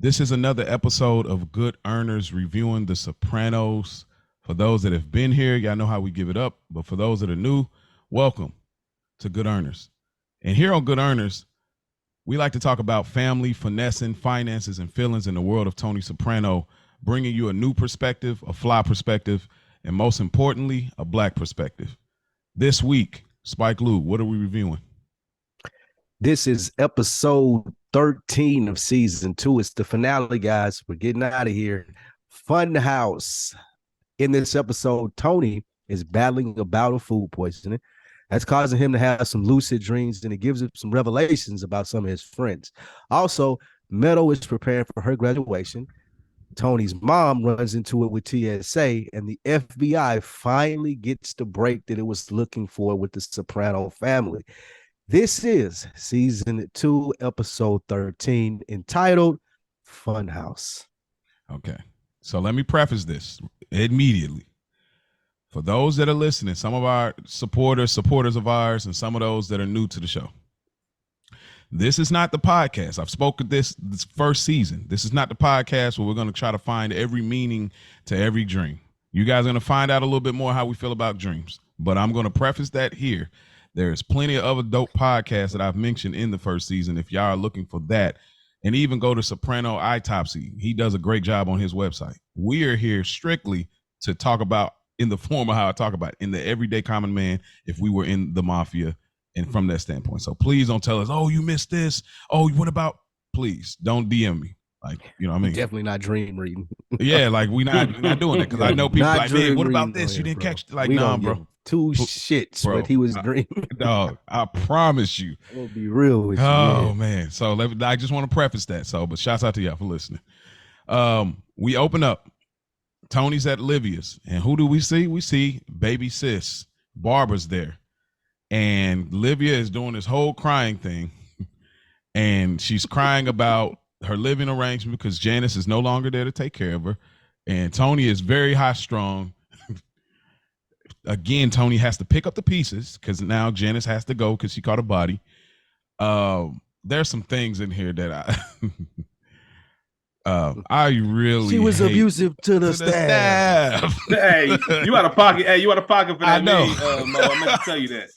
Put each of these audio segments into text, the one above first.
This is another episode of Good Earners reviewing The Sopranos. For those that have been here, y'all know how we give it up. But for those that are new, welcome to Good Earners. And here on Good Earners, we like to talk about family, finessing, finances, and feelings in the world of Tony Soprano, bringing you a new perspective, a fly perspective, and most importantly, a black perspective. This week, Spike Lou, what are we reviewing? This is episode 13 of season 2. It's the finale, guys. We're getting out of here. Funhouse. In this episode, Tony is battling a bout of food poisoning. That's causing him to have some lucid dreams, and it gives him some revelations about some of his friends. Also, Meadow is preparing for her graduation. Tony's mom runs into it with TSA, and the FBI finally gets the break that it was looking for with the Soprano family. This is season 2, episode 13, entitled Funhouse. Okay, so let me preface this immediately. For those that are listening, some of our supporters of ours, and some of those that are new to the show, this is not the podcast. I've spoken this first season. This is not the podcast where we're going to try to find every meaning to every dream. You guys are going to find out a little bit more how we feel about dreams, but I'm going to preface that here. There's plenty of other dope podcasts that I've mentioned in the first season. If y'all are looking for that, and even go to Soprano Autopsy. He does a great job on his website. We are here strictly to talk about in the form of how I talk about in the everyday common man, if we were in the mafia and from that standpoint. So please don't tell us, oh, you missed this. Oh, what about, please don't DM me. Like, you know what I mean? Definitely not dream reading. Yeah, like we're not doing it. Because I know people like, man, what about this? You didn't catch it. Like, nah, bro. Two shits bro, what he was dreaming. Dog, I promise you. I'll be real with you. Oh, man. So I just want to preface that. So, but shouts out to y'all for listening. We open up. Tony's at Livia's. And who do we see? We see baby sis. Barbara's there. And Livia is doing this whole crying thing. And she's crying about her living arrangement because Janice is no longer there to take care of her. And Tony is very high strung. Again, Tony has to pick up the pieces because now Janice has to go because she caught a body. There's some things in here that I really she was abusive to the staff. Hey, you out of pocket. Hey, you out of pocket for that. I know. Mo, I meant to tell you that.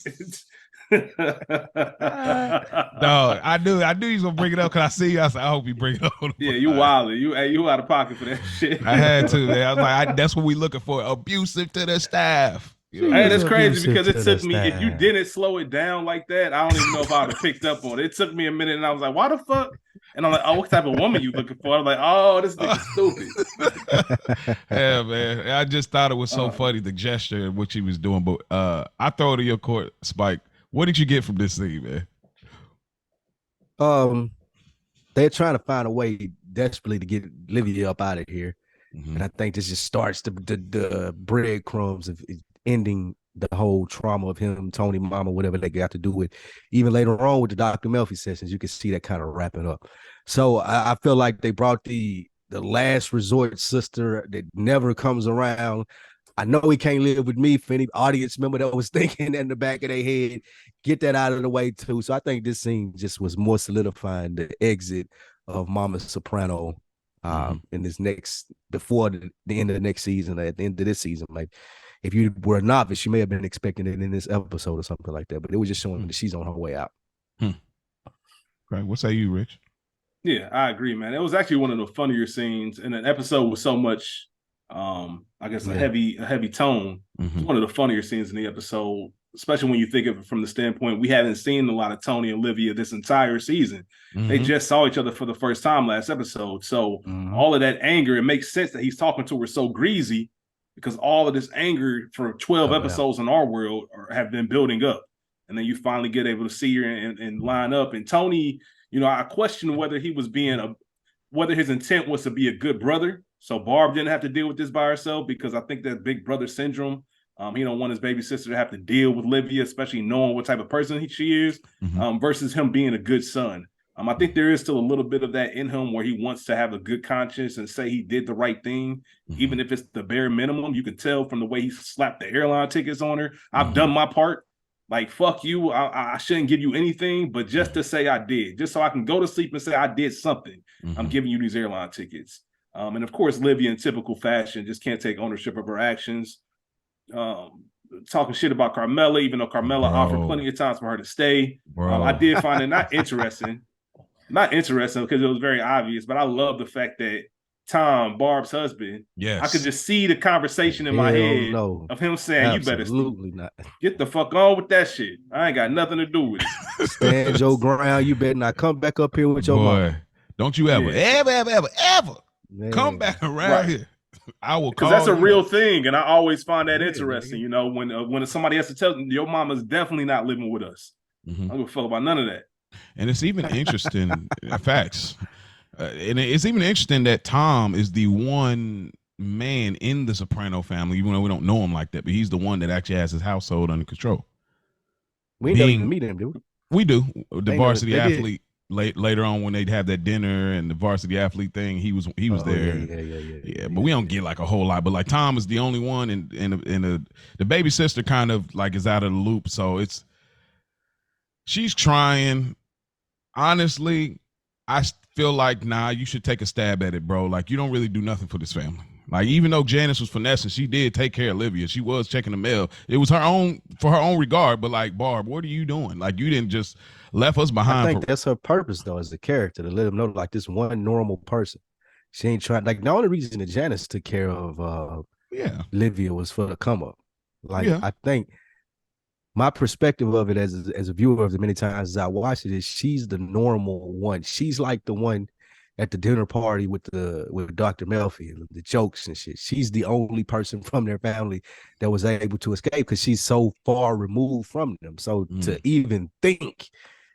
No, I knew he was gonna bring it up because I see you. I said, I hope he bring it up. Yeah, you wildin'. You out of pocket for that shit. I had to. Man. I was like, that's what we looking for. Abusive to the staff. You know? Hey, that's crazy because it took me. If you didn't slow it down like that, I don't even know if I would have picked up on it. It took me a minute, and I was like, "Why the fuck?" And I'm like, "Oh, what type of woman you looking for?" I'm like, "Oh, this nigga's stupid." Yeah, man. I just thought it was so funny the gesture which he was doing. But I throw it to your court, Spike. What did you get from this scene, man? They're trying to find a way desperately to get Livia up out of here, and I think this just starts the breadcrumbs of ending the whole trauma of him, Tony, mama, whatever they got to do with. Even later on with the Dr. Melfi sessions, you can see that kind of wrapping up. So I feel like they brought the last resort sister that never comes around. I know he can't live with me. For any audience member that was thinking in the back of their head, get that out of the way too. So I think this scene just was more solidifying the exit of Mama Soprano in this before the end of the next season, at the end of this season. Like, if you were a novice, you may have been expecting it in this episode or something like that, but it was just showing that she's on her way out. Right. What say you, Rich? Yeah, I agree, man. It was actually one of the funnier scenes in an episode with so much, I guess, a heavy tone. It's one of the funnier scenes in the episode, especially when you think of it from the standpoint we haven't seen a lot of Tony and Olivia this entire season. They just saw each other for the first time last episode. So all of that anger, it makes sense that he's talking to her so greasy, because all of this anger for 12 episodes in our world have been building up. And then you finally get able to see her and line up. And Tony, you know, I question whether he was whether his intent was to be a good brother. So Barb didn't have to deal with this by herself, because I think that big brother syndrome, he don't want his baby sister to have to deal with Livia, especially knowing what type of person she is, versus him being a good son. I think there is still a little bit of that in him where he wants to have a good conscience and say he did the right thing, even if it's the bare minimum. You can tell from the way he slapped the airline tickets on her. I've done my part. Like, fuck you. I shouldn't give you anything, but just to say I did, just so I can go to sleep and say I did something. I'm giving you these airline tickets. And of course, Livia, in typical fashion, just can't take ownership of her actions. Talking shit about Carmela, even though Carmela offered plenty of times for her to stay. I did find it not interesting because it was very obvious, but I love the fact that Tom, Barb's husband, I could just see the conversation in my head of him saying, absolutely, "You better not get the fuck on with that shit. I ain't got nothing to do with it. Stand your ground. You better not come back up here with your mom. Don't you ever come back around here. I will call. Because that's a real thing, and I always find that interesting. You know, when somebody has to tell them your mama's definitely not living with us. I don't give a fuck about none of that. And it's even interesting facts. And it's even interesting that Tom is the one man in the Soprano family, even though we don't know him like that, but he's the one that actually has his household under control. We didn't even meet him, do we? We do. The varsity athlete later on when they'd have that dinner and the varsity athlete thing, he was there. Yeah. But we don't get like a whole lot. But like Tom is the only one, and the baby sister kind of like is out of the loop. So she's trying. Honestly, I feel like, nah, you should take a stab at it, bro. Like, you don't really do nothing for this family. Like, even though Janice was finessing, she did take care of Olivia. She was checking the mail. It was for her own regard. But like, Barb, what are you doing? Like, you didn't just left us behind. I think that's her purpose, though, as a character, to let them know, like, this one normal person. She ain't trying. Like, the only reason that Janice took care of Olivia was for the come up. Like, I think my perspective of it as a viewer of the many times as I watched it is she's the normal one. She's like the one at the dinner party with Dr. Melfi and the jokes and shit. She's the only person from their family that was able to escape because she's so far removed from them. So to even think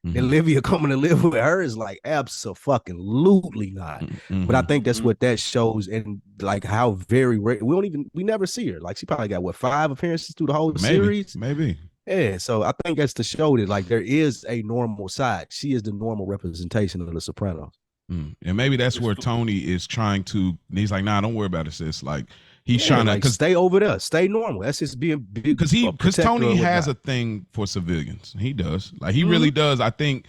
Olivia coming to live with her is like absolutely not. But I think that's what that shows, and like how very rare we never see her. Like she probably got 5 appearances through the whole series. Maybe. Yeah, so I think that's to show that like there is a normal side. She is the normal representation of the Sopranos. And maybe that's where Tony is trying to. He's like, nah, don't worry about it, sis. Like he's trying to stay over there, stay normal. That's just being big. Because Tony has a thing for civilians. He does. Like he really does. I think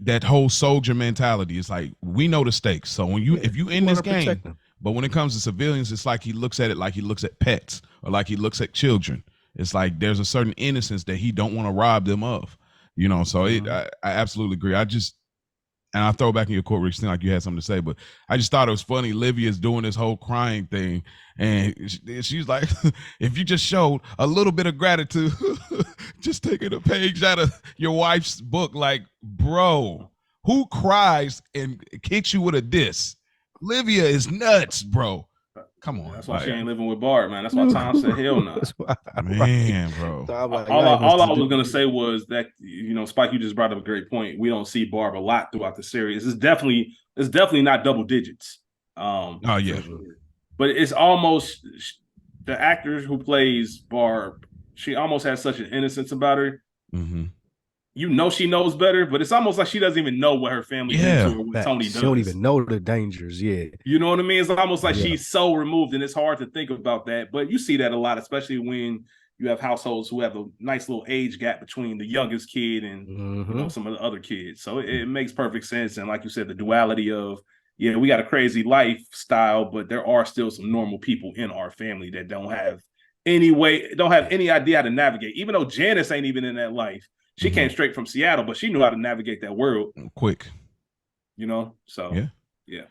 that whole soldier mentality is like, we know the stakes. So when if you in this game, but when it comes to civilians, it's like he looks at it like he looks at pets or like he looks at children. It's like there's a certain innocence that he don't want to rob them of, you know. So I absolutely agree. And I'll throw back in your court, Rich, seemed like you had something to say, but I just thought it was funny. Livia's doing this whole crying thing, and she's like, if you just showed a little bit of gratitude, just taking a page out of your wife's book, like, bro, who cries and kicks you with a diss? Livia is nuts, bro. Come on. That's why she ain't living with Bart, man. That's why Tom said hell no. Man, bro. All I was gonna say was that, you know, Spike, you just brought up a great point. We don't see Barb a lot throughout the series. It's definitely not double digits. Oh yeah. But it's almost the actor who plays Barb, she almost has such an innocence about her. You know she knows better, but it's almost like she doesn't even know what her family's into or what Tony does. She don't even know the dangers yet. You know what I mean? It's almost like she's so removed, and it's hard to think about that. But you see that a lot, especially when you have households who have a nice little age gap between the youngest kid and you know, some of the other kids. So it makes perfect sense. And like you said, the duality of, we got a crazy lifestyle, but there are still some normal people in our family that don't have any idea how to navigate. Even though Janice ain't even in that life. She came straight from Seattle, but she knew how to navigate that world quick. You know, so yeah,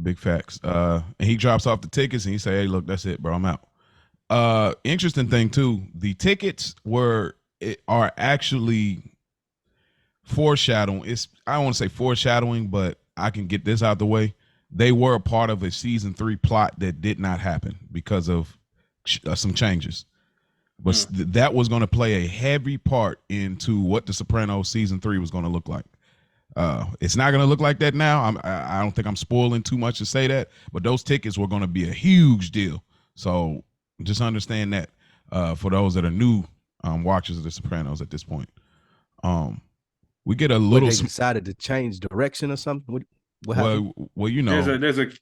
big facts. And he drops off the tickets and he say, "Hey, look, that's it, bro. I'm out." Interesting thing too. The tickets are actually foreshadowing. I don't want to say foreshadowing, but I can get this out the way. They were a part of a season 3 plot that did not happen because of some changes. But that was going to play a heavy part into what The Sopranos season 3 was going to look like. It's not going to look like that now. I don't think I'm spoiling too much to say that, but those tickets were going to be a huge deal. So just understand that for those that are new watchers of The Sopranos at this point. We get a little. They decided to change direction or something. What happened? Well, you know, there's a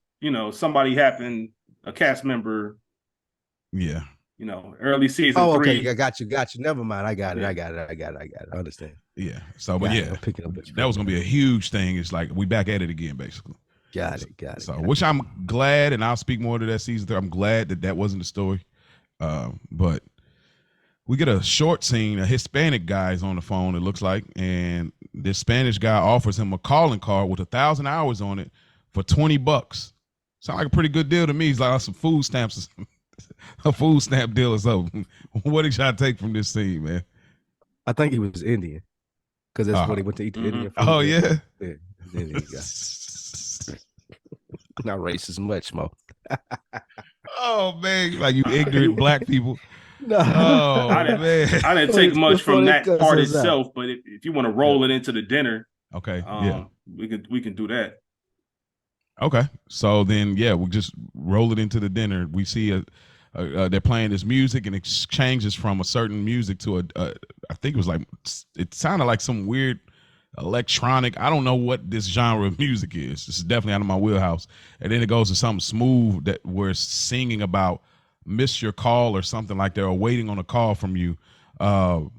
somebody happened, a cast member. Yeah. early season Oh, 3. okay. I got you. Never mind. I got it. Yeah. I got it. I understand. Yeah. So, but yeah, I'm picking up that was gonna be a huge thing. It's like we back at it again, basically. Got it. So, which I'm glad, and I'll speak more to that season 3. I'm glad that wasn't the story. But we get a short scene. A Hispanic guy is on the phone, it looks like, and this Spanish guy offers him a calling card with 1,000 hours on it for $20. Sound like a pretty good deal to me. He's like some food stamps or something. A food stamp deal or something. What did y'all take from this scene, man? I think he was Indian because that's what he went to eat the Indian food. Oh, yeah. Indian guy. Not racist much, Mo. Oh, man. Like you ignorant black people. No. Oh, man. I didn't take much from that part itself, but if you want to roll it into the dinner, okay, we can do that. Okay, so then we just roll it into the dinner. We see they're playing this music, and it changes from a certain music to I think it sounded like some weird electronic. I don't know what this genre of music is. This is definitely out of my wheelhouse. And then it goes to something smooth that we're singing about miss your call or something like they're waiting on a call from you. Go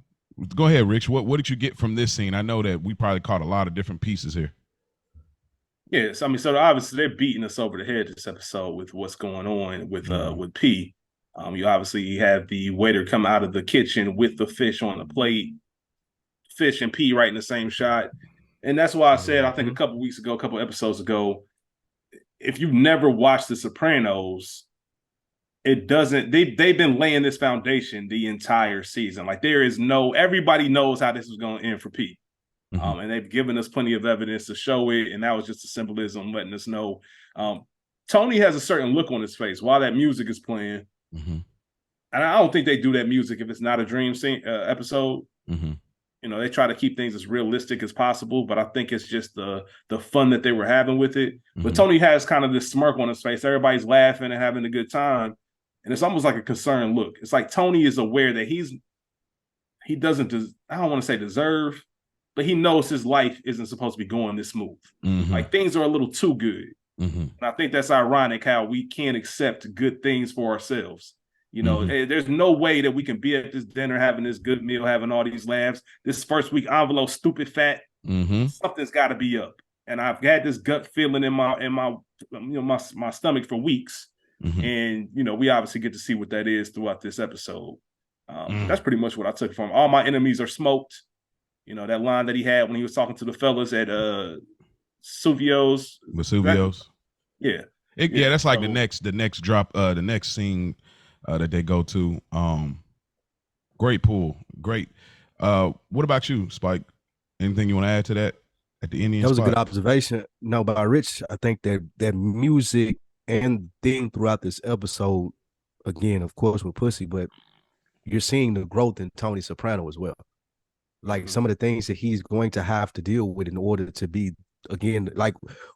ahead, Rich. What did you get from this scene? I know that we probably caught a lot of different pieces here. Yes, I mean, so obviously they're beating us over the head this episode with what's going on with P. You obviously have the waiter come out of the kitchen with the fish on the plate, fish and P right in the same shot, and that's why I said I think a couple episodes ago, if you've never watched The Sopranos, it doesn't. They've been laying this foundation the entire season. Like everybody knows how this is going to end for P. And they've given us plenty of evidence to show it, and that was just a symbolism letting us know. Tony has a certain look on his face while that music is playing, and I don't think they do that music if it's not a dream scene episode. They try to keep things as realistic as possible, but I think it's just the fun that they were having with it. But Tony has kind of this smirk on his face. Everybody's laughing and having a good time, and it's almost like a concerned look. It's like Tony is aware that he doesn't. I don't want to say deserve, but he knows his life isn't supposed to be going this smooth. Like things are a little too good. And I think that's ironic how we can't accept good things for ourselves. There's no way that we can be at this dinner having this good meal, having all these laughs. This first week envelope, stupid fat. Something's got to be up. And I've had this gut feeling in my stomach for weeks. And we obviously get to see what that is throughout this episode. That's pretty much what I took from all my enemies are smoked. That line that he had when he was talking to the fellas at Vesuvio's. Yeah. That's like the next drop, the next scene that they go to. Great pool. Great. What about you, Spike? Anything you want to add to that at the Indian That was spot? a good observation. No, by Rich, I think that music and theme throughout this episode, again, of course, with Pussy, but you're seeing the growth in Tony Soprano as well. Like some of the things that he's going to have to deal with in order to be, again, like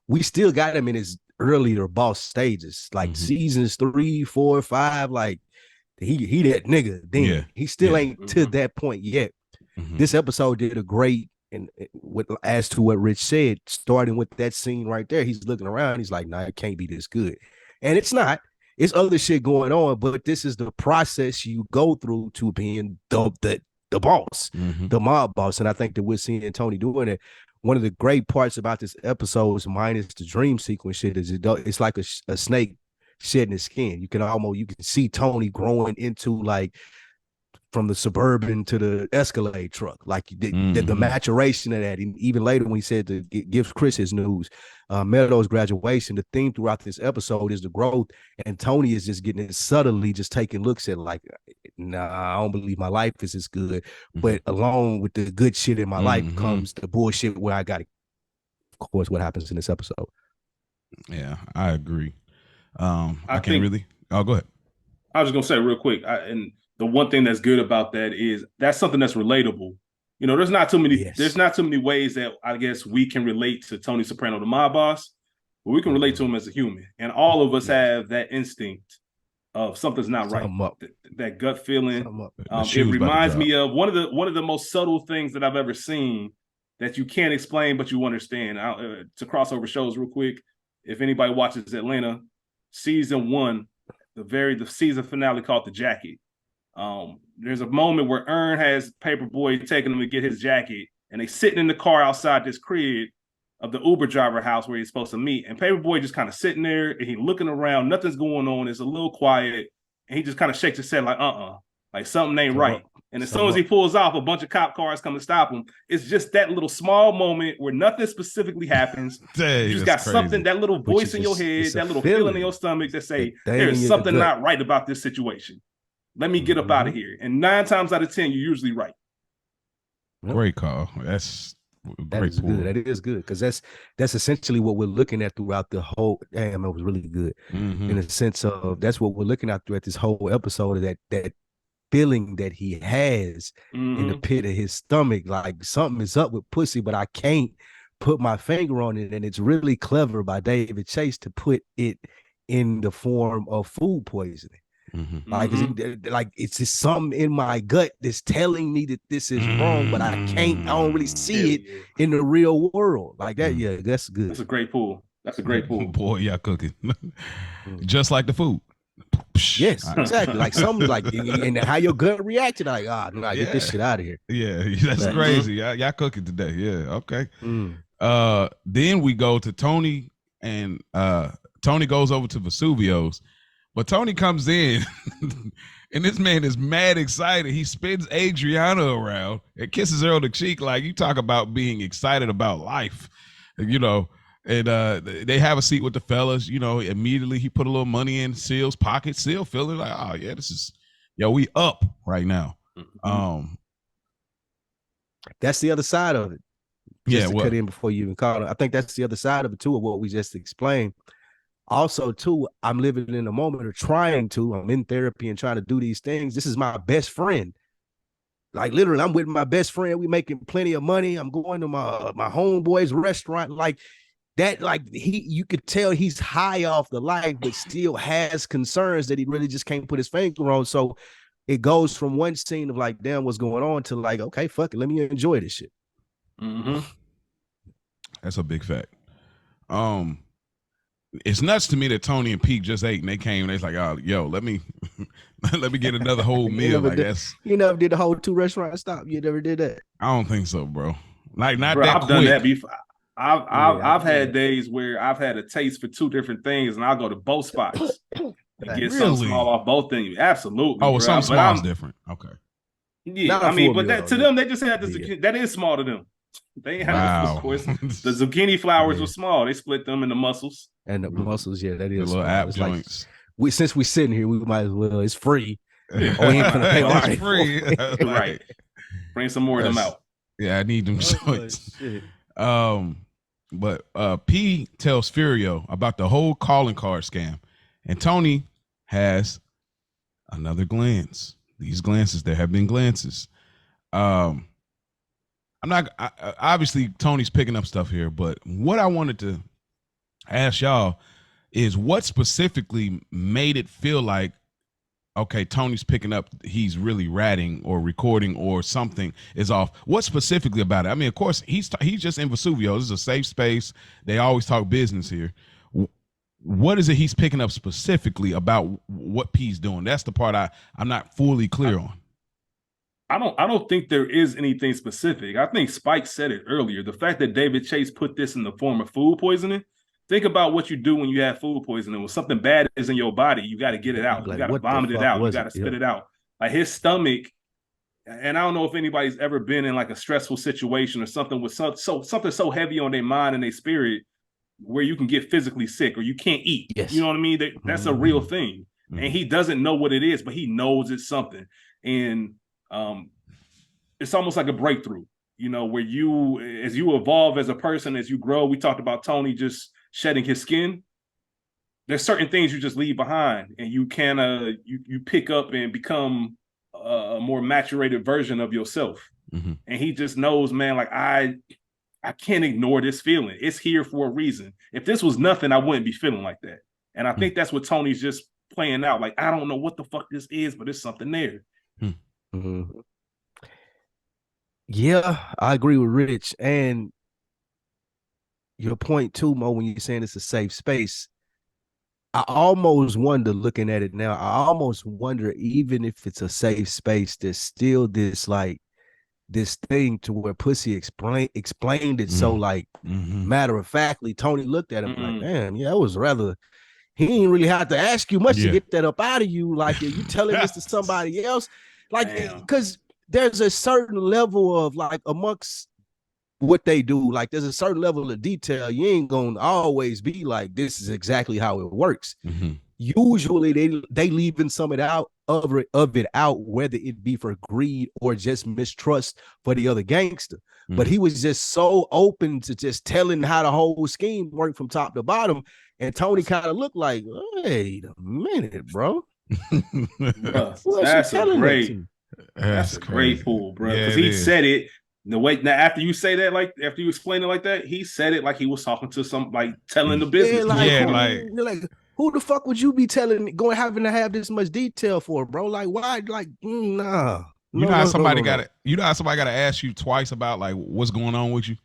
we still got him in his earlier boss stages, like seasons 3, 4, 5. Like he that nigga. Then he still ain't to that point yet. This episode did a great, and as to what Rich said, starting with that scene right there, he's looking around. He's like, nah, it can't be this good, and it's not. It's other shit going on, but this is the process you go through to being the boss, the mob boss. And I think that we're seeing Tony doing it. One of the great parts about this episode, minus the dream sequence shit, is it's like a snake shedding his skin. You can see Tony growing into like from the Suburban to the Escalade truck, like the maturation of that. And even later when he said to gives Chris his news, Meadows' graduation, the theme throughout this episode is the growth, and Tony is just getting it subtly, just taking looks at like, nah, I don't believe my life is as good. But along with the good shit in my life comes the bullshit where I got it. Of course, what happens in this episode. Yeah, I agree. I can't really. Oh, go ahead. I was just gonna say real quick, and the one thing that's good about that is that's something that's relatable. There's not too many. Yes. There's not too many ways that I guess we can relate to Tony Soprano, the mob boss, but we can relate to him as a human. And all of us have that instinct of something's not right. That gut feeling. It reminds me of one of the most subtle things that I've ever seen that you can't explain but you understand. To crossover shows real quick, if anybody watches Atlanta, season 1, the season finale called The Jacket. There's a moment where Ern has Paperboy taking him to get his jacket, and they sitting in the car outside this crib of the Uber driver house where he's supposed to meet. And Paperboy just kind of sitting there and he looking around, nothing's going on. It's a little quiet, and he just kind of shakes his head like, like something ain't right. And as soon as he pulls off, a bunch of cop cars come to stop him. It's just that little small moment where nothing specifically happens. Dang, you just got crazy. Something, that little voice in your head, that little feeling in your stomach that say, there's something not right about this situation. Let me get up out of here. And 9 times out of 10, you're usually right. Great call. That's great. Good. That is good, because that's essentially what we're looking at throughout the whole. Damn, it was really good in the sense of that's what we're looking at throughout this whole episode. That feeling that he has in the pit of his stomach, like something is up with pussy, but I can't put my finger on it. And it's really clever by David Chase to put it in the form of food poisoning. Like it's just something in my gut that's telling me that this is wrong, but I don't really see it in the real world like that. Yeah, that's good. That's a great pull. Boy, y'all cooking. Just like the food. Yes, exactly. Like something like, and how your gut reacted, like, get this shit out of here. Yeah, that's crazy. Y'all cooking today. Yeah, okay. Then we go to Tony, and Tony goes over to Vesuvio's, but Tony comes in, and this man is mad excited. He spins Adriana around and kisses her on the cheek, like, you talk about being excited about life, you know. And they have a seat with the fellas, you know. Immediately he put a little money in Seal's pocket. Seal feeling like, oh yeah, we up right now. That's the other side of it. Just to cut in before you even call it. I think that's the other side of it too, of what we just explained. Also, too, I'm living in a moment of I'm in therapy and trying to do these things. This is my best friend. Like literally, I'm with my best friend. We making plenty of money. I'm going to my homeboy's restaurant. Like that, like you could tell he's high off the life, but still has concerns that he really just can't put his finger on. So it goes from one scene of like, damn, what's going on, to like, okay, fuck it, let me enjoy this shit. That's a big fact. It's nuts to me that Tony and Pete just ate and they came and they was like, oh, yo, let me get another whole meal, I guess. You never did the whole 2 restaurant stop. You never did that. I don't think so, bro. Like not bro, that I've quick. done that before. I've had days where I've had a taste for 2 different things, and I'll go to both spots and get something small off both things. Absolutely. Oh, well, something small is different. Okay. Yeah, I mean, but to them, they just had this. That is small to them. They ain't have, of course. The zucchini flowers were small. They split them into mussels. And the mussels, that is the little app joints. Like, since we're sitting here, we might as well. It's free. Yeah. Oh, ain't gonna pay it's free. Right. Bring some more of them out. Yeah, I need them joints. But P tells Furio about the whole calling card scam, and Tony has another glance. These glances, there have been glances. Obviously Tony's picking up stuff here, but what I wanted to ask y'all is what specifically made it feel like, okay, Tony's picking up, he's really ratting or recording or something is off. What specifically about it? I mean, of course, he's just in Vesuvio. This is a safe space. They always talk business here. What is it he's picking up specifically about what P's doing? That's the part I'm not fully clear on. I don't think there is anything specific. I think Spike said it earlier. The fact that David Chase put this in the form of food poisoning. Think about what you do when you have food poisoning. When something bad is in your body, you got to get it out. You got to vomit it out. You got to spit it out. Like his stomach, and I don't know if anybody's ever been in like a stressful situation or something with something so heavy on their mind and their spirit where you can get physically sick or you can't eat. Yes. You know what I mean? That's a real thing. And he doesn't know what it is, but he knows it's something. And it's almost like a breakthrough, you know, where as you evolve as a person, as you grow. We talked about Tony just shedding his skin. There's certain things you just leave behind, and you can you pick up and become a more maturated version of yourself. And he just knows, man, like I can't ignore this feeling. It's here for a reason. If this was nothing, I wouldn't be feeling like that. And I think that's what Tony's just playing out. Like, I don't know what the fuck this is, but it's something there. Yeah, I agree with Rich. And your point too, Mo, when you're saying it's a safe space, I almost wonder, looking at it now, I almost wonder, even if it's a safe space, there's still this like this thing to where Pussy explained it so like matter of factly. Tony looked at him like, damn, yeah, that was rather. He ain't really have to ask you much to get that up out of you. Like, you telling this to somebody else, like, because there's a certain level of like amongst what they do, like there's a certain level of detail. You ain't gonna always be like, this is exactly how it works. Usually they leaving some of it out, whether it be for greed or just mistrust for the other gangster. But he was just so open to just telling how the whole scheme worked from top to bottom. And Tony kind of looked like, wait a minute, bro. That's a great pull, bro. Because he said it the way. Now, after you say that, like after you explain it like that, he said it like he was talking to some, like telling the business. Like who the fuck would you be having to have this much detail for, bro? Like, why? Like, nah. You know how somebody gotta ask you twice about like what's going on with you.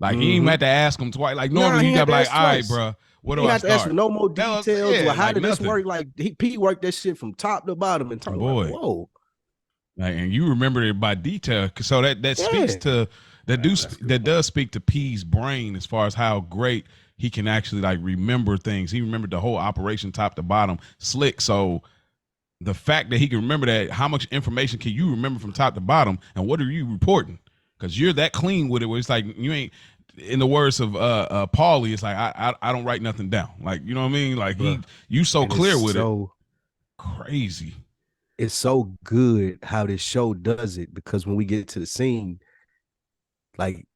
Like you ain't had to ask him twice. Like normally you gotta be like, all right, bro. What do I start? Ask for no more details. Well, how did this work? Like Pete worked that shit from top to bottom and turn. Like, whoa. Like, and you remember it by detail, so that speaks to that does speak to P's brain as far as how great he can actually like remember things. He remembered the whole operation top to bottom, slick. So the fact that he can remember that, how much information can you remember from top to bottom, and what are you reporting? Because you're that clean with it, where it's like you ain't. In the words of Paulie, it's like I don't write nothing down. Like, you know what I mean? Like you so clear with it. Crazy. It's so good how this show does it, because when we get to the scene, like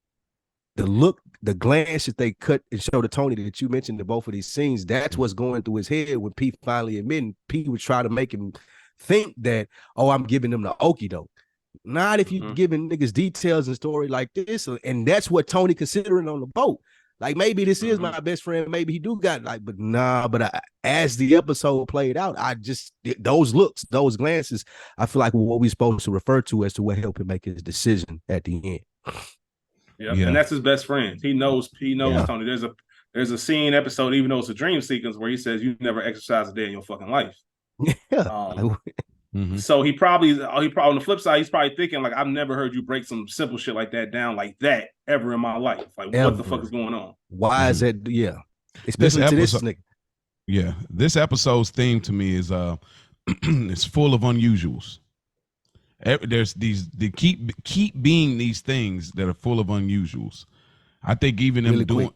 the glance that they cut and show to Tony that you mentioned in both of these scenes, that's what's going through his head when Pete finally admitting. Pete would try to make him think that, oh, I'm giving them the okie doke. Not if you giving niggas details and story like this, and that's what Tony considering on the boat. Like, maybe this is my best friend, maybe he do got like, but nah. But as the episode played out, I just those looks, those glances, I feel like what we're supposed to refer to as to what helped him make his decision at the end. Yeah, and that's his best friend. He knows Tony. There's a scene episode, even though it's a dream sequence, where he says, "You never exercise a day in your fucking life." Yeah. So he probably on the flip side, he's probably thinking like, I've never heard you break some simple shit like that down like that ever in my life. Like, what the fuck is going on? Why is that? Yeah, especially to this nigga. Yeah, this episode's theme to me is it's full of unusuals. There's they keep being these things that are full of unusuals. I think even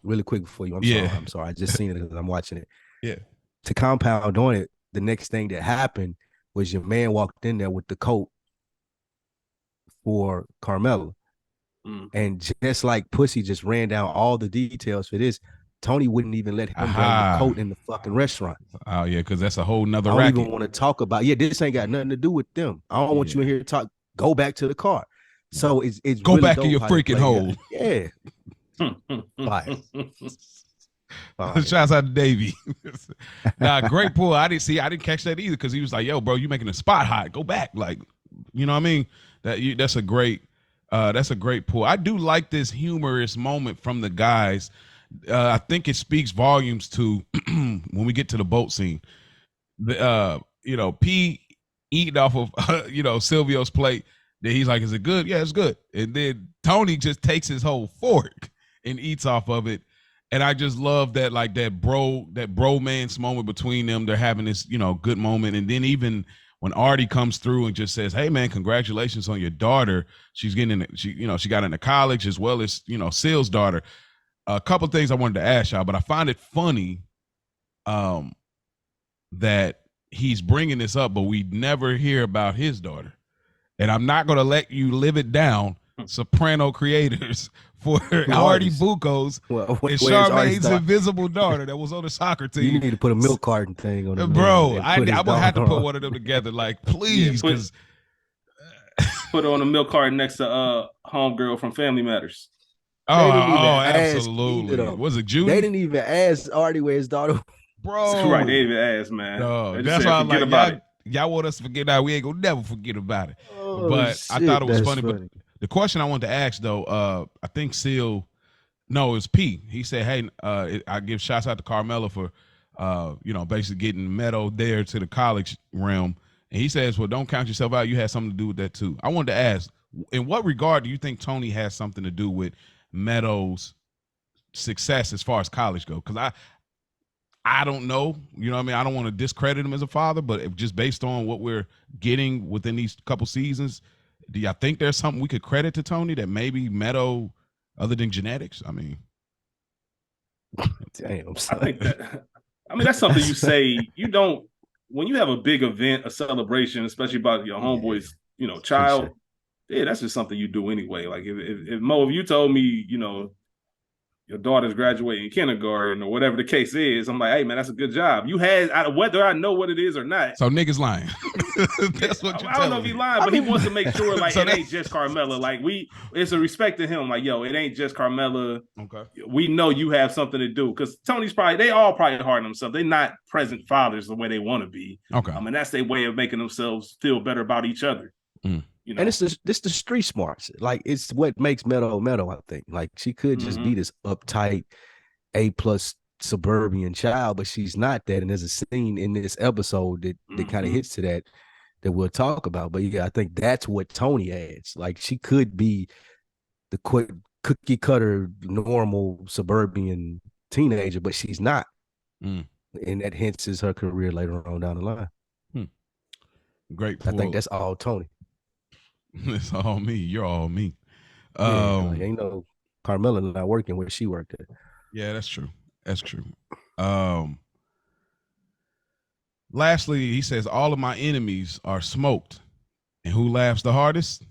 really quick before you. I'm sorry. I just seen it because I'm watching it. Yeah. To compound on it, the next thing that happened was your man walked in there with the coat for Carmela. And just like Pussy just ran down all the details for this, Tony wouldn't even let him bring the coat in the fucking restaurant. Oh, yeah, because that's a whole nother racket. I don't even want to talk about, this ain't got nothing to do with them. I don't want you in here to talk. Go back to the car. So it's go really back in your freaking hole. Yeah. Fire. Shouts out to Davey. Nah, great pull. I didn't catch that either, because he was like, yo, bro, you making the spot hot. Go back. Like, you know what I mean? That's a great pull. I do like this humorous moment from the guys. I think it speaks volumes to when we get to the boat scene. P eating off of Silvio's plate. Then he's like, is it good? Yeah, it's good. And then Tony just takes his whole fork and eats off of it. And I just love that, like that bromance moment between them. They're having this, good moment. And then even when Artie comes through and just says, hey man, congratulations on your daughter. She's getting she got into college, as well as, Seal's daughter. A couple of things I wanted to ask y'all, but I find it funny that he's bringing this up, but we never hear about his daughter. And I'm not going to let you live it down, Soprano creators, for Artie Bucco's and Charmaine's invisible daughter that was on the soccer team. You need to put a milk carton thing on it. Bro, I'm going to have to put one of them together. Like, please. Put her on a milk carton next to Homegirl from Family Matters. Oh, absolutely. Was it Judy? They didn't even ask Artie where his daughter. Bro, right? They didn't ask, man. No, that's why I'm like, y'all want us to forget that? We ain't gonna never forget about it. But shit, I thought it was funny. But the question I wanted to ask though, I think Seal, no, it's P. He said, "Hey, I give shouts out to Carmela for basically getting Meadow there to the college realm. And he says, well, don't count yourself out. You had something to do with that too. I wanted to ask, in what regard do you think Tony has something to do with Meadow's success as far as college go? Because I don't know. You know what I mean? I don't want to discredit him as a father, but just based on what we're getting within these couple seasons, do y'all think there's something we could credit to Tony that maybe Meadow, other than genetics? I mean, damn. That's something you say. You don't, when you have a big event, a celebration, especially about your homeboy's, child. Yeah, that's just something you do anyway. Like if Mo, if you told me, your daughter's graduating kindergarten or whatever the case is, I'm like, hey man, that's a good job. You had, whether I know what it is or not. So niggas lying. That's what you're I don't know if he lying, but he wants to make sure like it ain't just Carmella. Like it's a respect to him. Like, yo, it ain't just Carmella. Okay. We know you have something to do because Tony's they all probably hard on themselves. They're not present fathers the way they want to be. Okay. I mean, that's their way of making themselves feel better about each other. And it's the street smarts. Like it's what makes Meadow, I think. Like she could just be this uptight A+ suburban child, but she's not that. And there's a scene in this episode that kind of hits to that we'll talk about. But yeah, I think that's what Tony adds. Like she could be the quick cookie cutter normal suburban teenager, but she's not. And that hints her career later on down the line. Great pull. I think that's all Tony. It's all me. You're all me. Ain't no Carmella not working where she worked at. Yeah, that's true. That's true. Lastly, he says, all of my enemies are smoked. And who laughs the hardest?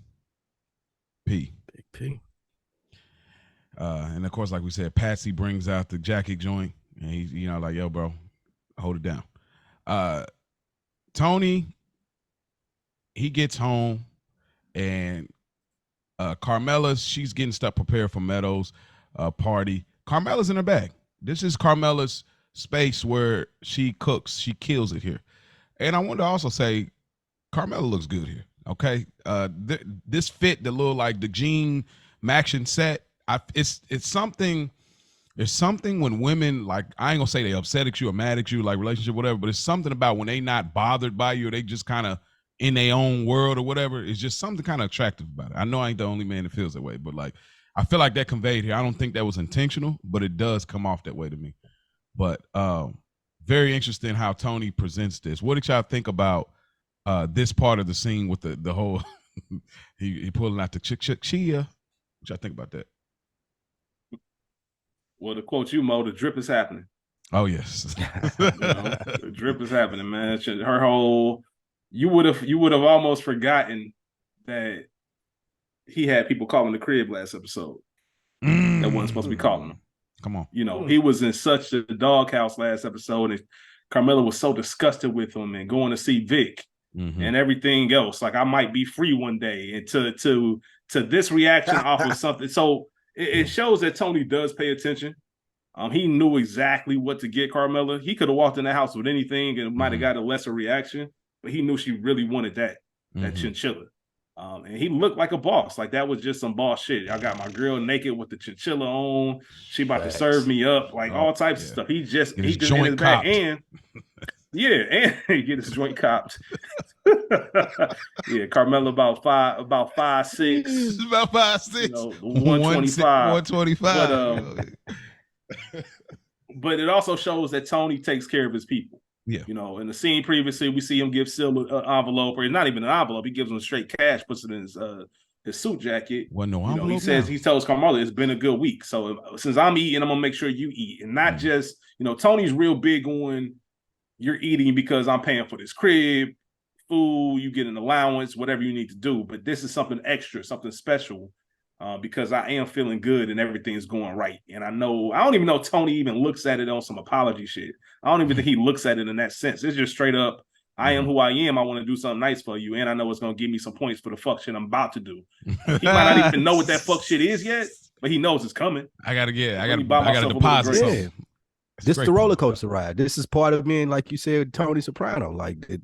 P. Big P. And of course, like we said, Patsy brings out the jacket joint. And he's, like, yo, bro, hold it down. Tony, he gets home. And Carmella's, she's getting stuff prepared for Meadows' party. Carmella's in her bag. This is Carmella's space where she cooks. She kills it here. And I want to also say, Carmella looks good here. Okay, this fit the little like the jean Maction set. It's something. There's something when women, like, I ain't gonna say they upset at you or mad at you, like relationship, whatever. But it's something about when they not bothered by you, or they just kind of in their own world or whatever. It's just something kind of attractive about it. I know I ain't the only man that feels that way, but like I feel like that conveyed here. I don't think that was intentional, but it does come off that way to me. But very interesting how Tony presents this. What did y'all think about this part of the scene with the whole he pulling out the chia? What y'all think about that? Well, to quote you, Mo, the drip is happening. Oh yes. The drip is happening, man. Her whole, you would have almost forgotten that he had people calling the crib last episode. That wasn't supposed to be calling him. Come on. He was in such a doghouse last episode, and Carmella was so disgusted with him and going to see Vic and everything else. Like, I might be free one day. And to this reaction off of something. So it shows that Tony does pay attention. He knew exactly what to get Carmella. He could have walked in the house with anything and might have got a lesser reaction, but he knew she really wanted that chinchilla. And he looked like a boss. Like, that was just some boss shit. I got my girl naked with the chinchilla on. She about to serve me up, like all types of stuff. He just in his back, and and he get his joint copped. Carmella about 5'6". About 5'6". 125. 125. But it also shows that Tony takes care of his people. Yeah. In the scene previously, we see him give Syl an envelope, or not even an envelope. He gives him straight cash, puts it in his suit jacket. Well, no envelope. He tells Carmella, it's been a good week. So since I'm eating, I'm gonna make sure you eat, and not just Tony's real big on you're eating because I'm paying for this crib, food, you get an allowance, whatever you need to do. But this is something extra, something special. Because I am feeling good and everything's going right. And I don't even know Tony even looks at it on some apology shit. I don't even think he looks at it in that sense. It's just straight up, I am who I am. I want to do something nice for you. And I know it's going to give me some points for the fuck shit I'm about to do. He might not even know what that fuck shit is yet, but he knows it's coming. I got to deposit something. This is the roller coaster ride. This is part of being, like you said, Tony Soprano. Like the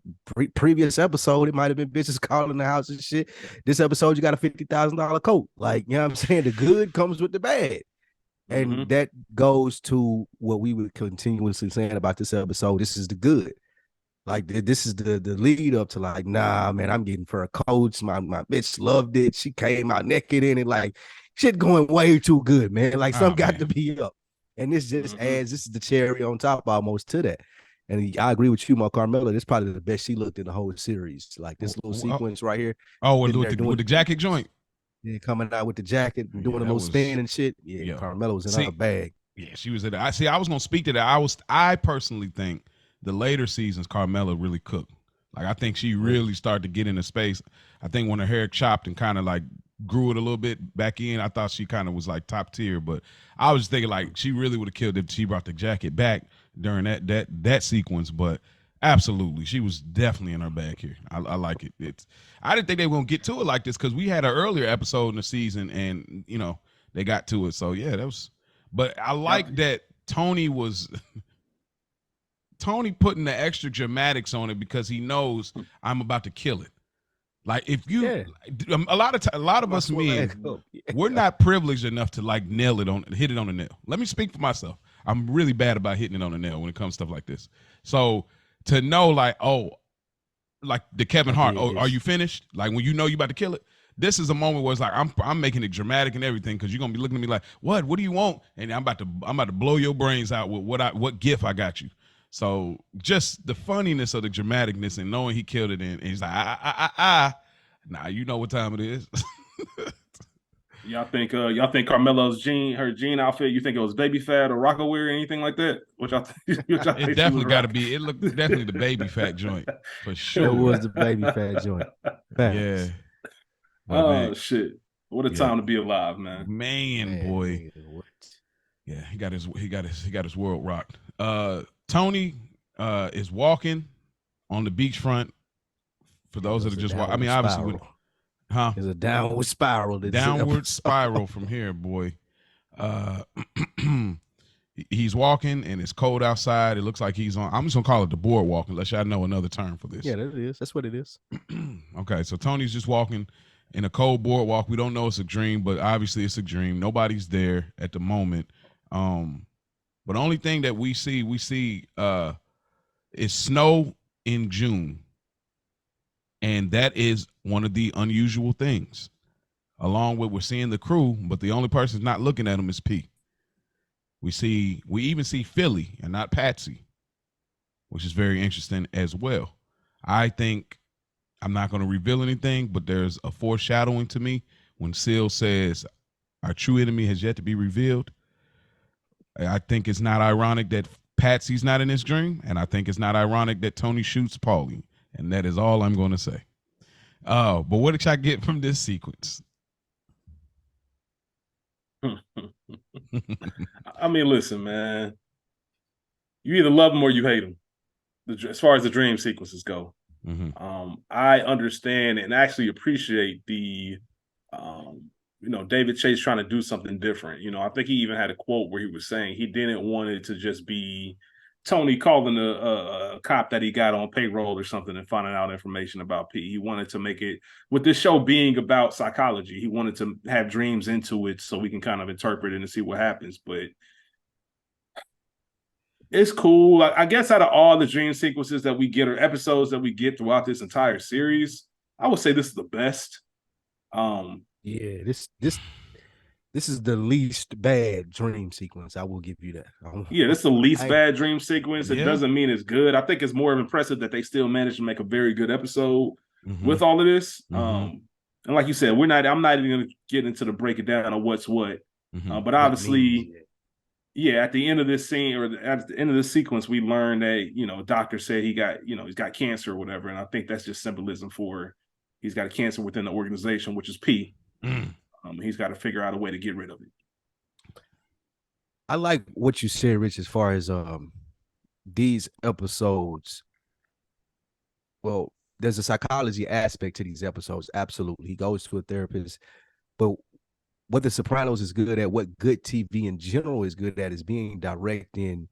previous episode, it might have been bitches calling the house and shit. This episode, you got a $50,000 coat. Like, you know what I'm saying? The good comes with the bad. And that goes to what we were continuously saying about this episode. This is the good. Like this is the lead up to like, nah, man, I'm getting for a coach. My bitch loved it. She came out naked in it. Like shit going way too good, man. Like some got to be up. And this just adds, this is the cherry on top almost to that. And I agree with you, my Carmela. This is probably the best she looked in the whole series. Like this little sequence right here. Oh, with the jacket joint. Yeah, coming out with the jacket and doing a little spin and shit. Yeah, Carmela was in her bag. Yeah, she was in it. I was gonna speak to that. I personally think the later seasons Carmela really cooked. Like I think she really started to get into space. I think when her hair chopped and kind of like grew it a little bit back in, I thought she kind of was like top tier. But I was just thinking like she really would have killed if she brought the jacket back during that sequence. But absolutely, she was definitely in her bag here. I like it. I didn't think they were gonna get to it like this because we had an earlier episode in the season and they got to it. So yeah, that was. But I like that Tony putting the extra dramatics on it because he knows I'm about to kill it. Like if you, a lot of us men, we're not privileged enough to like hit it on the nail. Let me speak for myself. I'm really bad about hitting it on the nail when it comes to stuff like this. So to know like, oh, like the Kevin Hart, oh, are you finished? Like when you know you about to kill it. This is a moment where it's like I'm making it dramatic and everything because you're gonna be looking at me like, what do you want? And I'm about to blow your brains out with what gift I got you. So just the funniness of the dramaticness and knowing he killed it and he's like, nah, you know what time it is. Y'all think Carmelo's her jean outfit, you think it was baby fat or Rockaware or anything like that? Which I think it definitely got to be. It looked definitely the baby fat joint for sure. It was the baby fat joint. Facts. Yeah. But, man, shit! What a time to be alive, man. Man, boy. Yeah, he got his world rocked. Tony is walking on the beachfront. For those that are just walking, I mean, obviously, there's a downward spiral. Downward spiral from here, boy. He's walking and it's cold outside. It looks like he's on. I'm just gonna call it the boardwalk, unless y'all know another term for this. Yeah, that is. That's what it is. Okay, so Tony's just walking in a cold boardwalk. We don't know it's a dream, but obviously it's a dream. Nobody's there at the moment. But the only thing that we see is snow in June. And that is one of the unusual things. Along with we're seeing the crew, but the only person's not looking at him is P. We even see Philly and not Patsy, which is very interesting as well. I think I'm not going to reveal anything, but there's a foreshadowing to me when Seal says our true enemy has yet to be revealed. I think it's not ironic that Patsy's not in this dream, and I think it's not ironic that Tony shoots Paulie, and that is all I'm going to say. But what did y'all get from this sequence? I mean, listen, man. You either love them or you hate them. As far as the dream sequences go, I understand and actually appreciate the, David Chase trying to do something different. I think he even had a quote where he was saying he didn't want it to just be Tony calling a cop that he got on payroll or something and finding out information about P. He wanted to make it, with this show being about psychology, he wanted to have dreams into it so we can kind of interpret it and see what happens. But it's cool. I guess out of all the dream sequences that we get or episodes that we get throughout this entire series, I would say this is the best. Yeah, this is the least bad dream sequence. I will give you that. Yeah, this is the least bad dream sequence. It doesn't mean it's good. I think it's more impressive that they still managed to make a very good episode with all of this. And like you said, I'm not even going to get into the break it down of what's what. But obviously, at the end of this scene or at the end of this sequence, we learned that, doctor said he's got cancer or whatever. And I think that's just symbolism for he's got a cancer within the organization, which is P. He's got to figure out a way to get rid of it. I like what you said, Rich, as far as these episodes. Well, there's a psychology aspect to these episodes. Absolutely. He goes to a therapist. But what The Sopranos is good at, what good TV in general is good at, is being direct in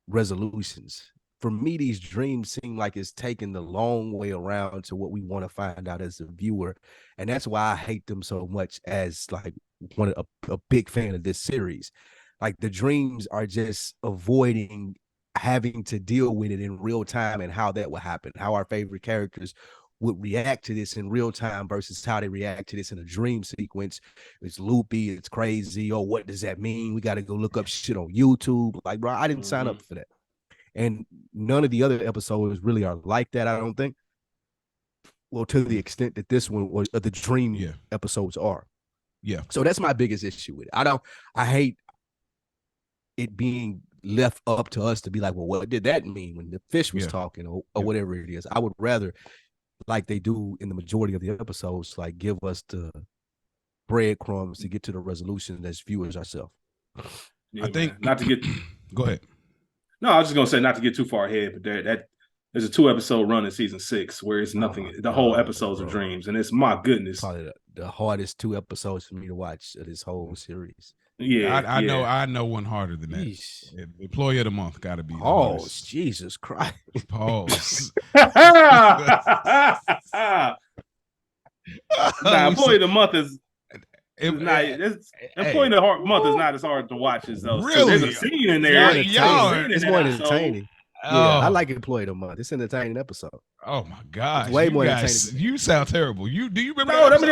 resolutions. For me, these dreams seem like it's taking the long way around to what we want to find out as a viewer. And that's why I hate them so much as like a big fan of this series. Like the dreams are just avoiding having to deal with it in real time and how that will happen, how our favorite characters would react to this in real time versus how they react to this in a dream sequence. It's loopy, it's crazy. Oh, what does that mean? We got to go look up shit on YouTube. Like, bro, I didn't sign up for that. And none of the other episodes really are like that, I don't think. Well, to the extent that this one was the dream episodes are. Yeah. So that's my biggest issue with it. I hate it being left up to us to be like, well, what did that mean when the fish was talking or whatever it is? I would rather, like they do in the majority of the episodes, like give us the breadcrumbs to get to the resolution as viewers ourselves. Yeah, I think not to get go ahead. No, I was just gonna say not to get too far ahead, but there's a 2-episode run in season 6 where it's nothing. The whole episodes are dreams, and it's my goodness, probably the hardest 2 episodes for me to watch of this whole series. Yeah, I know one harder than that. Employee of the month got to be. Oh, Jesus Christ! Pause. Nah, employee of the month is. Employee of the month is not as hard to watch as those. Really? There's a scene in there. It's more entertaining. Yeah, I like Employee of the Month. It's an entertaining episode. Oh my gosh, it's way more entertaining. You sound terrible. Do you remember? No, I mean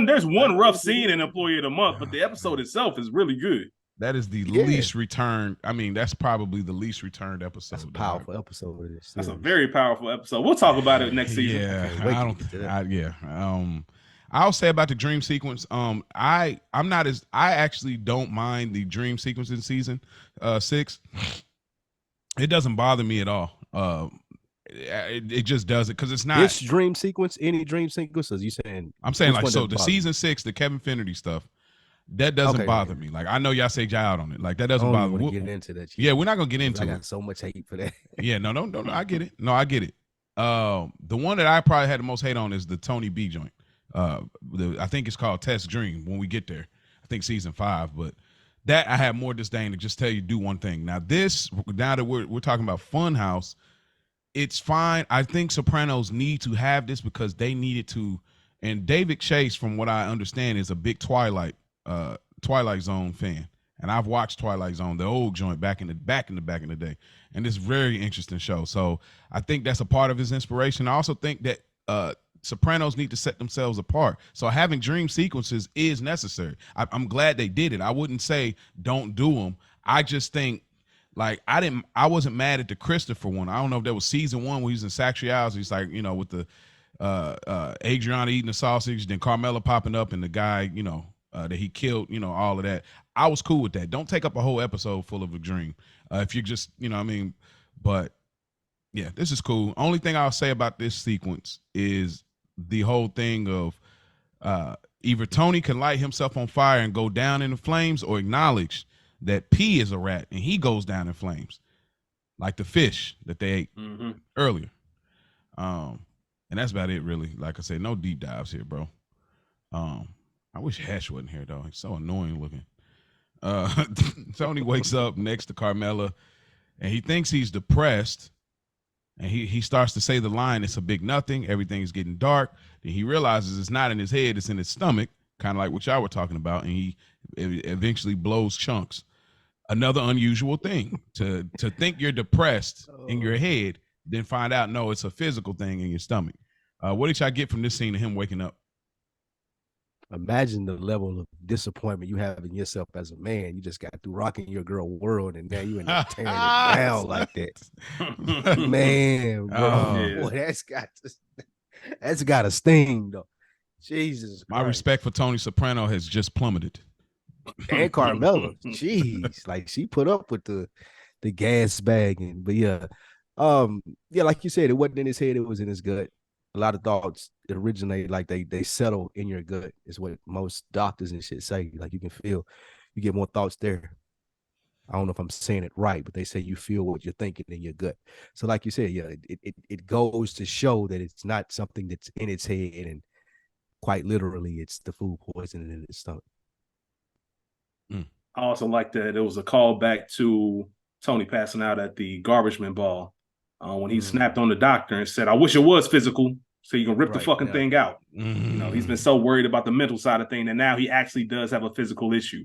there's one rough scene in Employee of the Month, but the episode itself is really good. That is the least returned. I mean, that's probably the least returned episode. That's a powerful episode of this. That's a very powerful episode. We'll talk about it next season. Yeah, I'll say about the dream sequence. I actually don't mind the dream sequence in season 6. It doesn't bother me at all. It just does it because it's not this dream sequence. Any dream sequences? You saying? I'm saying like so. The season 6, the Kevin Finnerty stuff, that doesn't bother me. Like I know y'all say y'all out on it. Like that doesn't bother me. Get into that. Yeah, we're not gonna get into it. I got so much hate for that. Yeah, no. I get it. No, I get it. The one that I probably had the most hate on is the Tony B joint. I think it's called Test Dream. When we get there, I think season 5, but. That I have more disdain to just tell you do one thing. Now that we're talking about Funhouse, it's fine. I think Sopranos need to have this because they needed to. And David Chase, from what I understand, is a big Twilight Zone fan, and I've watched Twilight Zone, the old joint back in the day, and it's a very interesting show. So I think that's a part of his inspiration. I also think that Sopranos need to set themselves apart. So having dream sequences is necessary. I'm glad they did it. I wouldn't say don't do them. I just think like I wasn't mad at the Christopher one. I don't know if that was season 1 where he's in Sacrials. He's like, with the Adriana eating the sausage, then Carmela popping up and the guy, that he killed, all of that. I was cool with that. Don't take up a whole episode full of a dream. If you're just, but yeah, this is cool. Only thing I'll say about this sequence is the whole thing of either Tony can light himself on fire and go down in the flames or acknowledge that P is a rat and he goes down in flames like the fish that they ate earlier. And that's about it really. Like I said, no deep dives here, bro. I wish Hesh wasn't here though. He's so annoying looking. Tony wakes up next to Carmela and he thinks he's depressed. And he starts to say the line, it's a big nothing, everything's getting dark. Then he realizes it's not in his head, it's in his stomach, kind of like what y'all were talking about, and he eventually blows chunks. Another unusual thing, to think you're depressed in your head, then find out, no, it's a physical thing in your stomach. What did y'all get from this scene of him waking up? Imagine the level of disappointment you have in yourself as a man. You just got through rocking your girl world, and now you end up tearing it down like that. Man, bro, boy, that's got a sting though. Jesus, my respect for Tony Soprano has just plummeted. And Carmela, jeez, like she put up with the gas bagging, but yeah, like you said, it wasn't in his head; it was in his gut. A lot of thoughts that originate, like they settle in your gut, is what most doctors and shit say. Like you can feel, you get more thoughts there. I don't know if I'm saying it right, but they say you feel what you're thinking in your gut. So like you said, yeah, it goes to show that it's not something that's in its head, and quite literally, it's the food poisoning in its stomach. I also like that it was a callback to Tony passing out at the garbage man ball when he snapped on the doctor and said, "I wish it was physical." so you can rip the fucking thing out. You know, he's been so worried about the mental side of things, and now he actually does have a physical issue.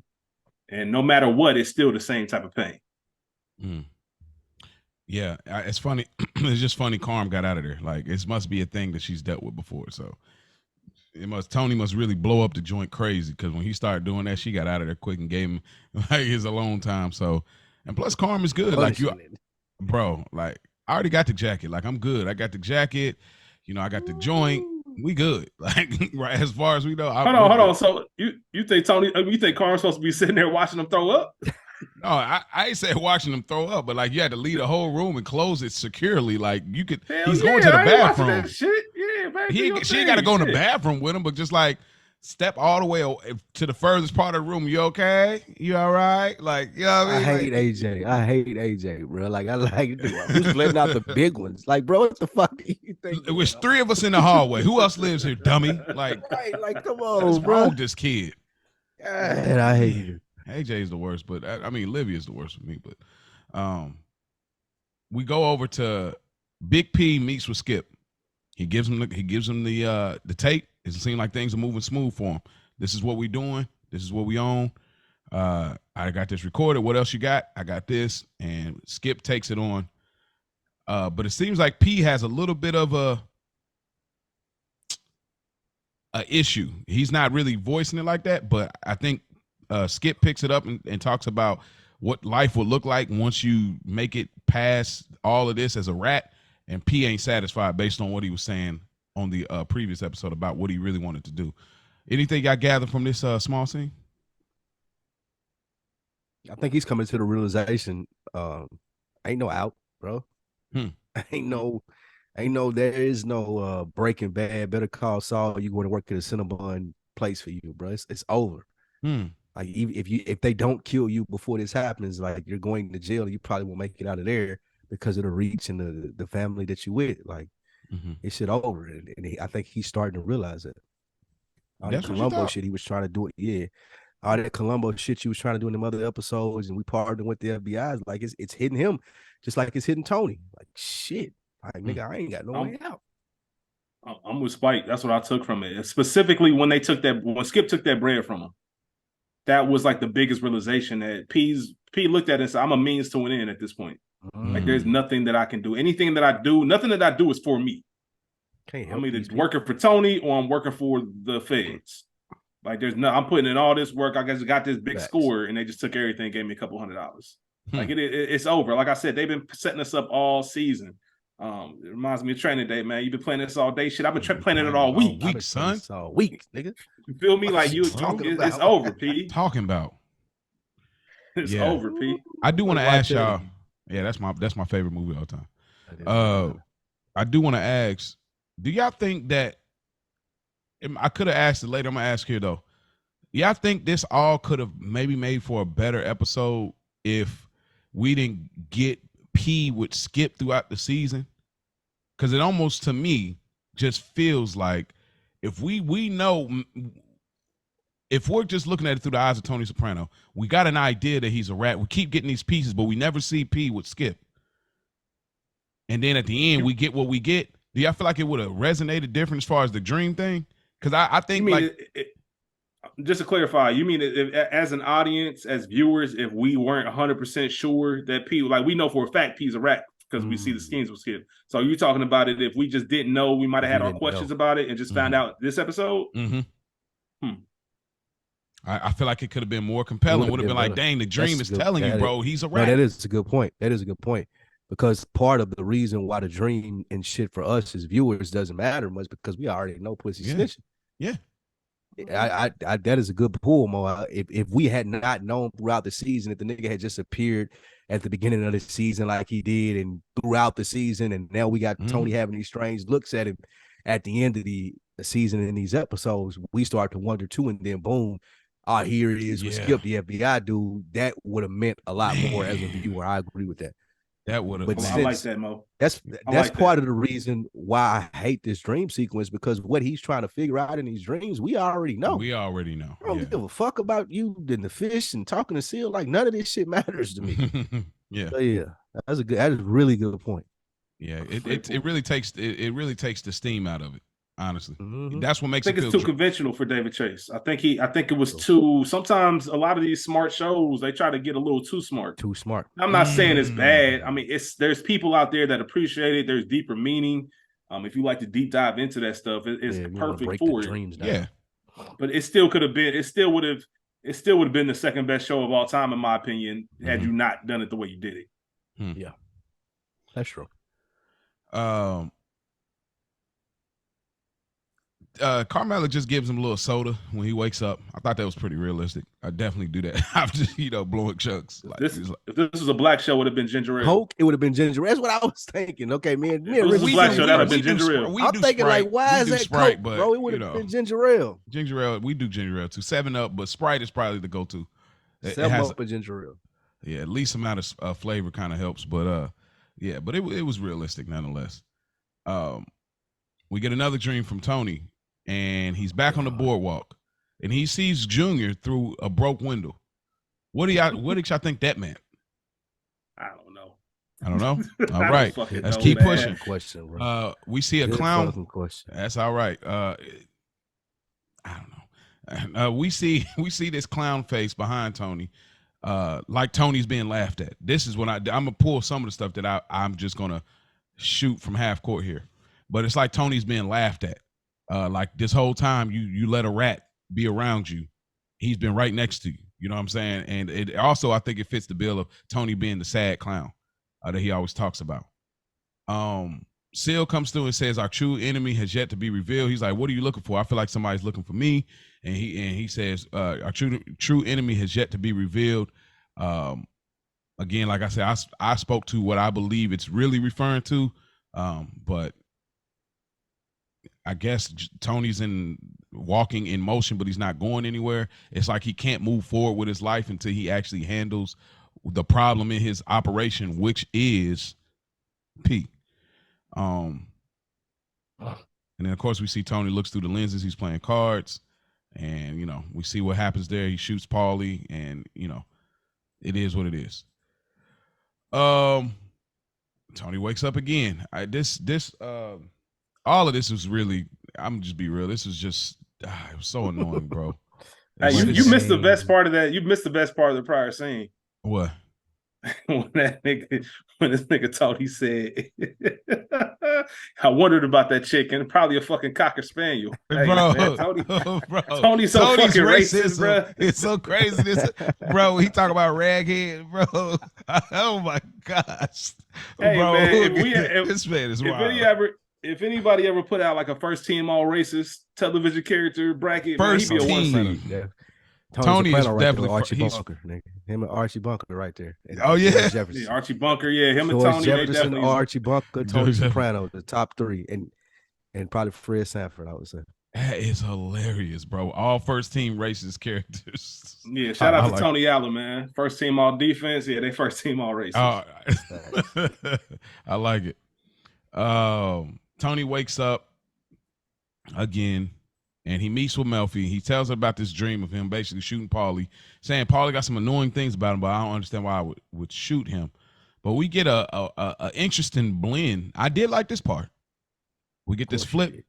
And no matter what, it's still the same type of pain. Yeah, it's funny. It's just funny Carm got out of there. Like, it must be a thing that she's dealt with before. So Tony must really blow up the joint crazy, because when he started doing that, she got out of there quick and gave him like his alone time. So, and plus Carm is good. Like, bro, like, I already got the jacket. Like, I'm good. I got the jacket. You know, I got the joint. We good. Like, right, as far as we know. Hold on. So you think you think Carm's supposed to be sitting there watching them throw up? No, I ain't say watching them throw up, but like, you had to leave the whole room and close it securely. Like, you could. He's going to the bathroom. Shit. Yeah, man. She ain't got to go in the bathroom with him, but just like step all the way to the furthest part of the room. You okay? You all right? Like, you know what I mean? I hate AJ, bro. Like, I like who's letting out the big ones. Like, bro, what the fuck do you think? It was 3 of us in the hallway. Who else lives here, dummy? Like, right, like, come on, what's bro. wrong with this kid? God, I hate you. AJ is the worst, but I mean, Olivia is the worst for me. But we go over to Big P meets with Skip. He gives him the tape. It seems like things are moving smooth for him. This is what we doing. This is what we own. I got this recorded. What else you got? I got this. And Skip takes it on. But it seems like P has a little bit of a issue. He's not really voicing it like that, but I think Skip picks it up and talks about what life would look like once you make it past all of this as a rat. And P ain't satisfied based on what he was saying on the previous episode about what he really wanted to do. Anything I gather from this small scene? I think he's coming to the realization, ain't no out, bro. Ain't no, there is no Breaking Bad, Better Call Saul. You going to work at a Cinnabon place for you, bro. It's over. Like, if they don't kill you before this happens, like, you're going to jail. You probably won't make it out of there because of the reach and the family that you with. Like, it's shit over. And I think he's starting to realize it. All that Columbo shit he was trying to do it. Yeah. All that Columbo shit you was trying to do in them other episodes, and we partnered with the FBI. Like, it's hitting him just like it's hitting Tony. Like, shit. Like, nigga, I ain't got no way out. I'm with Spike. That's what I took from it. Specifically when Skip took that bread from him. That was like the biggest realization that P looked at it and said, I'm a means to an end at this point. Like, there's nothing that I can do. Anything that I do, nothing that I do is for me. I'm either working for Tony or I'm working for the feds. Like, I'm putting in all this work. I guess I got this big score, and they just took everything, gave me a couple $100. Like, it's over. Like I said, they've been setting us up all season. It reminds me of Training Day, man. You've been playing this all day. Shit, I've been playing it all week. Son. All week, nigga. You feel me? Like, it's over, P. Talking about. It's over, P. I do want to ask y'all. Yeah, that's my favorite movie of all time. I do want to ask, do y'all think that, I could have asked it later, I'm gonna ask here though. Y'all think this all could have maybe made for a better episode if we didn't get P with Skip throughout the season? Because it almost, to me, just feels like if we know, if we're just looking at it through the eyes of Tony Soprano, we got an idea that he's a rat. We keep getting these pieces, but we never see P with Skip. And then at the end, we get what we get. Do y'all feel like it would have resonated different as far as the dream thing? Because I think, just to clarify, you mean if, as an audience, as viewers, if we weren't 100% sure that P, like, we know for a fact P's a rat because we see the schemes with Skip. So you're talking about it if we just didn't know, we might have had our questions about it and just found out this episode? I feel like it could have been more compelling. Would have been like, dang, the dream is telling you, bro, he's a rat. No, that is a good point. That is a good point. Because part of the reason why the dream and shit for us as viewers doesn't matter much because we already know pussy snitching. Yeah. I that is a good pull, Mo. If we had not known throughout the season, if the nigga had just appeared at the beginning of the season like he did and throughout the season, and now we got Tony having these strange looks at him at the end of the season in these episodes, we start to wonder too, and then boom, here it is with Skip the FBI dude. That would have meant a lot more as a viewer. I agree with that. That would have. I like that, Mo. That's part of the reason why I hate this dream sequence, because what he's trying to figure out in these dreams, we already know. We already know. I don't give a fuck about you and the fish and talking to Seal. Like, none of this shit matters to me. Yeah. So that is a really good point. Yeah, it really takes it really takes the steam out of it. Honestly, that's what I makes think it it's feel too conventional for David Chase. I think it was too. Sometimes a lot of these smart shows they try to get a little too smart. Too smart. I'm not saying it's bad. I mean, there's people out there that appreciate it. There's deeper meaning. If you like to deep dive into that stuff, it's perfect for it. Dreams down. Yeah, but it still could have been. It still would have been the second best show of all time, in my opinion, had you not done it the way you did it. Yeah, that's true. Carmela just gives him a little soda when he wakes up. I thought that was pretty realistic. I definitely do that. I'm just blowing chunks. If this was a black show, it would have been ginger ale. Coke, it would have been ginger ale. That's what I was thinking. Okay, man. If this was a black show, that would have been ginger ale. I'm thinking Sprite. like, why is that Sprite, Coke, but, bro? It would have been ginger ale. Ginger ale, we do ginger ale too. 7-Up, but Sprite is probably the go-to. 7-Up and ginger ale. Yeah, at least amount of flavor kind of helps, but yeah, but it was realistic nonetheless. We get another dream from Tony. And he's back on the boardwalk, and he sees Junior through a broke window. What did y'all think that meant? I don't know. All right, let's keep pushing. Question, bro. We see a clown. Question. That's all right. I don't know. We see this clown face behind Tony, like Tony's being laughed at. This is when I'm gonna pull some of the stuff that I'm just gonna shoot from half court here, but it's like Tony's being laughed at. Like this whole time you let a rat be around you, he's been right next to you. You know what I'm saying? And it also, I think it fits the bill of Tony being the sad clown that he always talks about. Seal comes through and says our true enemy has yet to be revealed. He's like, what are you looking for? I feel like somebody's looking for me. And he says our true enemy has yet to be revealed. Again, like I said, I spoke to what I believe it's really referring to, but I guess Tony's walking in motion, but he's not going anywhere. It's like he can't move forward with his life until he actually handles the problem in his operation, which is P. And then of course we see Tony looks through the lenses. He's playing cards, and we see what happens there. He shoots Paulie, and it is what it is. Tony wakes up again. All of this was really, I'm just be real. This was just, it was so annoying, bro. Hey, you missed the best part of that. You missed the best part of the prior scene. What? when this nigga Tony said, I wondered about that chick, and probably a fucking cocker spaniel. Hey, bro, man, Tony's so fucking racist, bro. It's so crazy. Bro, he talk about raghead, bro. Oh my gosh. Hey, bro, man, this man is wild. If anybody ever put out like a first team all racist television character bracket, first man, he'd be a team. Yeah. Tony is right definitely Archie Bunker, nigga. Him and Archie Bunker right there. Oh yeah, Archie Bunker, yeah. Him and George Tony, Jefferson, they Archie Bunker, Tony Soprano, the top three, and probably Fred Sanford, I would say. That is hilarious, bro. All first team racist characters. Yeah, shout out to Tony Allen, man. First team all defense. Yeah, they first team all racist. I like it. Tony wakes up again, and he meets with Melfi. He tells her about this dream of him basically shooting Paulie, saying Paulie got some annoying things about him, but I don't understand why I would shoot him. But we get a interesting blend. I did like this part. We get this flip.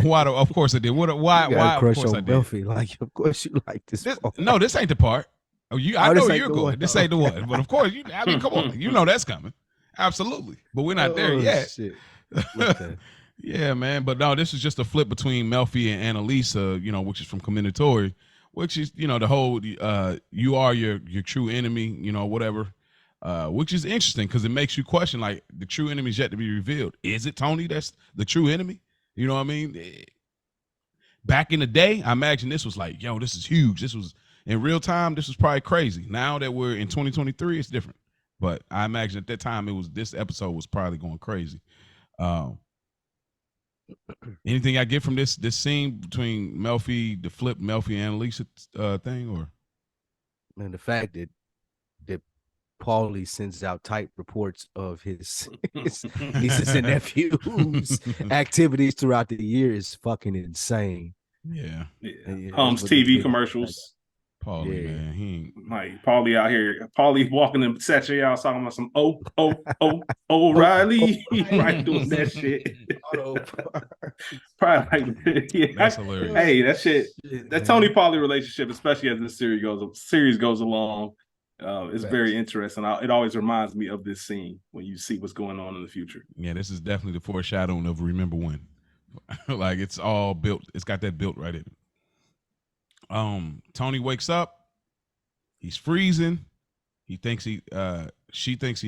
Why? Of course I did. Why? Of course I did. Melfi. Like, of course you like this. No, this ain't the part. I know you're going. This ain't the one. But of course, come on. You know that's coming. Absolutely. But we're not there yet. Shit. Okay. Yeah, man. But no, this is just a flip between Melfi and Annalisa, which is from Commendatory, which is, the whole you are your true enemy, whatever. Which is interesting because it makes you question, like, the true enemy is yet to be revealed. Is it Tony that's the true enemy? You know what I mean? Back in the day, I imagine this was like, yo, this is huge. This was in real time. This was probably crazy. Now that we're in 2023, it's different. But I imagine at that time, this episode was probably going crazy. Anything I get from this scene between Melfi, the flip Melfi and Annalisa thing, or? Man, the fact that Paulie sends out type reports of his nieces and nephews' activities throughout the year is fucking insane. Yeah. Holmes TV commercials. Paulie, man, he ain't. Like Paulie out here. Paulie walking in Sachet out talking about some O'Reilly. Right, doing that shit. Probably like, yeah. That's hilarious. Hey, that shit. That Tony Paulie relationship, especially as the series goes along, is very interesting. It always reminds me of this scene when you see what's going on in the future. Yeah, this is definitely the foreshadowing of Remember When. Like it's all built. It's got that built right in it. Tony wakes up. He's freezing. She thinks he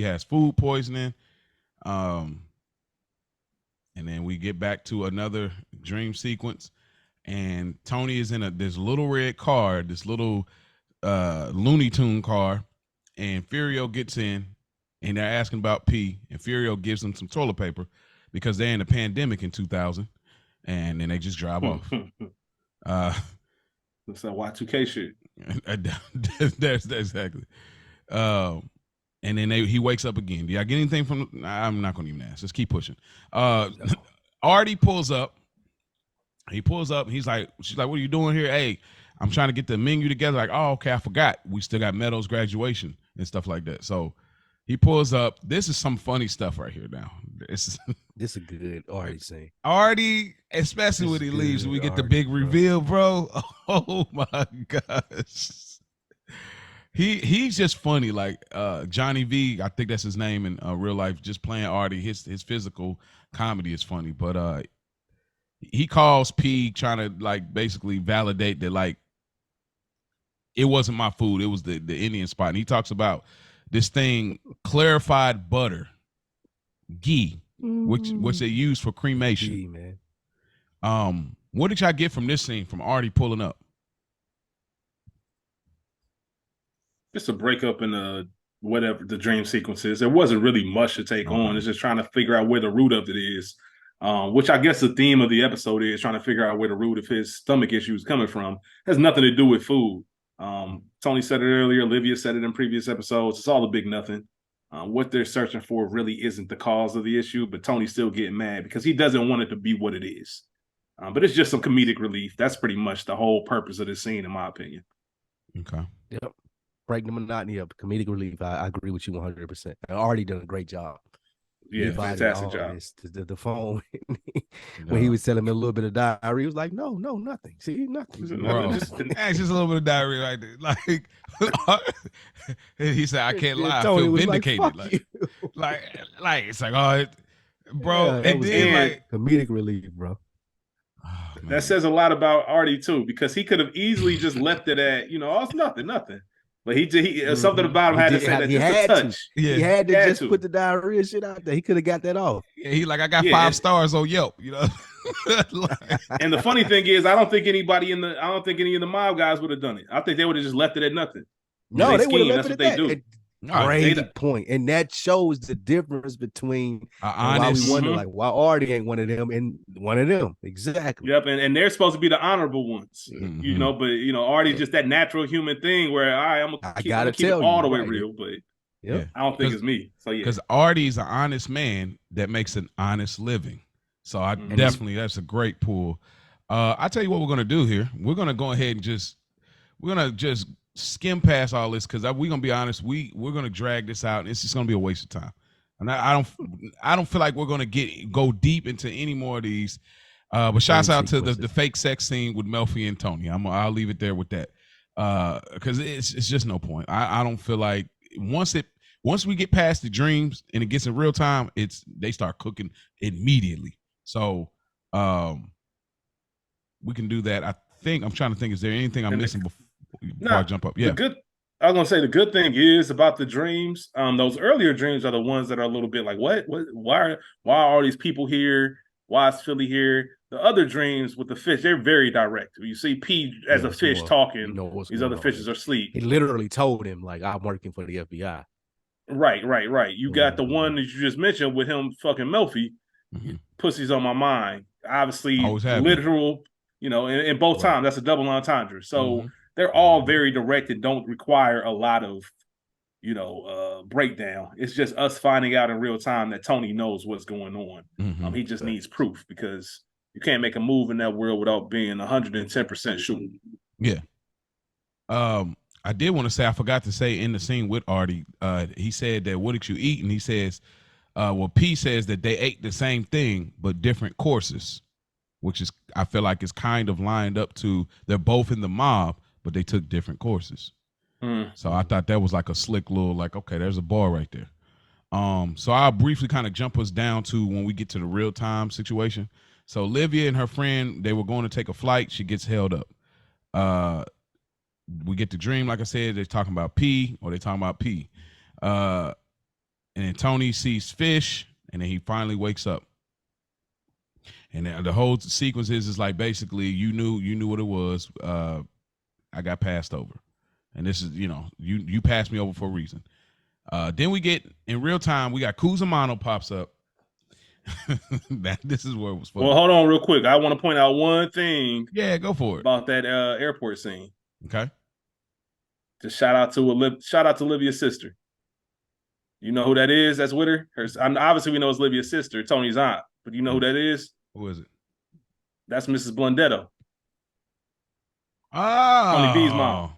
has food poisoning. And then we get back to another dream sequence, and Tony is in this little red car, this little Looney Tune car, and Furio gets in, and they're asking about P, and Furio gives them some toilet paper because they're in a pandemic in 2000, and then they just drive off. That's that Y2K shit. That's exactly. And then he wakes up again. Did I get anything from? I'm not going to even ask. Just keep pushing. Artie pulls up. He pulls up. She's like, what are you doing here? Hey, I'm trying to get the menu together. Like, oh, okay, I forgot. We still got Meadows' graduation and stuff like that. So he pulls up. This is some funny stuff right here now. This is a good Artie scene. Artie, especially when he leaves, we get the big reveal, bro. Oh my gosh. He's just funny, like Johnny V. I think that's his name in real life. Just playing Artie, his physical comedy is funny, but he calls P trying to like basically validate that like it wasn't my food, it was the Indian spot, and he talks about this thing clarified butter, ghee, which they use for cremation. Ghee, man. What did y'all get from this scene from Artie pulling up? Just a breakup in whatever the dream sequence is. There wasn't really much to take on. It's just trying to figure out where the root of it is, which I guess the theme of the episode is trying to figure out where the root of his stomach issue is coming from. It has nothing to do with food. Tony said it earlier. Olivia said it in previous episodes. It's all a big nothing. What they're searching for really isn't the cause of the issue, but Tony's still getting mad because he doesn't want it to be what it is. But it's just some comedic relief. That's pretty much the whole purpose of this scene, in my opinion. Okay. Yep. Break the monotony of comedic relief. I agree with you 100%. I already done a great job. Yeah, fantastic job. The phone when he was telling me a little bit of diarrhea, he was like, "No, nothing. See, nothing." Bro, just a little bit of diarrhea right there. Like he said, "I can't lie. I feel vindicated." Like it's like, oh, bro. Yeah, and then like comedic relief, bro. Oh, that says a lot about Artie too, because he could have easily just left it at, oh, it's nothing. But he something about him had to say that just a touch. Yeah. He had to just put the diarrhea shit out there. He could have got that off. Yeah, he like, I got 5 stars on Yelp, And the funny thing is, I don't think any of the mob guys would have done it. I think they would have just left it at nothing. No, they would have left it at that. They do. Great point. And that shows the difference between why we wonder like why Artie ain't one of them and one of them. Exactly. Yep. And they're supposed to be the honorable ones, but Artie's just that natural human thing where I'm gonna keep it all the way real, but I don't think it's me. So yeah. Because Artie's an honest man that makes an honest living. So I definitely that's a great pull. I tell you what we're gonna do here. We're gonna go ahead and just skim past all this because we're gonna be honest, we're gonna drag this out and it's just gonna be a waste of time. And I don't feel like we're gonna go deep into any more of these. But shouts out to the fake sex scene with Melfi and Tony. I'll leave it there with that. Because it's just no point. I don't feel like once we get past the dreams and it gets in real time, they start cooking immediately. So we can do that. I'm trying to think, is there anything I'm missing before I jump up? Yeah. I was gonna say the good thing is about the dreams. Those earlier dreams are the ones that are a little bit like, what? Why are all these people here? Why is Philly here? The other dreams with the fish, they're very direct. You see P as a fish talking. These other fishes are asleep. He literally told him like, "I'm working for the FBI." Right. You got the one that you just mentioned with him fucking Melfi. Pussy's on my mind. Obviously, literal. In both times, that's a double entendre. So they're all very direct and don't require a lot of, breakdown. It's just us finding out in real time that Tony knows what's going on. He just needs proof because you can't make a move in that world without being 110% sure. Yeah. I did want to say, I forgot to say in the scene with Artie, he said that what did you eat? And he says, well, P says that they ate the same thing, but different courses, which is, I feel like it's kind of lined up to, they're both in the mob, but they took different courses. So I thought that was like a slick little, like, okay, there's a bar right there. So I'll briefly kind of jump us down to when we get to the real time situation. So Olivia and her friend, they were going to take a flight. She gets held up. We get the dream, like I said, they're talking about P, or they're talking about P. And then Tony sees fish, and then he finally wakes up. And the whole sequence is like, basically, you knew what it was. I got passed over. And this is, you passed me over for a reason. Then we get, in real time, we got Kuzumano pops up. This is where it was fun. Well, hold on real quick. I want to point out one thing. Yeah, go for it. About that airport scene. Okay. Just shout out to Olivia's sister. You know who that is? That's with her. Obviously, we know it's Olivia's sister, Tony's aunt. But you know who that is? Who is it? That's Mrs. Blundetto. Oh, Tony B's mom.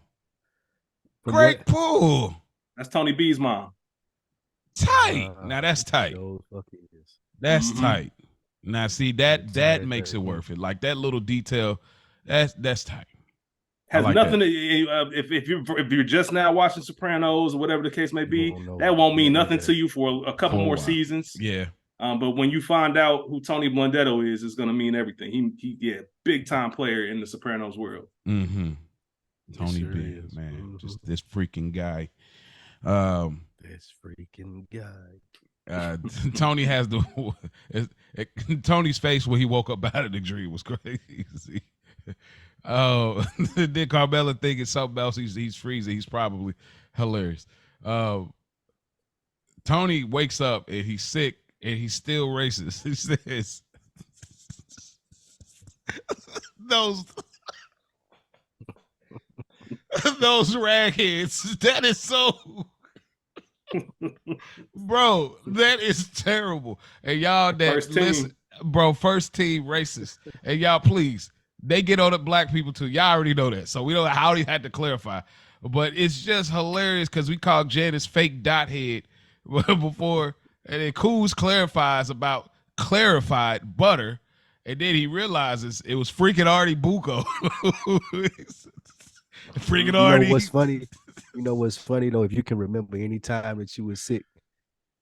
Great pull. That's Tony B's mom. Tight. Now that's tight. That's tight. Now see that makes it worth it. Like that little detail, that's tight. Has like nothing to, if you're just now watching Sopranos or whatever the case may be, that won't mean nothing to you for a couple more seasons. Yeah. But when you find out who Tony Blundetto is, it's gonna mean everything. He big time player in the Sopranos world. Mm-hmm. Tony B, man, just this freaking guy. This freaking guy. Tony has Tony's face when he woke up out of the dream was crazy. Oh, did Carmela think it's something else? He's freezing. He's probably hilarious. Tony wakes up and he's sick and he's still racist. He says those ragheads. That is so. Bro, that is terrible. And y'all that listen, bro, first team racist. And y'all, please, they get on the black people too. Y'all already know that. So we don't how he had to clarify. But it's just hilarious because we called Janice fake dot head before, and then Coos clarifies about clarified butter, and then he realizes it was freaking Artie Bucco. Freaking Artie. You know what's funny though? If you can remember any time that you were sick,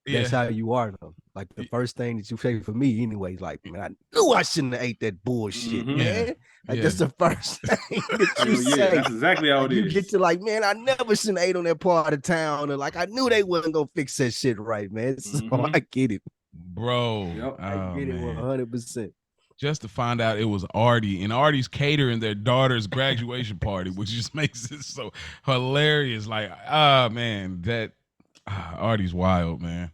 that's how you are though. Like the first thing that you say for me, anyways, like, man, I knew I shouldn't have ate that bullshit, man. Like that's the first thing that you say. That's exactly how it is. You get to like, man, I never shouldn't have ate on that part of town, and like I knew they wasn't gonna fix that shit right, man. So I get it, bro. Yep. I get it 100%. Just to find out it was Artie, and Artie's catering their daughter's graduation party, which just makes it so hilarious. Like, man, that Artie's wild, man.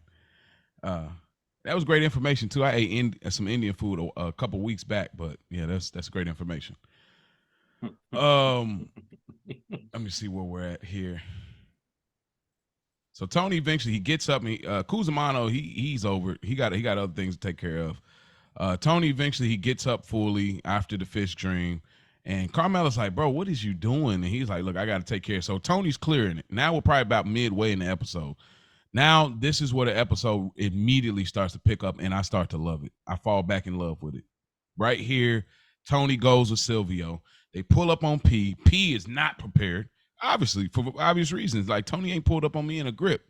That was great information too. I ate some Indian food a couple weeks back, but yeah, that's great information. Let me see where we're at here. So Tony eventually he gets up. And Kuzumano he's over. He got other things to take care of. Tony eventually he gets up fully after the fish dream, and Carmela's like, bro, what is you doing? And he's like, look, I got to take care. So Tony's clearing it. Now we're probably about midway in the episode. Now this is where the episode immediately starts to pick up, and I start to love it. I fall back in love with it. Right here, Tony goes with Silvio. They pull up on P. P is not prepared, obviously, for obvious reasons. Like Tony ain't pulled up on me in a grip.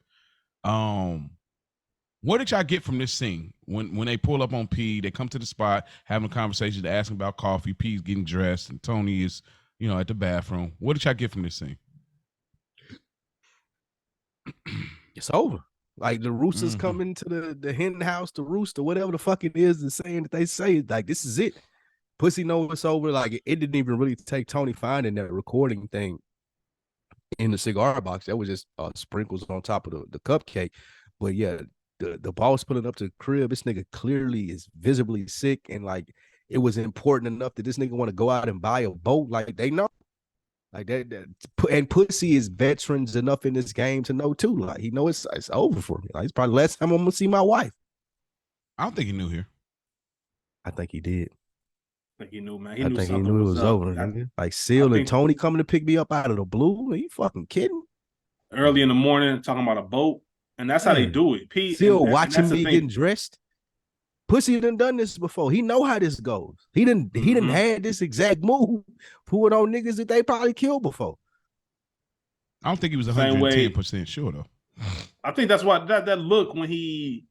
What did y'all get from this scene? When they pull up on P, they come to the spot, having a conversation, asking about coffee. P's getting dressed, and Tony is, at the bathroom. What did y'all get from this scene? It's over. Like the roosters coming to the hen house, the rooster, whatever the fuck it is, the saying that they say, like, this is it. Pussy knows it's over. Like it didn't even really take Tony finding that recording thing in the cigar box. That was just sprinkles on top of the cupcake. But yeah, the boss pulling up to the crib, this nigga clearly is visibly sick, and like it was important enough that this nigga want to go out and buy a boat. Like they know, like that, and Pussy is veterans enough in this game to know too. Like he know it's over for me. Like it's probably the last time I'm gonna see my wife. I don't think he knew here. I think he did. I think he knew, man. He I knew think he something knew it was was up. over, nigga. Like I Seal and think Tony coming to pick me up out of the blue. Are you fucking kidding? early in the morning talking about a boat, and that's how they Man, do it. P Seal and watching that's the me thing. getting dressed. Pussy done this before. He know how this goes. He didn't had this exact move pulled on niggas that they probably killed before. I don't think he was Same way. 110% sure though. I think that's why that look when he,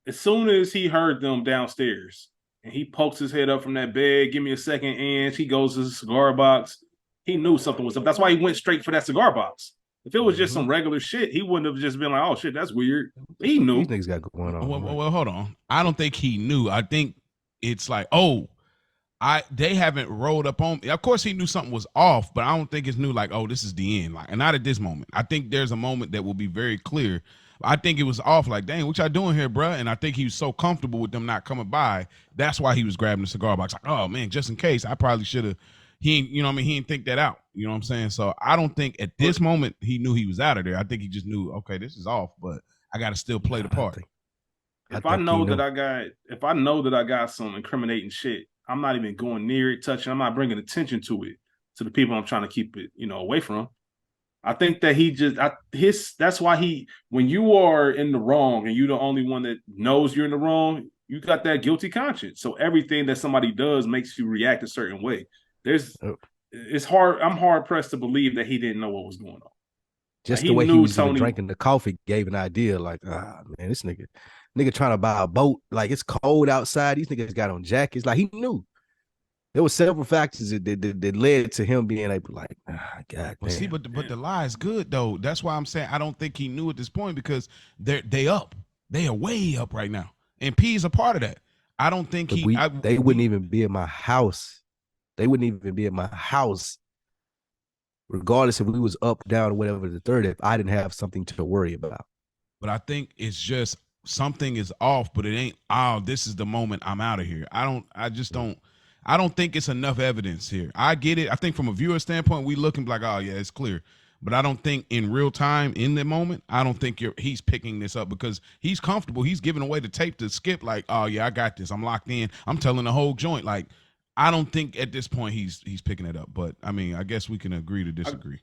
as soon as he heard them downstairs and he pokes his head up from that bed, give me a second inch, he goes to the cigar box. He knew something was up. That's why he went straight for that cigar box. If it was just some regular shit, he wouldn't have just been like, "Oh shit, that's weird." He knew. These niggas got going on. Well, hold on. I don't think he knew. I think it's like, oh, they haven't rolled up on me. Of course, he knew something was off, but I don't think it's new. Like, oh, this is the end. Like, and not at this moment. I think there's a moment that will be very clear. I think it was off. Like, dang, what y'all doing here, bro? And I think he was so comfortable with them not coming by. That's why he was grabbing the cigar box. Like, oh man, just in case. I probably should have. He, you know what I mean? He didn't think that out. You know what I'm saying? So I don't think at this moment he knew he was out of there. I think he just knew, okay, this is off, but I got to still play the part. If I know that I got some incriminating shit, I'm not even going near it, touching. I'm not bringing attention to it, to the people I'm trying to keep it, away from. I think that that's why when you are in the wrong and you're the only one that knows you're in the wrong, you got that guilty conscience. So everything that somebody does makes you react a certain way. It's hard. I'm hard pressed to believe that he didn't know what was going on. Just the way he was even drinking the coffee gave an idea. Like, man, this nigga trying to buy a boat. Like, it's cold outside. These niggas got on jackets. Like, he knew. There were several factors that led to him being able to, like, God. Well, see, but the lie is good though. That's why I'm saying I don't think he knew at this point because they up. They are way up right now, and P is a part of that. I don't think they wouldn't even be at my house. They wouldn't even be at my house, regardless if we was up, down, or whatever the third, if I didn't have something to worry about. But I think it's just something is off, but it ain't, oh, this is the moment I'm out of here. I don't think it's enough evidence here. I get it. I think from a viewer standpoint, we looking like, oh yeah, it's clear. But I don't think in real time, in the moment, I don't think he's picking this up because he's comfortable. He's giving away the tape to Skip like, oh yeah, I got this. I'm locked in. I'm telling the whole joint. Like, I don't think at this point he's picking it up. But I mean, I guess we can agree to disagree.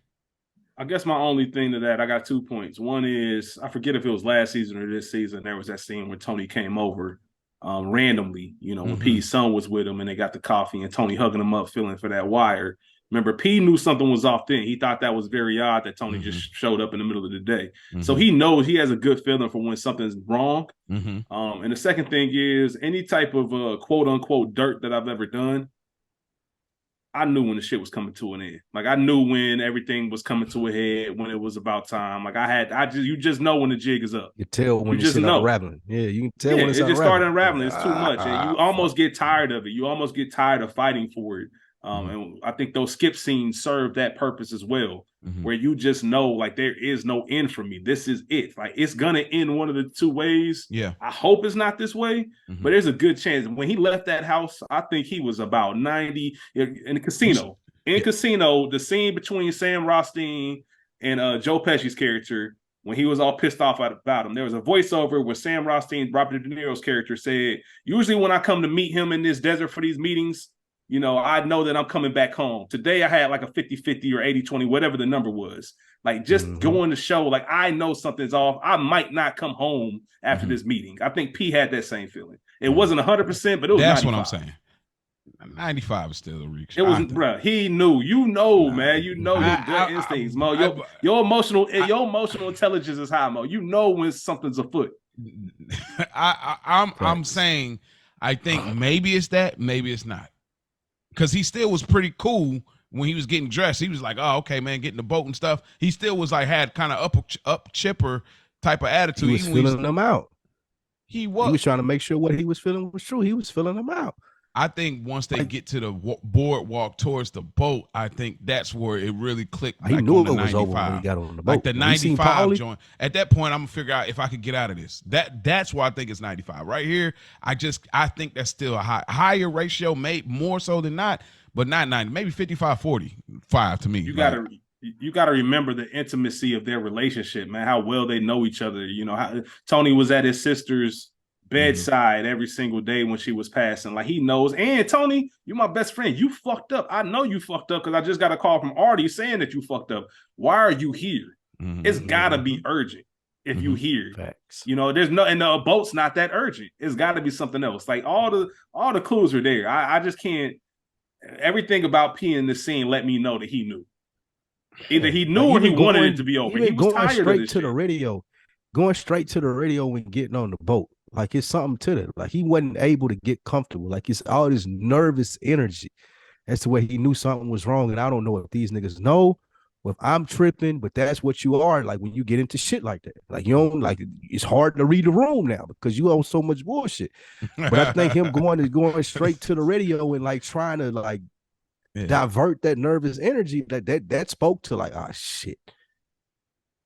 I guess my only thing to that, I got 2 points. One is, I forget if it was last season or this season, there was that scene where Tony came over randomly, when P's son was with him and they got the coffee and Tony hugging him up, feeling for that wire. Remember, P knew something was off then. He thought that was very odd that Tony just showed up in the middle of the day. So he knows, he has a good feeling for when something's wrong. And the second thing is, any type of quote unquote dirt that I've ever done, I knew when the shit was coming to an end. Like, I knew when everything was coming to a head, when it was about time. Like, you just know when the jig is up. You tell when you just know. Unraveling. Yeah, you can tell when it's unraveling. It just started unraveling. It's too much. And you almost get tired of it. You almost get tired of fighting for it. And I think those skip scenes serve that purpose as well, where you just know, like, there is no end for me. This is it. Like, it's going to end one of the two ways. Yeah. I hope it's not this way, but there's a good chance. When he left that house, I think he was about 90 in the casino. Casino, the scene between Sam Rothstein and Joe Pesci's character, when he was all pissed off about him, there was a voiceover where Sam Rothstein, Robert De Niro's character, said, usually when I come to meet him in this desert for these meetings, I know that I'm coming back home. Today I had like a 50-50 or 80-20, whatever the number was. Like, just going to show, like, I know something's off. I might not come home after this meeting. I think P had that same feeling. It wasn't 100%, but it was 95. What I'm saying. 95 is still a reach. It was, bro. He knew. Man. You know your gut instincts, Mo. Your emotional intelligence is high, Mo. You know when something's afoot. I'm saying, I think maybe it's that, maybe it's not. Because he still was pretty cool when he was getting dressed. He was like, oh, okay, man, getting the boat and stuff. He still was like, had kind of up chipper type of attitude. He was feeling them out. He was trying to make sure what he was feeling was true. He was feeling them out. I think once they get to the boardwalk towards the boat, I think that's where it really clicked. He knew it was over when he got on the boat. Like the 95 joint. At that point, I'm gonna figure out if I could get out of this. That's why I think it's 95. Right here, I think that's still a higher ratio, maybe more so than not, but not 90. Maybe 55-45 to me. You gotta remember the intimacy of their relationship, man. How well they know each other. How Tony was at his sister's bedside every single day when she was passing. Like, he knows. And Tony, you're my best friend. You fucked up. I know you fucked up because I just got a call from Artie saying that you fucked up. Why are you here? It's gotta be urgent if you here. Facts. You know, there's no, and the boat's not that urgent. It's got to be something else. Like, all the clues are there. I just can't. Everything about P in this scene let me know that he knew. Either he knew or he wanted it to be over. He was tired of this shit. Going straight to the radio and getting on the boat. Like, it's something to that. Like, he wasn't able to get comfortable. Like, it's all this nervous energy. That's the way he knew something was wrong. And I don't know if these niggas know, or if I'm tripping, but that's what you are. Like, when you get into shit like that, like, you don't, like, it's hard to read the room now because you own so much bullshit. But I think him going straight to the radio and like trying to like divert that nervous energy that spoke to like, shit.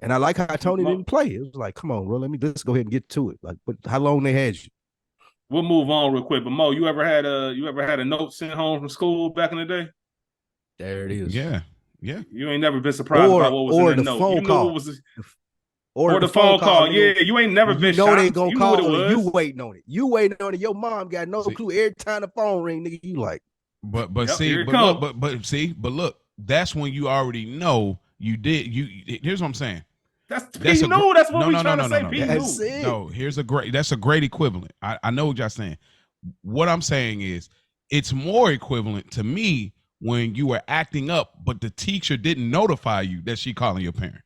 And I like how Tony didn't play. It was like, come on, bro, let's go ahead and get to it. Like, but how long they had you? We'll move on real quick. But Mo, you ever had a note sent home from school back in the day? There it is. Yeah. You ain't never been surprised by what was in the note. Phone call. Or the phone call. Yeah, you ain't never been shocked. They gonna call it. You waiting on it. Your mom got no clue. Every time the phone ring, nigga, you like. But look, that's when you already know you did. Here's what I'm saying. That's what we trying to say. That's a great equivalent. I know what y'all saying. What I'm saying is, it's more equivalent to me when you were acting up, but the teacher didn't notify you that she calling your parent.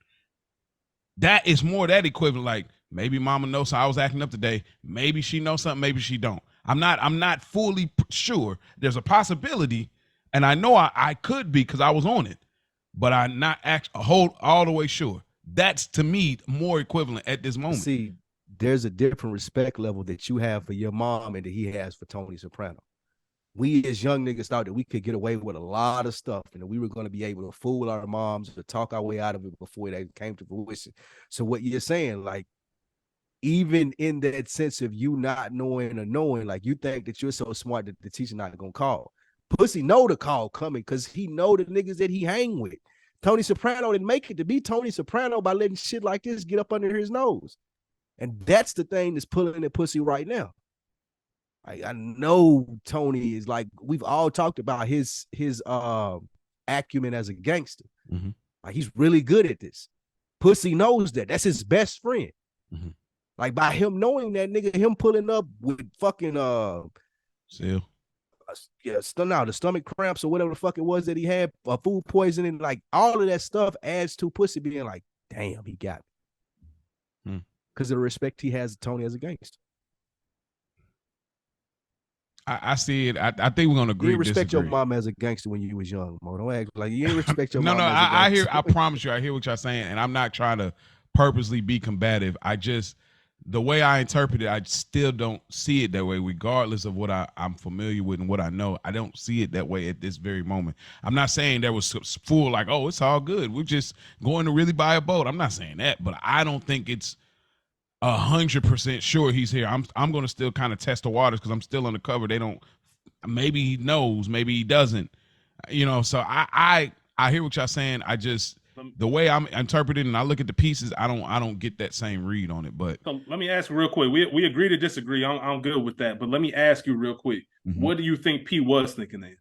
That is more that equivalent. Like, maybe mama knows I was acting up today. Maybe she knows something. Maybe she don't. I'm not fully sure. There's a possibility, and I know I could be because I was on it, but I'm not all the way sure. That's, to me, more equivalent at this moment. See, there's a different respect level that you have for your mom and that he has for Tony Soprano. We as young niggas thought that we could get away with a lot of stuff and that we were going to be able to fool our moms or talk our way out of it before they came to fruition. So what you're saying, like, even in that sense of you not knowing or knowing, like, you think that you're so smart that the teacher not going to call. Pussy know the call coming because he know the niggas that he hang with. Tony Soprano didn't make it to be Tony Soprano by letting shit like this get up under his nose. And that's the thing that's pulling the pussy right now. I know Tony is like, we've all talked about his acumen as a gangster. Mm-hmm. Like, he's really good at this. Pussy knows that. That's his best friend. Mm-hmm. Like, by him knowing that nigga, him pulling up with fucking Seal. The stomach cramps or whatever the fuck it was that he had, food poisoning, like, all of that stuff adds to pussy being like, damn, he got me. Because of the respect he has to Tony as a gangster. I see it. I think we're gonna agree. You didn't respect your mom as a gangster when you was young, Mo. Don't act like you didn't respect your mom. No, as a gangster. I promise you, I hear what y'all saying, and I'm not trying to purposely be combative. The way I interpret it, I still don't see it that way, regardless of what I'm familiar with and what I know. I don't see it that way at this very moment. I'm not saying there was full like, oh, it's all good. We're just going to really buy a boat. I'm not saying that, but I don't think it's 100% sure he's here. I'm going to still kind of test the waters because I'm still undercover. Maybe he knows, maybe he doesn't, so I hear what y'all saying. The way I'm interpreting and I look at the pieces, I don't get that same read on it. But so let me ask you real quick. We agree to disagree. I'm good with that. But let me ask you real quick. Mm-hmm. What do you think P was thinking then?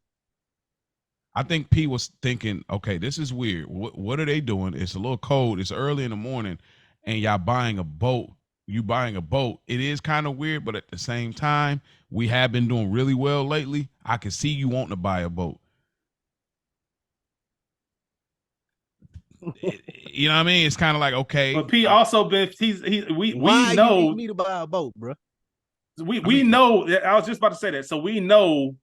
I think P was thinking, okay, this is weird. What are they doing? It's a little cold. It's early in the morning, and y'all buying a boat. You buying a boat. It is kind of weird, but at the same time, we have been doing really well lately. I can see you wanting to buy a boat. You know what I mean? It's kind of like, okay. But P also been we Why know you need me to buy a boat, bro. We know. I was just about to say that. So we know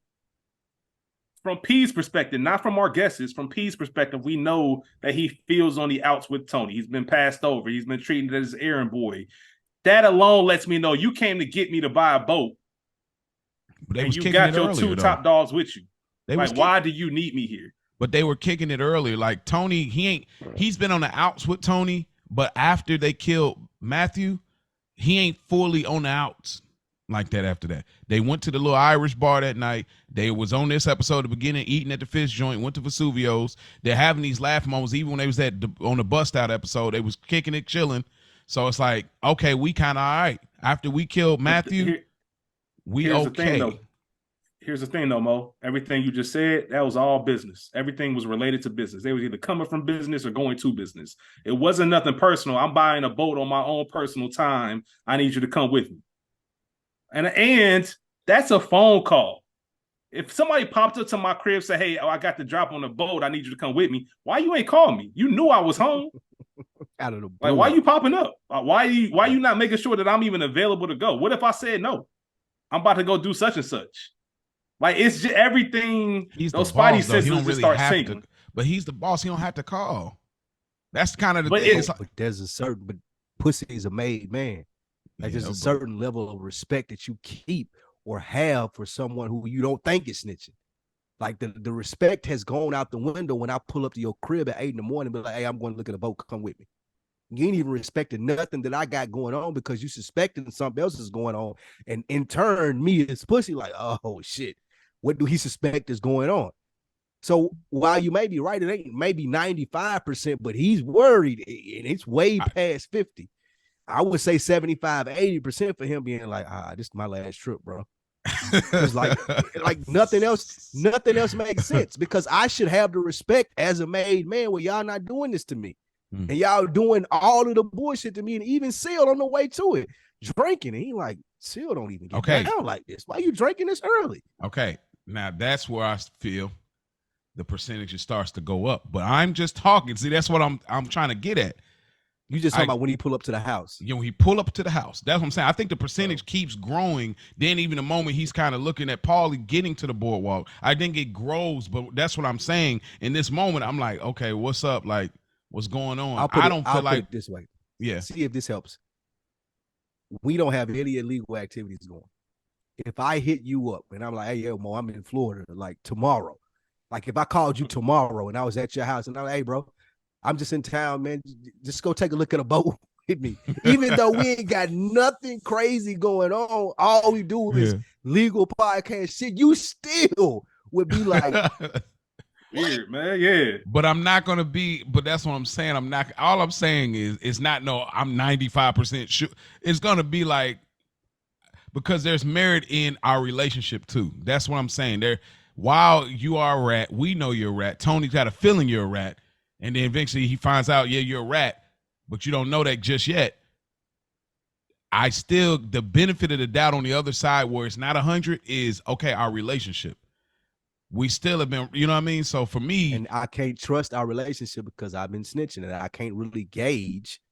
from P's perspective, not from our guesses, from P's perspective, we know that he feels on the outs with Tony. He's been passed over. He's been treated as his errand boy. That alone lets me know you came to get me to buy a boat. And you got your two top dogs with you. Why do you need me here? But they were kicking it earlier. Like, Tony, he's been on the outs with Tony, but after they killed Matthew, he ain't fully on the outs like that after that. They went to the little Irish bar that night. They was on this episode at the beginning, eating at the fish joint, went to Vesuvio's. They're having these laugh moments. Even when they was on the bust out episode, they was kicking it, chilling. So it's like, okay, we kind of all right. After we killed Matthew, Here's the thing, though, Mo. Everything you just said, that was all business. Everything was related to business. They was either coming from business or going to business. It wasn't nothing personal. I'm buying a boat on my own personal time. I need you to come with me. And that's a phone call. If somebody popped up to my crib, say, "Hey, I got the drop on the boat. I need you to come with me." Why you ain't call me? You knew I was home. Out of the blue. Like, why you popping up? Why you not making sure that I'm even available to go? What if I said no? I'm about to go do such and such. Like, it's just everything. Those spidey senses just start sinking. But he's the boss. He don't have to call. That's kind of the thing. But there's a certain, but pussy is a made man. Like, there's a certain level of respect that you keep or have for someone who you don't think is snitching. Like, the respect has gone out the window when I pull up to your crib at 8 in the morning, but like, hey, I'm going to look at a boat. Come with me. You ain't even respecting nothing that I got going on because you suspecting something else is going on. And in turn, me as pussy, like, oh shit, what do he suspect is going on? So while you may be right, it ain't maybe 95%, but he's worried, and it's way past 50. I would say 75, 80% for him being like, this is my last trip, bro. It's like nothing else makes sense, because I should have the respect as a made man where y'all not doing this to me. And y'all doing all of the bullshit to me, and even Seal on the way to it, drinking. And he like, Seal don't even get down like this. Why you drinking this early? Okay, now that's where I feel the percentage starts to go up. But I'm just talking. See, that's what I'm trying to get at. You just talking about when he pull up to the house. You know, he pull up to the house. That's what I'm saying. I think the percentage keeps growing. Then even the moment he's kind of looking at Paulie getting to the boardwalk, I think it grows. But that's what I'm saying. In this moment, I'm like, okay, what's up? Like, what's going on? I'll put it this way. Yeah. See if this helps. We don't have any illegal activities going. If I hit you up and I'm like, hey, yo, Mo, I'm in Florida, like tomorrow. Like, if I called you tomorrow and I was at your house and I'm like, hey, bro, I'm just in town, man. Just go take a look at a boat with me. Even though we ain't got nothing crazy going on, all we do is legal podcast shit, you still would be like, weird, man. Yeah. But I'm not going to be, but that's what I'm saying. All I'm saying is, it's not, no, I'm 95% sure. It's going to be like, because there's merit in our relationship too. That's what I'm saying. While you are a rat, we know you're a rat. Tony's got a feeling you're a rat. And then eventually he finds out, yeah, you're a rat, but you don't know that just yet. The benefit of the doubt on the other side where it's not 100 is, okay, our relationship. We still have been, you know what I mean? So for me. And I can't trust our relationship because I've been snitching, and I can't really gauge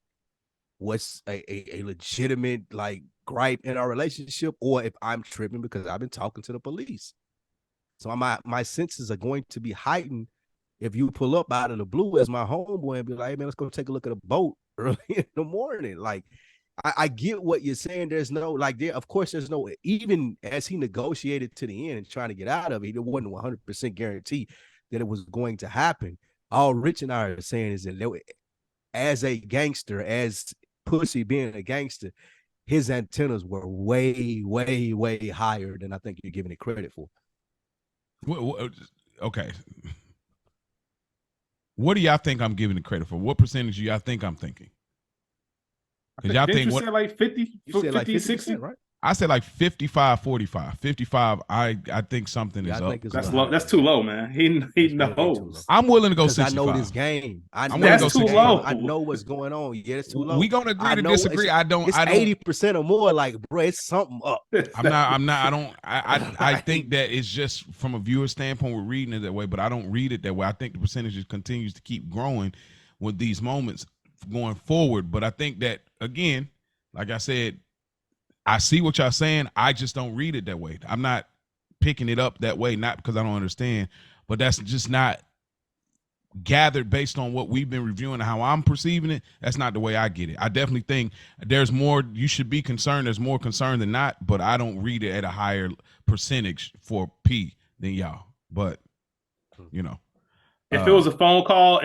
what's a legitimate, like, gripe in our relationship, or if I'm tripping because I've been talking to the police. So my senses are going to be heightened if you pull up out of the blue as my homeboy and be like, hey, man, let's go take a look at a boat early in the morning. Like, I get what you're saying. There's no, like, of course, there's no, even as he negotiated to the end and trying to get out of it, it wasn't 100% guarantee that it was going to happen. All Rich and I are saying is that as a gangster, as Pussy being a gangster, his antennas were way, way, way higher than I think you're giving it credit for. Okay. What do y'all think I'm giving it credit for? What percentage do y'all think I'm thinking? Because y'all think you said like 50, you said 50, like 60, right? I said like 55, 45. 55, I think something is up. That's low. That's too low, man. He knows. I'm willing to go 65. I know this game. That's too low. I know what's going on. Yeah, it's too low. We gonna agree to disagree. I don't. It's 80% or more. Like, bro, it's something up. I think that it's just from a viewer standpoint, we're reading it that way, but I don't read it that way. I think the percentage continues to keep growing with these moments going forward. But I think that, again, like I said, I see what y'all saying. I just don't read it that way. I'm not picking it up that way, not because I don't understand, but that's just not gathered based on what we've been reviewing and how I'm perceiving it. That's not the way I get it. I definitely think there's more. You should be concerned. There's more concern than not, but I don't read it at a higher percentage for P than y'all. But, you know. If it was a phone call,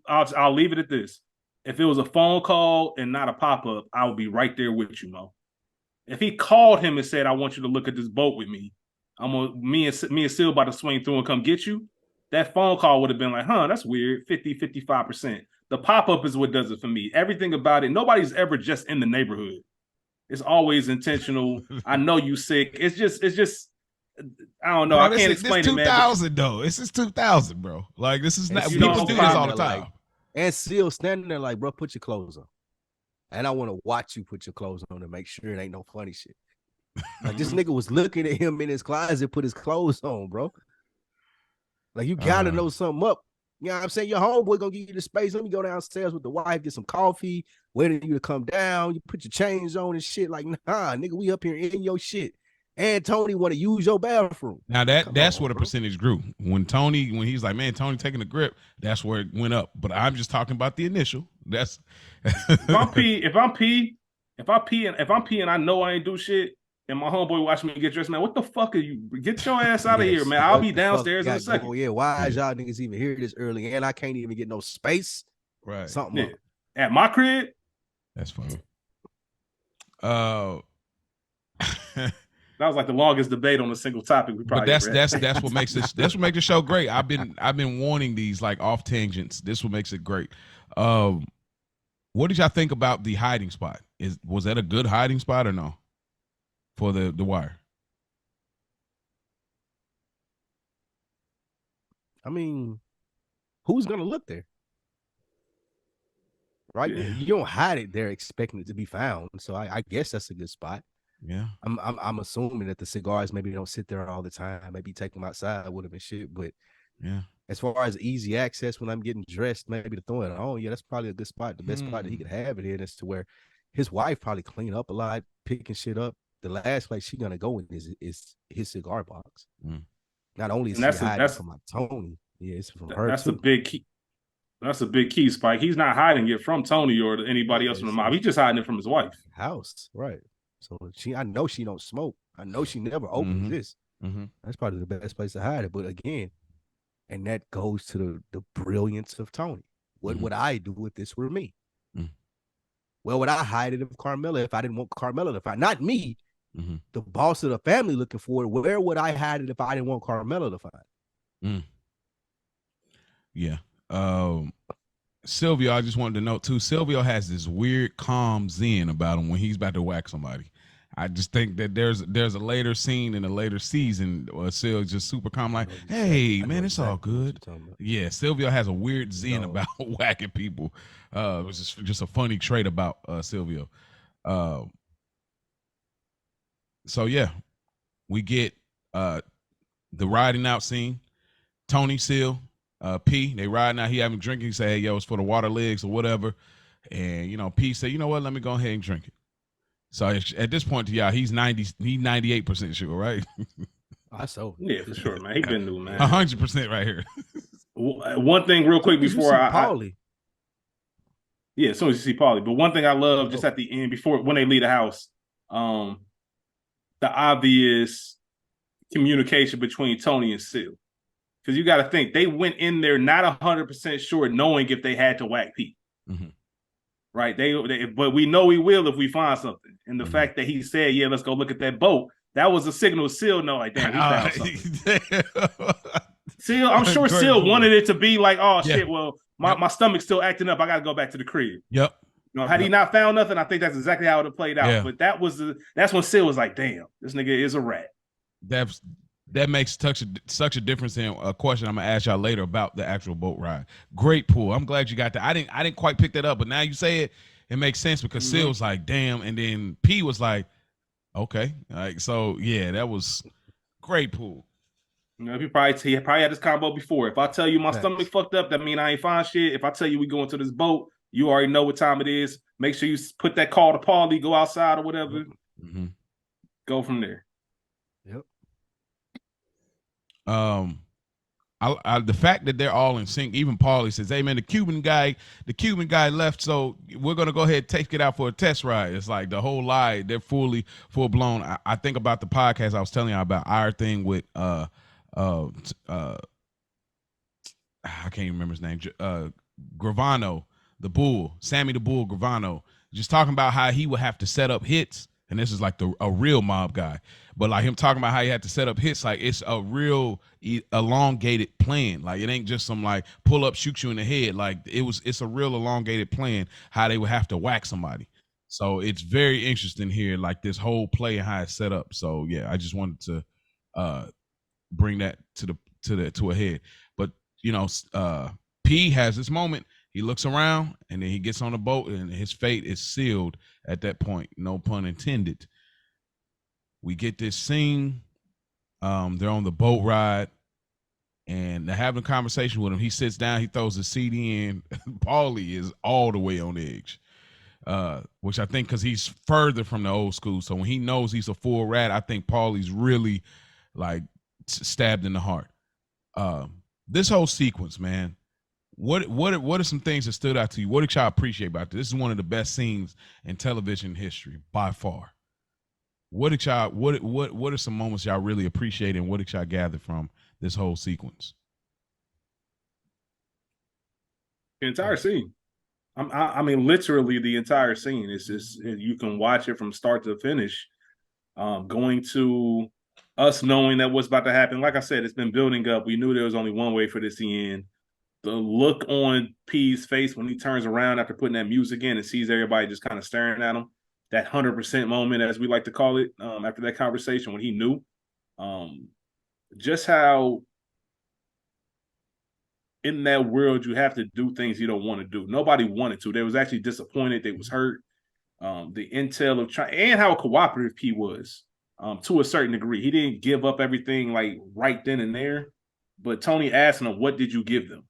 I'll leave it at this. If it was a phone call and not a pop-up, I would be right there with you, Mo. If he called him and said, I want you to look at this boat with me, me and Seal about to swing through and come get you, that phone call would have been like, that's weird, 50, 55%. The pop-up is what does it for me. Everything about it, nobody's ever just in the neighborhood. It's always intentional. I know you sick. It's just I don't know. Bro, I can't explain this it, man. 2000 though. This is 2000, bro. Like this is not. And People Seal do this all the standing there time. like- And Seal standing there like, bro, put your clothes on. And I want to watch you put your clothes on to make sure it ain't no funny shit. Like this nigga was looking at him in his closet, put his clothes on, bro. Like you gotta know something up. You know what I'm saying? Your homeboy gonna give you the space. Let me go downstairs with the wife, get some coffee, waiting for you to come down. You put your chains on and shit. Like, nah, nigga, we up here in your shit. And Tony want to use your bathroom. Now that's where the percentage grew. When he's like, man, Tony taking the grip, that's where it went up. But I'm just talking about the initial. That's if I'm peeing, I know I ain't do shit, and my homeboy watching me get dressed, man, what the fuck are you? Get your ass out of here, man. I'll be downstairs in a second. Oh yeah, why is y'all niggas even here this early? And I can't even get no space. Right. Something up. At my crib. That's funny. That was like the longest debate on a single topic we probably. But that's what makes this. That's what makes the show great. I've been wanting these like off tangents. This what makes it great. What did y'all think about the hiding spot? Was that a good hiding spot or no? For the wire. I mean, who's gonna look there? Right? Yeah. You don't hide it there expecting it to be found. So I guess that's a good spot. Yeah. I'm assuming that the cigars maybe don't sit there all the time. Maybe take them outside with them and shit. But yeah, as far as easy access when I'm getting dressed, maybe to throw it on, yeah, that's probably a good spot. The best spot that he could have it in is to where his wife probably clean up a lot, picking shit up. The last place she's gonna go in is his cigar box. Not only is he hiding from my Tony, yeah, it's from her. That's too. a big key. That's a big key, Spike. He's not hiding it from Tony or anybody else in the mob. He's just hiding it from his wife. House, right? So I know she don't smoke. I know she never opens this. That's probably the best place to hide it. But again, and that goes to the brilliance of Tony. What would I do if this were me? Where would I hide it if Carmela, if I didn't want Carmela to find? Not me, the boss of the family looking for it. Where would I hide it if I didn't want Carmela to find? Yeah. Silvio, I just wanted to note too, Silvio has this weird calm zen about him when he's about to whack somebody. I just think that there's a later scene in a later season where Silvio's just super calm, like, hey, man, it's all good. Yeah, Silvio has a weird zen about whacking people. It was just a funny trait about Silvio. So, yeah, we get the riding out scene. Tony, Seal, P, they riding out, he having drinking. He say, hey, yo, it's for the water legs or whatever. And, P said, you know what, let me go ahead and drink it. So at this point to y'all, he's 98% sure, right? Yeah, for sure, man. He been new, man. 100% right here. One thing real quick before Paulie. Yeah, as soon as you see Paulie. But one thing I love just at the end, when they leave the house, the obvious communication between Tony and Seal. Because you got to think, they went in there not 100% sure, knowing if they had to whack Pete. Right? But we know we will if we find something. And the fact that he said, yeah, let's go look at that boat, that was a signal Seal know, like, damn, he found something. Seal, I'm sure Seal wanted it to be like, oh, shit, well, my stomach's still acting up. I got to go back to the crib. Yep. Had he not found nothing, I think that's exactly how it would have played out. Yeah. But that's when Seal was like, damn, this nigga is a rat. That makes such a difference in a question I'm gonna ask y'all later about the actual boat ride. Great pool. I'm glad you got that. I didn't quite pick that up, but now you say it makes sense because Seal was like, damn, and then P was like, okay. Like, so yeah, that was great pool. He probably had this combo before. If I tell you my stomach fucked up, that mean I ain't find shit. If I tell you we go into this boat, you already know what time it is. Make sure you put that call to Paulie, go outside or whatever. Go from there. Yep. The fact that they're all in sync, even Paulie says, hey man, the Cuban guy left, so we're gonna go ahead and take it out for a test ride. It's like the whole lie, they're full blown. I think about the podcast I was telling you about, our thing with I can't even remember his name, Gravano, the Bull, Sammy the Bull Gravano, just talking about how he would have to set up hits. And this is like a real mob guy, but like him talking about how he had to set up hits, like it's a real elongated plan. Like it ain't just some like pull up, shoot you in the head. Like it's a real elongated plan how they would have to whack somebody. So it's very interesting here, like this whole play and how it's set up. So yeah, I just wanted to bring that to a head. But P has this moment. He looks around and then he gets on the boat and his fate is sealed at that point. No pun intended. We get this scene. They're on the boat ride and they're having a conversation with him. He sits down, he throws the CD in. Paulie is all the way on edge. Which I think because he's further from the old school. So when he knows he's a full rat, I think Paulie's really like stabbed in the heart. This whole sequence, man. What are some things that stood out to you? What did y'all appreciate about this? This is one of the best scenes in television history by far. What did y'all what are some moments y'all really appreciate and what did y'all gather from this whole sequence? The entire scene. I mean, literally the entire scene. It's just you can watch it from start to finish. Going to us knowing that what's about to happen. Like I said, it's been building up. We knew there was only one way for this to end. The look on P's face when he turns around after putting that music in and sees everybody just kind of staring at him. That 100% moment, as we like to call it, after that conversation when he knew. Just how in that world you have to do things you don't want to do. Nobody wanted to. They was actually disappointed. They was hurt. The intel of trying and how cooperative P was to a certain degree. He didn't give up everything like right then and there. But Tony asked him, "What did you give them?"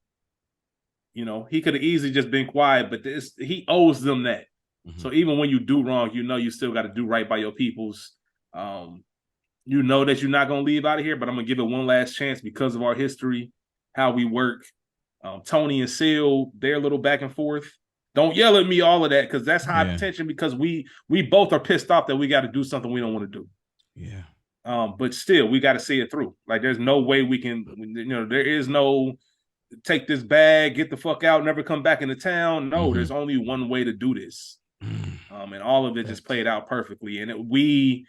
He could have easily just been quiet, but he owes them that. Mm-hmm. So even when you do wrong, you still got to do right by your peoples. You know that you're not going to leave out of here, but I'm going to give it one last chance because of our history, how we work. Tony and Seal, their little back and forth. Don't yell at me, all of that, because that's high tension because we both are pissed off that we got to do something we don't want to do. Yeah. But still, we got to see it through. Like, there's no way we can, there is no take this bag, get the fuck out, never come back into town. No, there's only one way to do this. And all of it just played out perfectly. And we,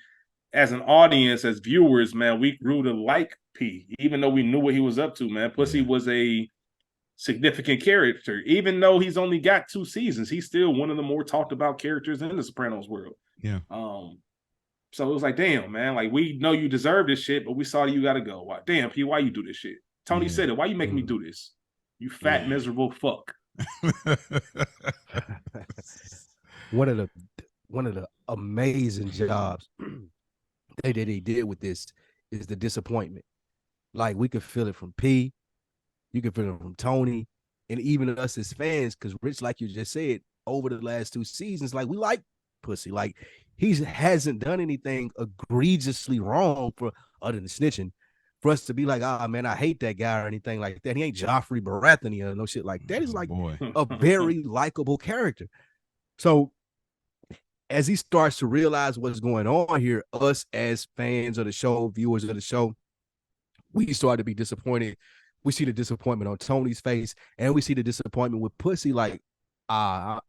as an audience, as viewers, man, we grew to like P, even though we knew what he was up to, man. Pussy was a significant character. Even though he's only got 2 seasons, he's still one of the more talked about characters in the Sopranos world. Yeah. So it was like, damn, man, like we know you deserve this shit, but we saw that you got to go. Why? Damn, P, why you do this shit? Tony said it. Why you making me do this? You fat, miserable fuck. One of the amazing jobs that he did with this is the disappointment. Like, we could feel it from P, you could feel it from Tony, and even us as fans, because Rich, like you just said, over the last 2 seasons, like, we like Pussy. Like, he hasn't done anything egregiously wrong for other than snitching. For us to be like, man, I hate that guy or anything like that. He ain't Joffrey Baratheon or no shit like that. He's like a very likable character. So as he starts to realize what's going on here, us as fans of the show, viewers of the show, we start to be disappointed. We see the disappointment on Tony's face, and we see the disappointment with Pussy. Like, I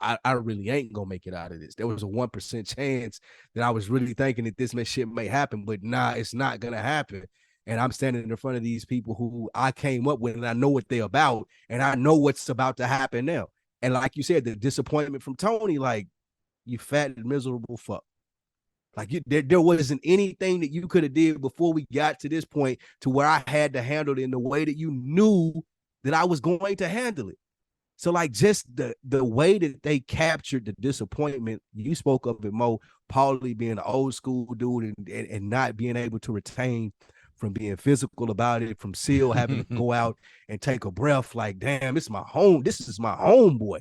really ain't gonna make it out of this. There was a 1% chance that I was really thinking that this shit may happen, but nah, it's not gonna happen. And I'm standing in front of these people who I came up with, and I know what they're about, and I know what's about to happen now. And like you said, the disappointment from Tony, like, you fat and miserable fuck. Like, there wasn't anything that you could have did before we got to this point to where I had to handle it in the way that you knew that I was going to handle it. So, like, just the way that they captured the disappointment, you spoke of it, Mo, Paulie being an old school dude and not being able to retain from being physical about it, from Seal having to go out and take a breath, like, damn, it's my home. This is my homeboy.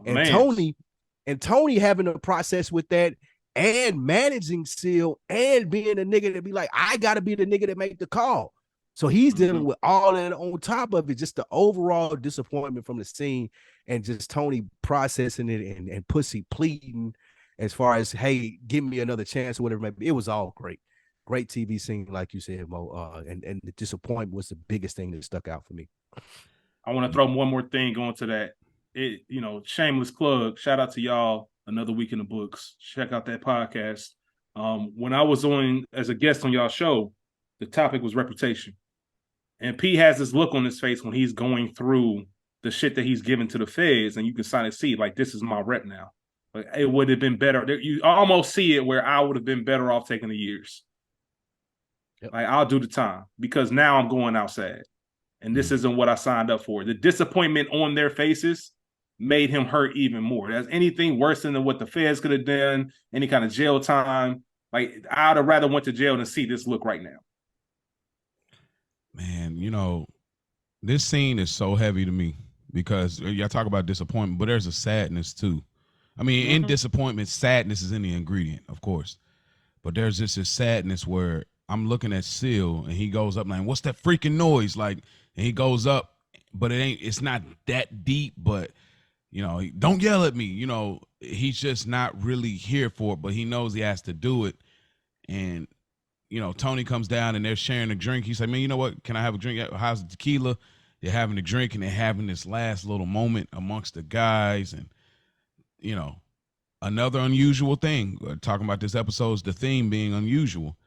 And Tony having a process with that and managing Seal and being a nigga that be like, I got to be the nigga that make the call. So he's dealing with all that on top of it, just the overall disappointment from the scene and just Tony processing it and Pussy pleading as far as, hey, give me another chance or whatever it may be. It was all great. Great TV scene, like you said, Mo. And the disappointment was the biggest thing that stuck out for me. I want to throw one more thing onto that. Shameless plug. Shout out to y'all. Another Week in the Books. Check out that podcast. When I was on as a guest on y'all show, the topic was reputation. And P has this look on his face when he's going through the shit that he's given to the feds, and you can sign and see, like, this is my rep now. Like, it would have been better. You almost see it where I would have been better off taking the years. Yep. Like, I'll do the time because now I'm going outside. And this isn't what I signed up for. The disappointment on their faces made him hurt even more. That's anything worse than what the feds could have done, any kind of jail time. Like, I'd have rather went to jail than see this look right now. Man, you know, this scene is so heavy to me because y'all talk about disappointment, but there's a sadness too. I mean, in disappointment, sadness is in the ingredient, of course. But there's just this sadness where I'm looking at Seal and he goes up like, what's that freaking noise? Like, and he goes up, but it's not that deep, but you know, don't yell at me. You know, he's just not really here for it, but he knows he has to do it. And, you know, Tony comes down and they're sharing a drink. He's like, man, you know what? Can I have a drink? How's the tequila? They're having a drink and they're having this last little moment amongst the guys. And, you know, another unusual thing, talking about this episode's the theme being unusual.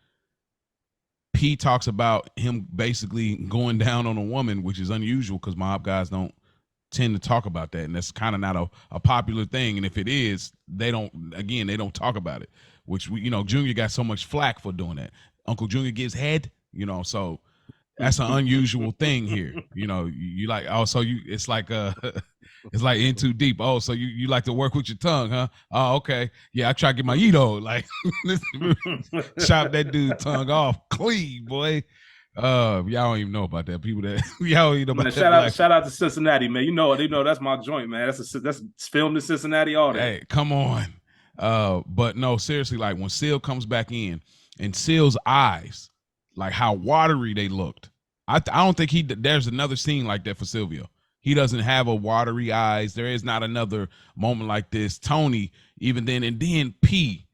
P talks about him basically going down on a woman, which is unusual because mob guys don't tend to talk about that. And that's kind of not a popular thing. And if it is, they don't talk about it, which, you know, Junior got so much flack for doing that. Uncle Junior gives head, you know, so that's an unusual thing here. You know, you like, oh, so it's like it's like in too deep. Oh, so you like to work with your tongue, huh? Oh, okay. Yeah, I try to get my Edo. Like, chop that dude's tongue off clean, boy. Y'all don't even know about that. People that y'all don't even know about that. Shout out to Cincinnati, man. You know that's my joint, man. That's filmed in Cincinnati all day. Hey, come on. But no, seriously, like when Seal comes back in and Seal's eyes, like how watery they looked. I don't think there's another scene like that for Silvio. He doesn't have a watery eyes. There is not another moment like this. Tony, even then, and then P.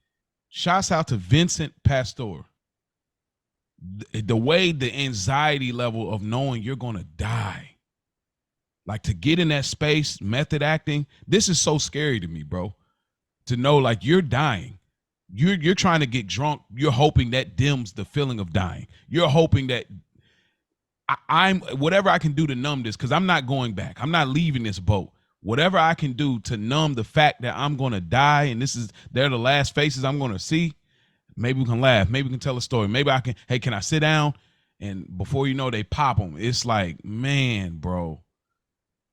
Shouts out to Vincent Pastore. The way the anxiety level of knowing you're going to die, like to get in that space, method acting, this is so scary to me, bro. To know like you're dying. You're trying to get drunk. You're hoping that dims the feeling of dying. You're hoping that I'm whatever I can do to numb this, because I'm not going back. I'm not leaving this boat. Whatever I can do to numb the fact that I'm going to die and they're the last faces I'm going to see. Maybe we can laugh. Maybe we can tell a story. Maybe I can, hey, can I sit down? And before you know, they pop them. It's like, man, bro.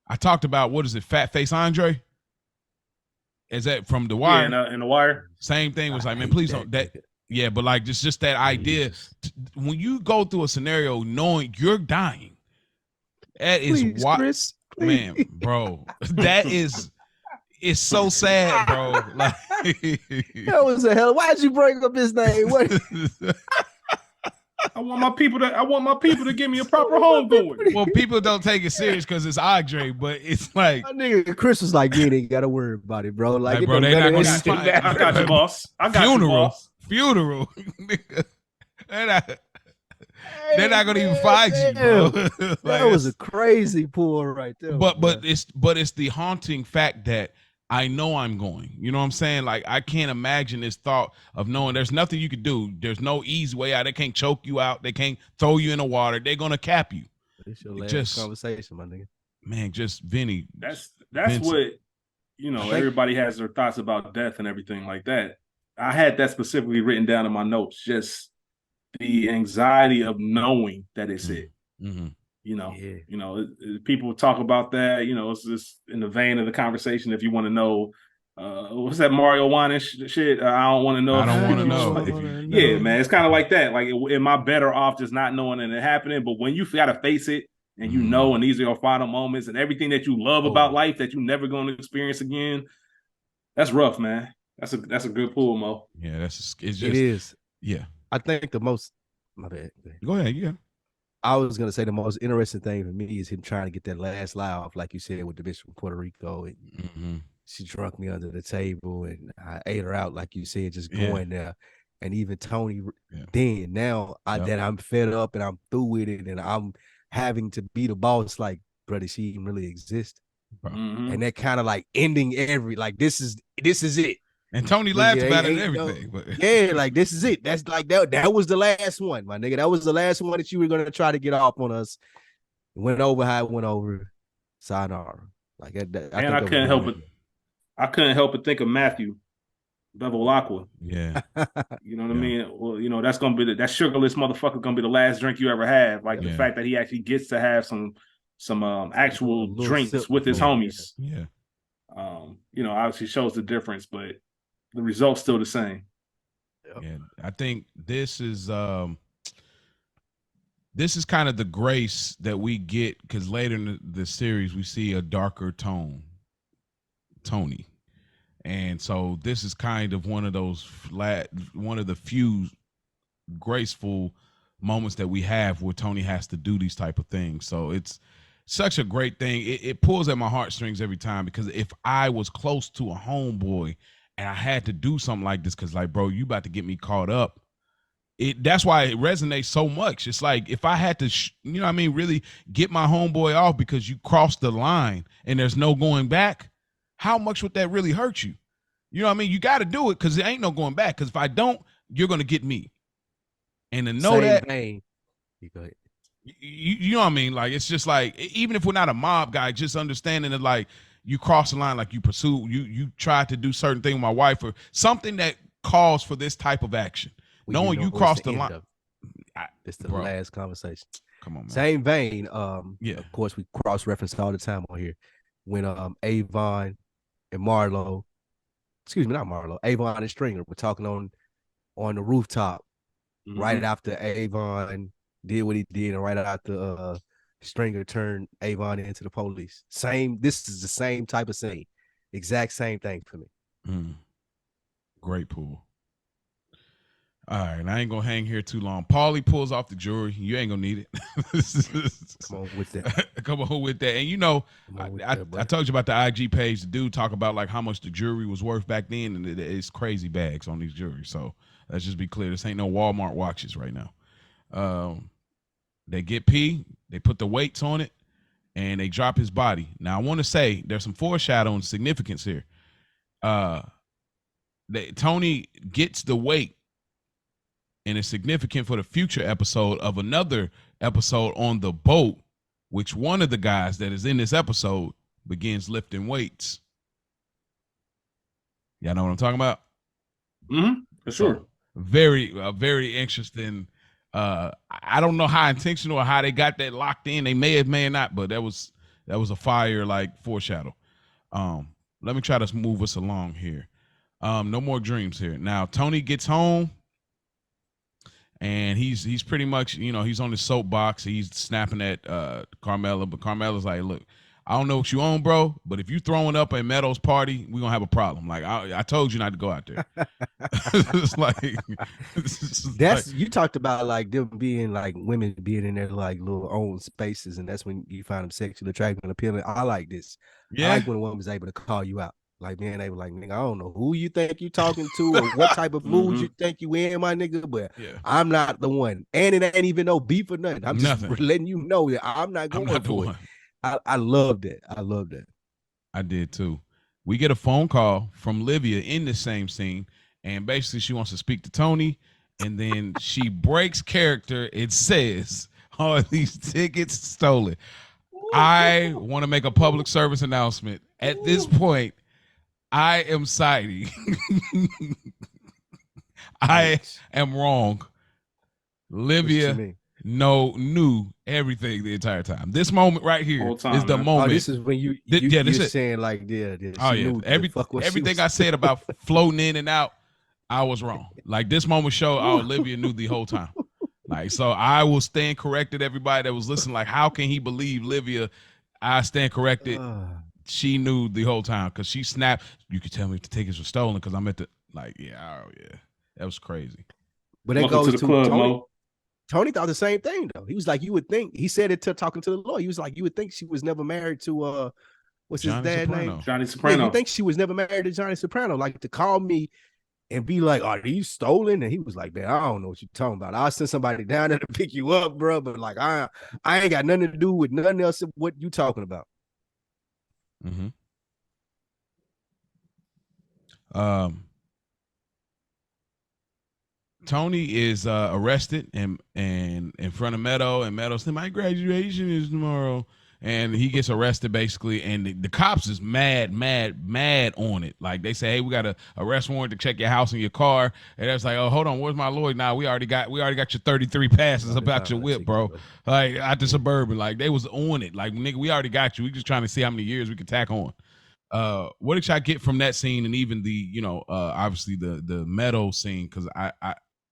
I talked about, what is it, Fat Face Andre? Is that from The Wire? Yeah, in The Wire. Same thing was like, man, please don't. Yeah, but like just that idea. When you go through a scenario knowing you're dying, that is what, man, bro. That is, it's so sad, bro. Like, that was a hell. Why'd you bring up his name? What? I want my people to give me a proper home going. Well, people don't take it serious because it's Andre, but it's like, my nigga Chris was like, you ain't got to worry about it, bro. Like bro, they not gonna I got you, boss. I got you, boss. Funeral. they're not gonna even find you, bro. Like, that was a crazy pull right there. But it's the haunting fact that I know I'm going. You know what I'm saying? Like, I can't imagine this thought of knowing there's nothing you could do. There's no easy way out. They can't choke you out. They can't throw you in the water. They're gonna cap you. It's your last conversation, my nigga. Man, just Vinny. That's what, you know, everybody has their thoughts about death and everything like that. I had that specifically written down in my notes. Just the anxiety of knowing that it's it. Mm-hmm. You know, people talk about that. You know, it's just in the vein of the conversation. If you want to know, what's that Mario Wanish shit? I don't want to know. I don't want to know. Yeah, man, it's kind of like that. Like, am I better off just not knowing it happening? But when you got to face it, and you know, and these are your final moments, and everything that you love about life that you're never going to experience again, that's rough, man. That's a good pull, Mo. Yeah, it is. Yeah, I think the most. My bad. Go ahead. Yeah. I was gonna say the most interesting thing for me is him trying to get that last lie off, like you said, with the bitch from Puerto Rico, and she drunk me under the table, and I ate her out, like you said, just going there. And even Tony, then now that I'm fed up and I'm through with it, and I'm having to be the boss, like, brother, she even really exist, and that kind of like ending like this is it. And Tony laughed about it and everything. But yeah, like this is it. That's like that was the last one, my nigga. That was the last one that you were gonna try to get off on us. It went over how it went over. Sayonara. Like I couldn't help I couldn't help but think of Matthew Bevilacqua. Yeah. You know what I mean? Well, you know, that's gonna be that sugarless motherfucker gonna be the last drink you ever have. Like the fact that he actually gets to have some actual drinks with his homies. Yeah. You know, obviously shows the difference, but the result's still the same. Yeah. I think this is kind of the grace that we get, because later in the series we see a darker Tony. And so this is kind of one of the few graceful moments that we have where Tony has to do these type of things. So it's such a great thing. It pulls at my heartstrings every time, because if I was close to a homeboy and I had to do something like this, because like, bro, you about to get me caught up. That's why it resonates so much. It's like, if I had to, you know what I mean, really get my homeboy off because you crossed the line and there's no going back, how much would that really hurt you? You know what I mean? You got to do it, because there ain't no going back. Because if I don't, you're going to get me. And to know that, you go ahead. You know what I mean? Like, it's just like, even if we're not a mob guy, just understanding that, like, you cross the line, like you pursue, you tried to do certain thing with my wife or something that calls for this type of action. Well, knowing you crossed the line. It's the last conversation. Come on, man. Same vein. Of course, we cross-reference all the time on here. When Avon and Marlo, not Marlo, Avon and Stringer were talking on the rooftop right after Avon did what he did, and right after Stringer turned Avon into the police. This is the same type of scene. Exact same thing for me. Great pool. All right, I ain't gonna hang here too long. Paulie pulls off the jewelry. You ain't gonna need it. Come on with that. Come on with that. And you know, I told you about the IG page. The dude talk about like how much the jewelry was worth back then, and it's crazy bags on these jewelry. So let's just be clear. This ain't no Walmart watches right now. They get P, they put the weights on it, and they drop his body. Now I want to say there's some foreshadowing significance here. Tony gets the weight, and it's significant for the future episode of another episode on the boat, which one of the guys that is in this episode begins lifting weights. Y'all know what I'm talking about? For sure. So, very interesting. I don't know how intentional or how they got that locked in. They may have not, but that was a fire like foreshadow. Let me try to move us along here. No more dreams here. Now Tony gets home, and he's pretty much, you know, he's on his soapbox. He's snapping at Carmela, but Carmela's like, look, I don't know what you own, bro, but if you throwing up at Meadows' party, we're going to have a problem. Like, I told you not to go out there. You talked about like them being like women being in their like little own spaces, and that's when you find them sexually attractive and appealing. I like this. Yeah. I like when a woman's able to call you out. Like, man, they were like, nigga, I don't know who you think you talking to or what type of mood you think you in, my nigga, but I'm not the one. And it ain't even no beef or nothing. I'm just letting you know that I'm not going for it. I love that. I love that. I did too. We get a phone call from Livia in the same scene, and basically she wants to speak to Tony, and then she breaks character. It says, all these tickets stolen. I want to make a public service announcement. At this point, I am siding. I am wrong. Livia knew everything the entire time. This moment right here is the moment. Oh, this is when you're saying like, everything I said about floating in and out, I was wrong. Like, this moment showed Olivia knew the whole time. Like, so I will stand corrected. Everybody that was listening, like, how can he believe Livia? I stand corrected. She knew the whole time because she snapped. You could tell me if the tickets were stolen because I'm at the that was crazy. But that goes to the club, Tony. Tony thought the same thing though. He was like, you would think. He said it to talking to the lawyer. He was like, you would think she was never married to what's his dad's name? Johnny Soprano. Yeah, you think she was never married to Johnny Soprano? Like, to call me and be like, are these stolen? And he was like, man, I don't know what you're talking about. I'll send somebody down there to pick you up, bro. But like, I ain't got nothing to do with nothing else of what you talking about. Tony is arrested and in front of Meadow, and Meadow said, my graduation is tomorrow. and he gets arrested basically, and the cops is mad on it. Like they say, hey, we got a arrest warrant to check your house and your car, and it's like, oh, hold on, where's my lawyer? Nah, we already got your 33 passes about your whip, bro. Like out the suburban, like they was on it. Like nigga, we already got you. We just trying to see how many years we can tack on. What did y'all get from that scene, and even the obviously the Meadow scene? Because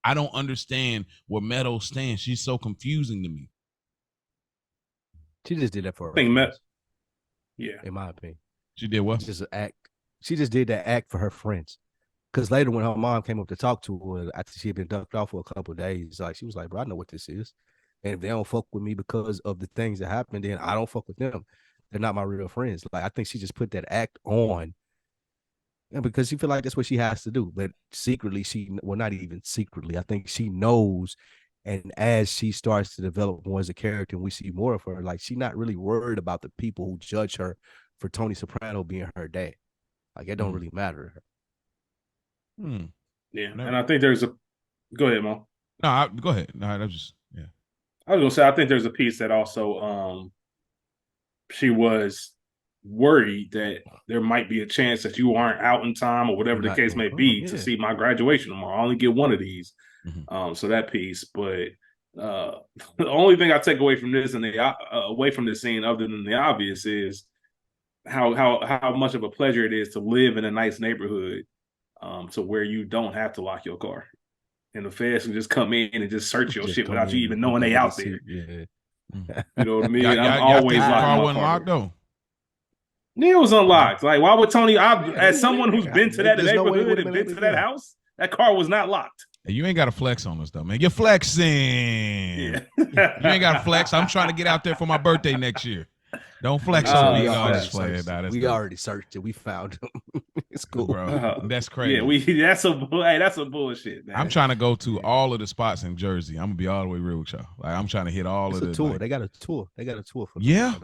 I don't understand where Meadow stands. She's so confusing to me. She just did that for her friends. Yeah, in my opinion, she did what? Just an act. She just did that act for her friends. Because later, when her mom came up to talk to her after she had been ducked off for a couple of days, like she was like, "Bro, I know what this is, and if they don't fuck with me because of the things that happened, then I don't fuck with them. They're not my real friends." Like I think she just put that act on, and because she feel like that's what she has to do. But secretly, not even secretly. I think she knows. And as she starts to develop more as a character and we see more of her, like she's not really worried about the people who judge her for Tony Soprano being her dad. Like it don't really matter to her. Yeah, and I think there's a. Go ahead, Mo. No, go ahead. No, that's just I was gonna say I think there's a piece that also she was worried that there might be a chance that you aren't out in time or whatever the case may be to see my graduation tomorrow. I only get one of these. So that piece, but the only thing I take away from this and away from this scene, other than the obvious, is how much of a pleasure it is to live in a nice neighborhood, to where you don't have to lock your car, and the feds can just come in and just search your shit without you even knowing they out there. Yeah. You know what I mean? I'm always locked though. Yeah, it was unlocked. Like, why would Tony? As someone who's been to that neighborhood and been to that house, that car was not locked. Hey, you ain't got to flex on us though, man. You're flexing. Yeah. You ain't got to flex. I'm trying to get out there for my birthday next year. Don't flex on me. We already searched it. We found him. It's cool, bro. That's crazy. Yeah, that's a bullshit, man. I'm trying to go to all of the spots in Jersey. I'm gonna be all the way real with y'all. Like I'm trying to hit all of the tour. Like, they got a tour. For yeah.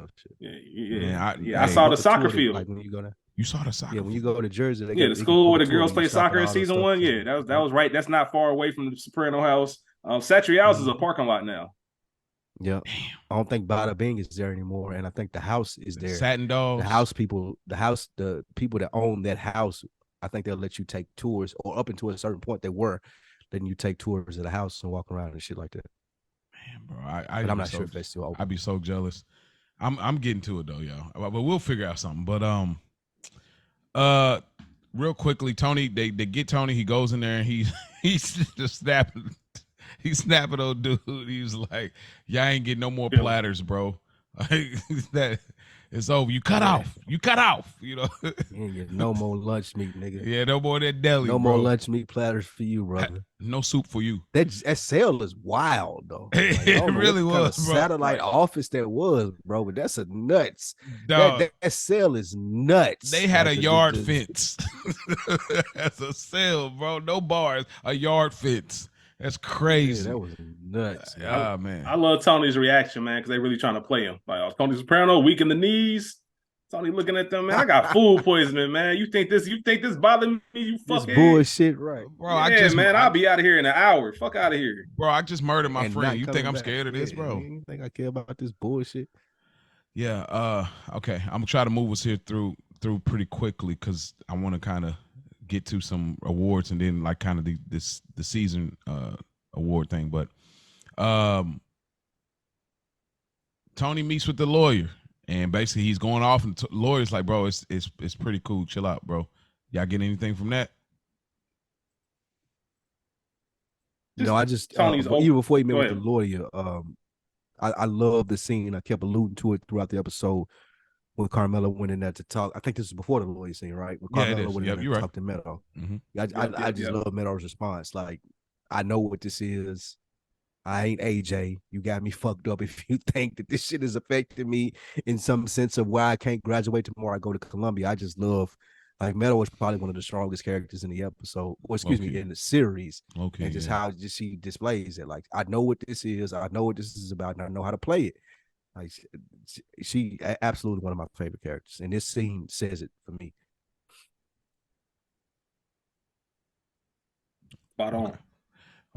I saw the soccer field. Like when you go there. You saw the soccer. Yeah, when you go to Jersey, the school where the girls play soccer in season 1. Yeah, that was right. That's not far away from the Soprano house. Satchery House is a parking lot now. Yeah, I don't think Bada Bing is there anymore, and I think the house is there. Satin Dogs. The people that own that house, I think they'll let you take tours, or up until a certain point they were letting you take tours of the house and walk around and shit like that. Man, bro, I'm not sure if that's still open. I'd be so jealous. I'm getting to it though, y'all. But we'll figure out something. But real quickly, Tony, they get Tony. He goes in there and he's just snapping. He's snapping old dude. He's like, y'all ain't getting no more platters, bro. Like that, it's over. You cut off. You cut off. You know. You ain't get no more lunch meat, nigga. Yeah, no more of that deli. No bro. more lunch meat platters for you, brother. No soup for you. That sale is wild though. Like, it really was, bro. Satellite office that was, bro. But that's a nuts. Dog. That sale is nuts. They had a yard fence. That's a sale, bro. No bars. A yard fence. That's crazy. Yeah, that was nuts. Man. I love Tony's reaction, man, because they really trying to play him. Like Tony Soprano, weak in the knees. Tony looking at them, man. I got food poisoning, man. You think this bothered me? You fucking bullshit, right, bro? Yeah, I'll be out of here in an hour. Fuck out of here, bro. I just murdered my friend. You think I'm scared of this, bro? You think I care about this bullshit? Yeah. Okay. I'm gonna try to move us here through pretty quickly because I want to kind of get to some awards and then like kind of the season award thing. But Tony meets with the lawyer and basically he's going off and the lawyer's like, bro, it's pretty cool. Chill out, bro. Y'all get anything from that? No, I just even before he met with the lawyer, I love the scene. I kept alluding to it throughout the episode when Carmela went in there to talk. I think this is before the lawyer scene, right? When Carmela went in there to talk to Meadow. Mm-hmm. I just love Meadow's response. Like, I know what this is. I ain't AJ. You got me fucked up if you think that this shit is affecting me in some sense of why I can't graduate tomorrow. I go to Columbia. I just love, like, Meadow was probably one of the strongest characters in the episode, or excuse me, in the series. Okay. And just how just she displays it. Like, I know what this is. I know what this is about, and I know how to play it. Like, she absolutely one of my favorite characters, and this scene says it for me. Spot on.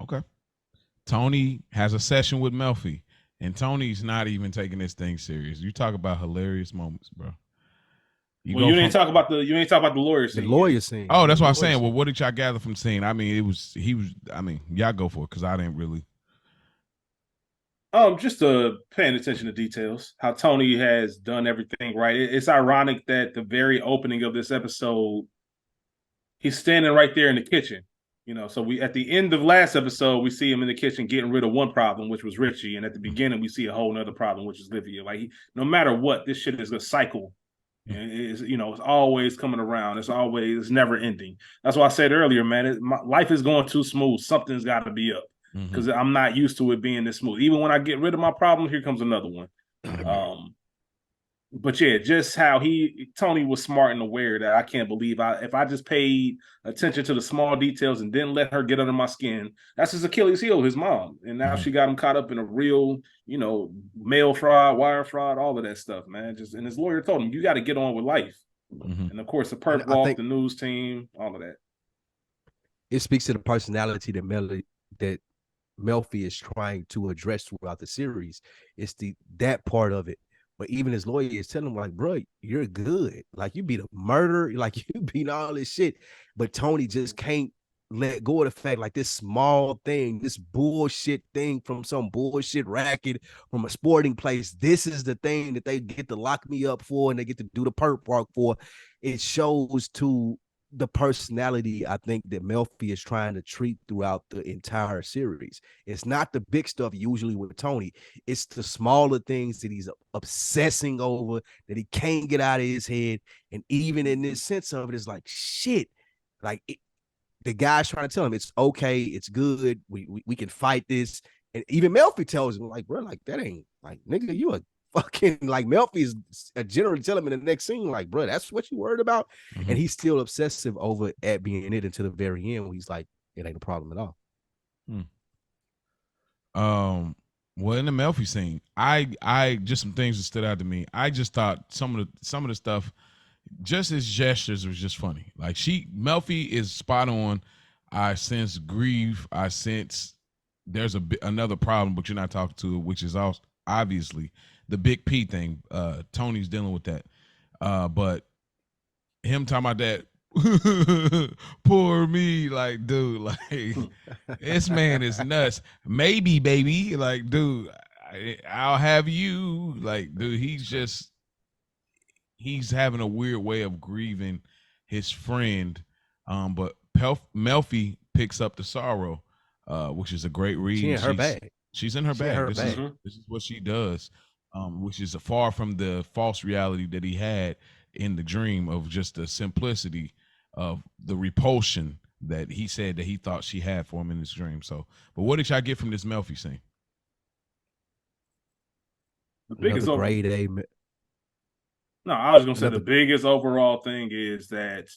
Okay. Tony has a session with Melfi, And Tony's not even taking this thing serious. You talk about hilarious moments, bro. You ain't talk about the lawyer scene. The lawyer scene. Oh, that's what I'm saying. Well, what did y'all gather from the scene? I mean, y'all go for it because I didn't really. Just paying attention to details. How Tony has done everything right. It's ironic that the very opening of this episode, he's standing right there in the kitchen. So we at the end of last episode, we see him in the kitchen getting rid of one problem, which was Richie, and at the beginning, we see a whole other problem, which is Livia. Like, no matter what, this shit is a cycle. And it's always coming around. It's never ending. That's why I said earlier, man, life is going too smooth. Something's got to be up because I'm not used to it being this smooth. Even when I get rid of my problem, here comes another one. But yeah, just how Tony was smart and aware that I can't believe if I just paid attention to the small details and didn't let her get under my skin, that's his Achilles heel, his mom. And now she got him caught up in a real, mail fraud, wire fraud, all of that stuff, man. And his lawyer told him, you got to get on with life. And of course, the perp walk, the news team, all of that. It speaks to the personality that Melfi is trying to address throughout the series. It's that part of it. But even his lawyer is telling him, like, bro, you're good. Like, you beat a murder. Like, you beat all this shit. But Tony just can't let go of the fact, like, this small thing, this bullshit thing from some bullshit racket from a sporting place, this is the thing that they get to lock me up for and they get to do the perp walk for. It shows to the personality, I think, that Melfi is trying to treat throughout the entire series. It's not the big stuff usually with Tony. It's the smaller things that he's obsessing over, that he can't get out of his head. And even in this sense of it, it's like, shit. Like, the guy's trying to tell him, it's okay, it's good, we can fight this. And even Melfi tells him, like, bro, like, that ain't, like, nigga, you a fucking, like, Melfi's generally telling him in the next scene, like, bro, that's what you worried about. And he's still obsessive over at being it until the very end, where he's like, it ain't a problem at all. Well, in the Melfi scene, I just some things that stood out to me. I just thought some of the stuff, just his gestures was just funny. Like, Melfi is spot on. I sense grief. I sense there's another problem, but you're not talking to it, which is also obviously the Big P thing. Tony's dealing with that. But him talking about that, poor me, like, dude, like, this man is nuts. Maybe, baby, like, dude, I'll have you. Like, dude, he's having a weird way of grieving his friend. But Melfi picks up the sorrow, which is a great read. She's in her bag. She's in her bag. This is what she does, which is far from the false reality that he had in the dream of just the simplicity of the repulsion that he said that he thought she had for him in his dream. So, but what did y'all get from this Melfi scene? The biggest grade A. No, I was gonna say the biggest overall thing is that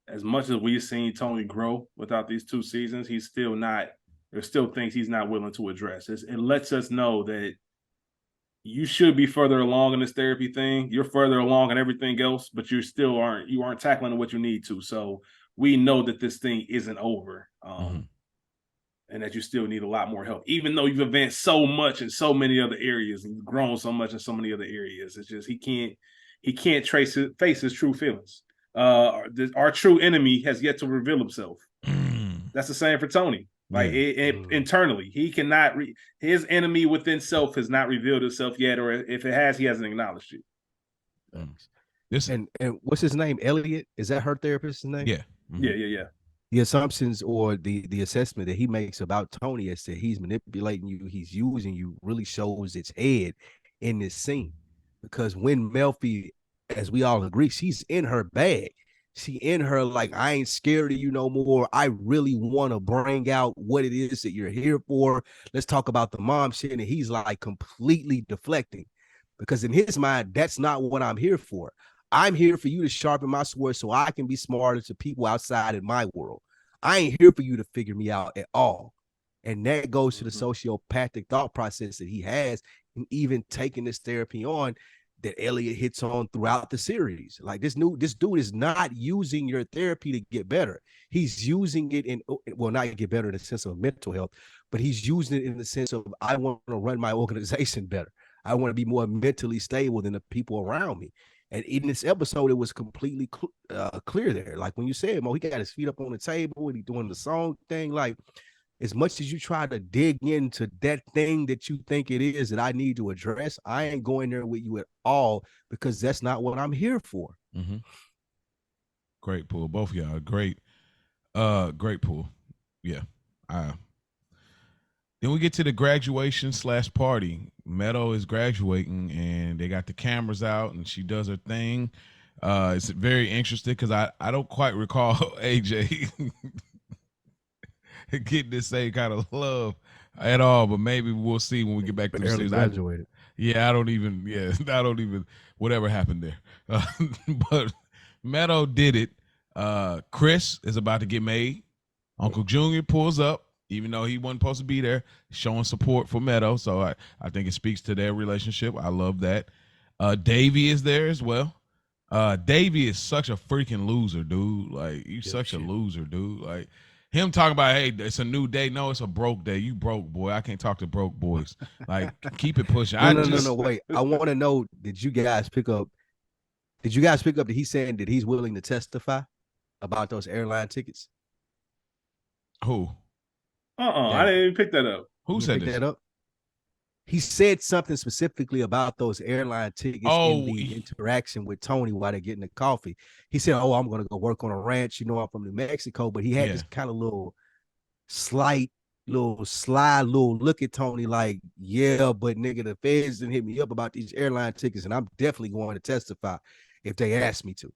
as much as we've seen Tony grow without these 2 seasons, he's still not. There's still things he's not willing to address. It lets us know that you should be further along in this therapy thing. You're further along in everything else, but you aren't tackling what you need to. So we know that this thing isn't over, and that you still need a lot more help, even though you've advanced so much in so many other areas and you've grown so much in so many other areas. It's just he can't face his true feelings. Our true enemy has yet to reveal himself. That's the same for Tony. Like, internally, he cannot. His enemy within self has not revealed itself yet, or if it has, he hasn't acknowledged it. And what's his name? Elliot? Is that her therapist's name? Yeah. Yeah. The assumptions or the assessment that he makes about Tony as to he's manipulating you, he's using you, really shows its head in this scene. Because when Melfi, as we all agree, she's in her bag. She in her, like, I ain't scared of you no more. I really want to bring out what it is that you're here for. Let's talk about the mom shit. And he's like completely deflecting, because in his mind, that's not what I'm here for. I'm here for you to sharpen my sword so I can be smarter to people outside in my world. I ain't here for you to figure me out at all. And that goes to the sociopathic thought process that he has, and even taking this therapy on, that Elliot hits on throughout the series. Like, this dude is not using your therapy to get better. He's using it not get better in the sense of mental health, but he's using it in the sense of I want to run my organization better. I want to be more mentally stable than the people around me. And in this episode, it was completely clear there. Like when you said, Mo, he got his feet up on the table and he doing the song thing. Like as much as you try to dig into that thing that you think it is that I need to address, I ain't going there with you at all because that's not what I'm here for. Mm-hmm. Great pool. Both of y'all. Great pool. Yeah. Then we get to the graduation / party. Meadow is graduating and they got the cameras out and she does her thing. It's very interesting because I don't quite recall AJ getting the same kind of love at all, but maybe we'll see when we get back to the series. Graduated. I don't even, whatever happened there. But Meadow did it. Chris is about to get made. Uncle Junior pulls up, even though he wasn't supposed to be there, showing support for Meadow. So I think it speaks to their relationship. I love that. Davey is there as well. Davey is such a freaking loser, dude. Like, you such a loser, dude. Like, him talking about, hey, it's a new day. No, it's a broke day. You broke, boy. I can't talk to broke boys. Like, keep it pushing. No, wait. I want to know, did you guys pick up that he's saying that he's willing to testify about those airline tickets? Who? I didn't even pick that up. Who said this? That up? He said something specifically about those airline tickets in the interaction with Tony while they're getting the coffee. He said, "Oh, I'm going to go work on a ranch. You know, I'm from New Mexico." But he had this kind of little sly look at Tony like, "Yeah, but nigga, the feds didn't hit me up about these airline tickets, and I'm definitely going to testify if they ask me to."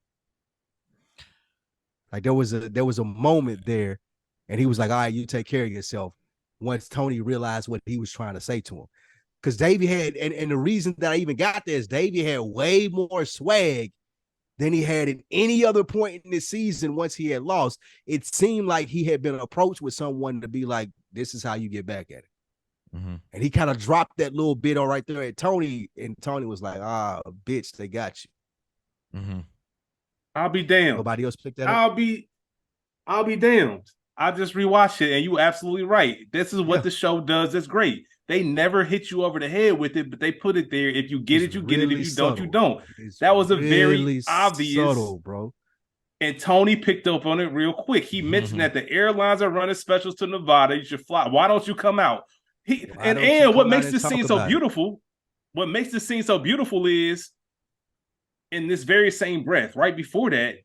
Like there was a moment there, and he was like, "All right, you take care of yourself." Once Tony realized what he was trying to say to him. Because Davey had, and the reason that I even got there is Davey had way more swag than he had at any other point in this season once he had lost. It seemed like he had been approached with someone to be like, this is how you get back at it. Mm-hmm. And he kind of dropped that little bit on right there at Tony, and Tony was like, bitch, they got you. Mm-hmm. I'll be damned. Nobody else picked that up? I'll be damned. I just rewatched it, and you absolutely right. This is what the show does. That's great. They never hit you over the head with it, but they put it there. If you get it, you get it. If you don't, you don't. That was a very obvious, subtle, bro. And Tony picked up on it real quick. He mentioned that the airlines are running specials to Nevada. You should fly. Why don't you come out? And what makes this scene so beautiful? What makes this scene so beautiful is in this very same breath, right before that,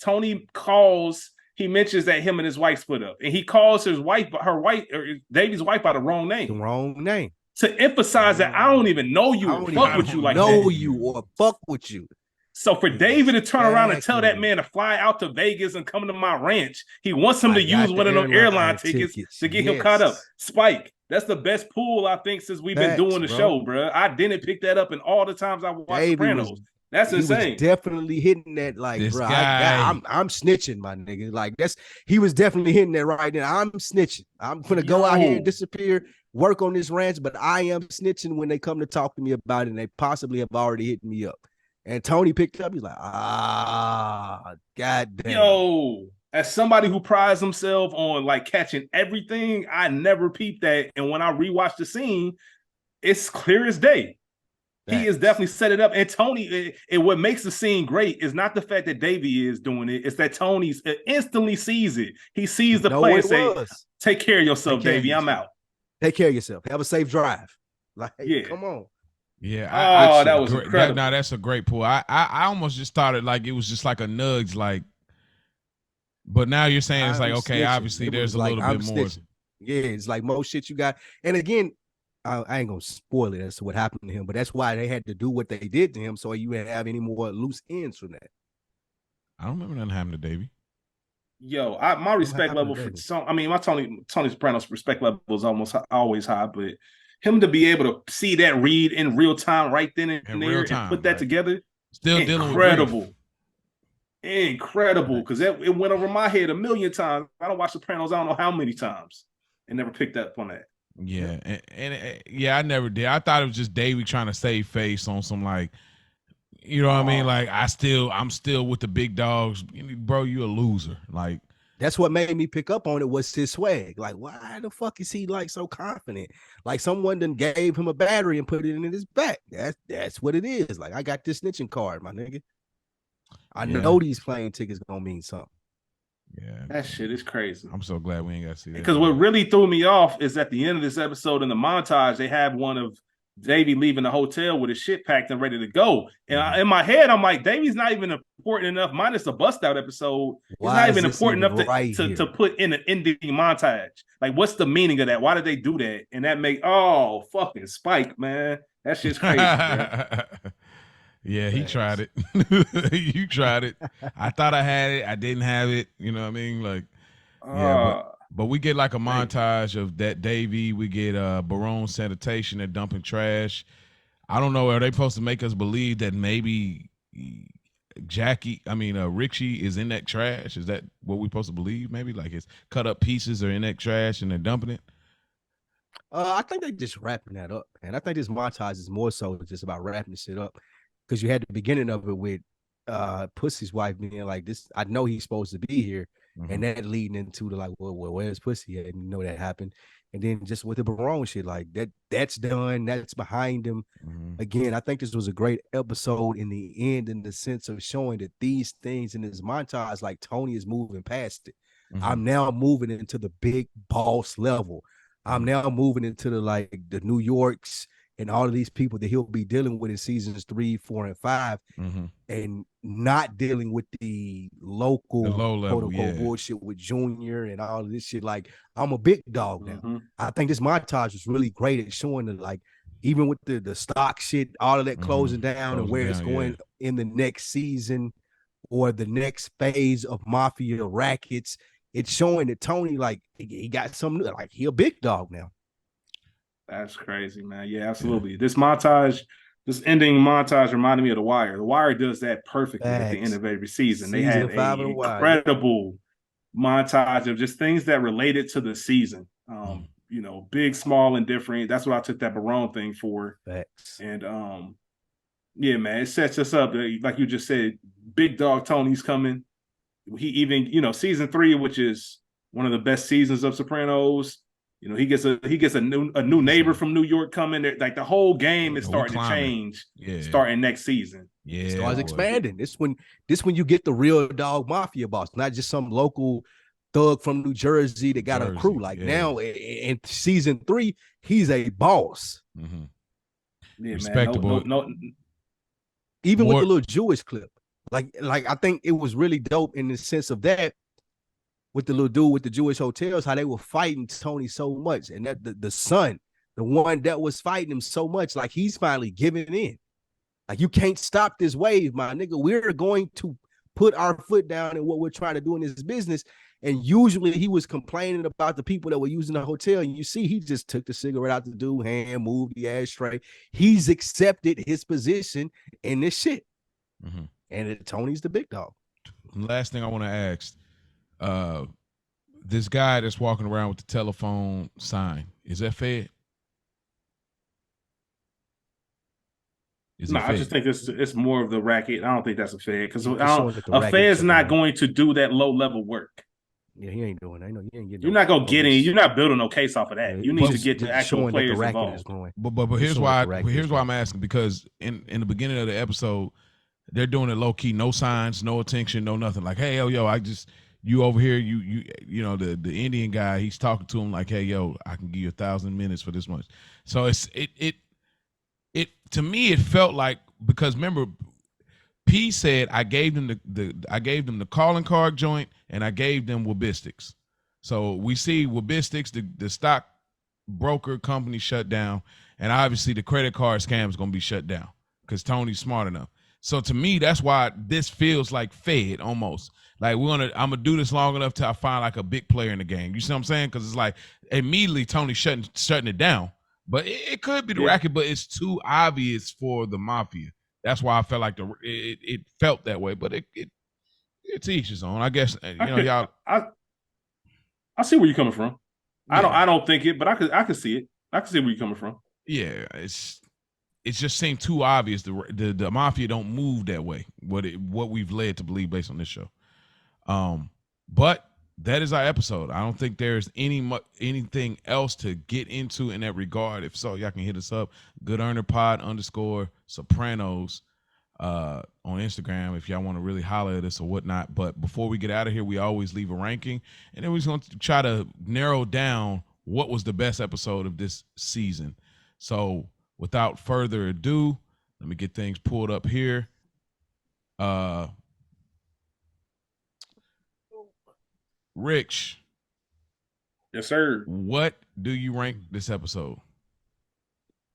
Tony calls. He mentions that him and his wife split up, and he calls Davy's wife by the wrong name. The wrong name. To emphasize that I don't even know you or fuck with you like that. Know you or fuck with you. So for David to turn around and tell that man to fly out to Vegas and come to my ranch, he wants him to use one of them airline tickets to get him caught up. Spike, that's the best pool I think since we've been doing the show, bro. I didn't pick that up in all the times I watched Sopranos. That's insane. He was definitely hitting that, like, this bro. I'm snitching, my nigga. Like he was definitely hitting that right now. I'm snitching. I'm gonna go out here and disappear, work on this ranch, but I am snitching when they come to talk to me about it, and they possibly have already hit me up. And Tony picked up. He's like, goddamn. Yo, as somebody who prides himself on like catching everything, I never peeped that. And when I rewatched the scene, it's clear as day. He is definitely set it up. And Tony, and what makes the scene great is not the fact that Davey is doing it. It's that Tony instantly sees it. He sees the play and say, take care of yourself, Davey. I'm out. Take care of yourself. Have a safe drive. Like, come on. Yeah. That was incredible. That's a great pull. I almost just started like it was just like a nudge, like, but now you're saying it's like, okay, snitching. Obviously there's a little bit more. Yeah, it's like most shit you got. And again, I ain't gonna spoil it as to what happened to him, but that's why they had to do what they did to him, so you wouldn't have any more loose ends from that. I don't remember nothing happened to Davey. Yo, my respect level for my Tony Sopranos respect level is almost always high, but him to be able to see that read in real time right then and there and put that together, still incredible. Incredible, because it went over my head a million times. I don't watch Sopranos, I don't know how many times, and never picked up on that. Yeah, and I never did. I thought it was just Davey trying to save face on some, like, you know what I mean? Like, I'm still with the big dogs, bro. You a loser. Like, That's what made me pick up on it was his swag. Like, why the fuck is he like so confident? Like someone then gave him a battery and put it in his back. That's what it is. Like, I got this snitching card, my nigga. I know these plane tickets gonna mean something. Yeah, that shit is crazy. I'm so glad we ain't got to see that. Because what really threw me off is at the end of this episode in the montage, they have one of Davey leaving the hotel with his shit packed and ready to go. And in my head, I'm like, Davey's not even important enough, minus the bust out episode. It's not even important enough to put in an ending montage. Like, what's the meaning of that? Why did they do that? And that fucking Spike, man. That shit's crazy, bro. Yeah, he tried it. You tried it. I thought I had it. I didn't have it. You know what I mean? Like, yeah, but we get like a montage of that Davey. We get Barone Sanitation. They're dumping trash. I don't know. Are they supposed to make us believe that maybe Richie is in that trash? Is that what we're supposed to believe? Maybe like his cut up pieces are in that trash and they're dumping it. I think they're just wrapping that up, and I think this montage is more so just about wrapping shit up. Because you had the beginning of it with Pussy's wife being like, this, I know he's supposed to be here. And that leading into the like, well, where's Pussy at? And you know that happened. And then just with the Barone shit, like that's done, that's behind him. Again, I think this was a great episode in the end, in the sense of showing that these things in this montage, like Tony is moving past it. I'm now moving into the big boss level. I'm now moving into the New Yorks and all of these people that he'll be dealing with in seasons 3, 4, and 5, and not dealing with the local low level, quote unquote bullshit with Junior and all of this shit. Like, I'm a big dog now. I think this montage was really great at showing that, like, even with the stock shit, all of that closing down and where it's going in the next season or the next phase of mafia rackets, it's showing that Tony, like, he got something, like, he a big dog now. That's crazy, man. Yeah, absolutely. Yeah. This ending montage reminded me of The Wire. The Wire does that perfectly at the end of every season. They have an incredible montage of just things that related to the season. You know, big, small, and different. That's what I took that Barone thing for. Facts. And yeah, man, it sets us up. Like you just said, Big Dog Tony's coming. He even, you know, season 3, which is one of the best seasons of Sopranos. You know, he gets a new neighbor from New York coming. Like, the whole game is starting to change. Starting next season. Yeah, it starts expanding. This when you get the real dog mafia boss, not just some local thug from New Jersey that got a crew. Like, now in season 3, he's a boss. Yeah, respectable. Man, even with the little Jewish clip, like I think it was really dope in the sense of that. With the little dude with the Jewish hotels, how they were fighting Tony so much. And that the son, the one that was fighting him so much, like, he's finally giving in. Like, you can't stop this wave, my nigga. We're going to put our foot down in what we're trying to do in this business. And usually he was complaining about the people that were using the hotel. And you see, he just took the cigarette out the dude's hand, moved the ashtray. He's accepted his position in this shit. And Tony's the big dog. Last thing I want to ask, this guy that's walking around with the telephone sign, is that Fed? I just think it's more of the racket. I don't think that's a Fed, because a Fed's not going to do that low level work. Yeah, he ain't doing that. You ain't getting. You're not gonna get any. You're not building no case off of that. You need to get the actual players involved. But here's why I'm asking, because in the beginning of the episode, they're doing it low key, no signs, no attention, no nothing. Like, hey, yo, you over here, you know, the Indian guy, he's talking to him like, hey, yo, I can give you 1,000 minutes for this much. So it to me, it felt like, because remember, P said I gave them the calling card joint and I gave them Wabistics. So we see Wabistics, the stock broker company, shut down, and obviously the credit card scam is gonna be shut down because Tony's smart enough. So to me, that's why this feels like Fed almost. Like, I'm gonna do this long enough till I find like a big player in the game. You see what I'm saying? Because it's like immediately Tony shutting it down. But it could be the racket, but it's too obvious for the mafia. That's why I felt like it felt that way. But it's each his own. I guess, you know, y'all. I see where you're coming from. Yeah. I don't think it, but I can see it. I can see where you're coming from. Yeah, it just seemed too obvious. The mafia don't move that way. What we've led to believe based on this show. But that is our episode. I don't think there's anything else to get into in that regard. If so, y'all can hit us up. Good Earner Pod _ Sopranos on Instagram if y'all want to really holler at us or whatnot. But before we get out of here, we always leave a ranking, and then we're just going to try to narrow down what was the best episode of this season. So without further ado, let me get things pulled up here. Rich. Yes, sir. What do you rank this episode?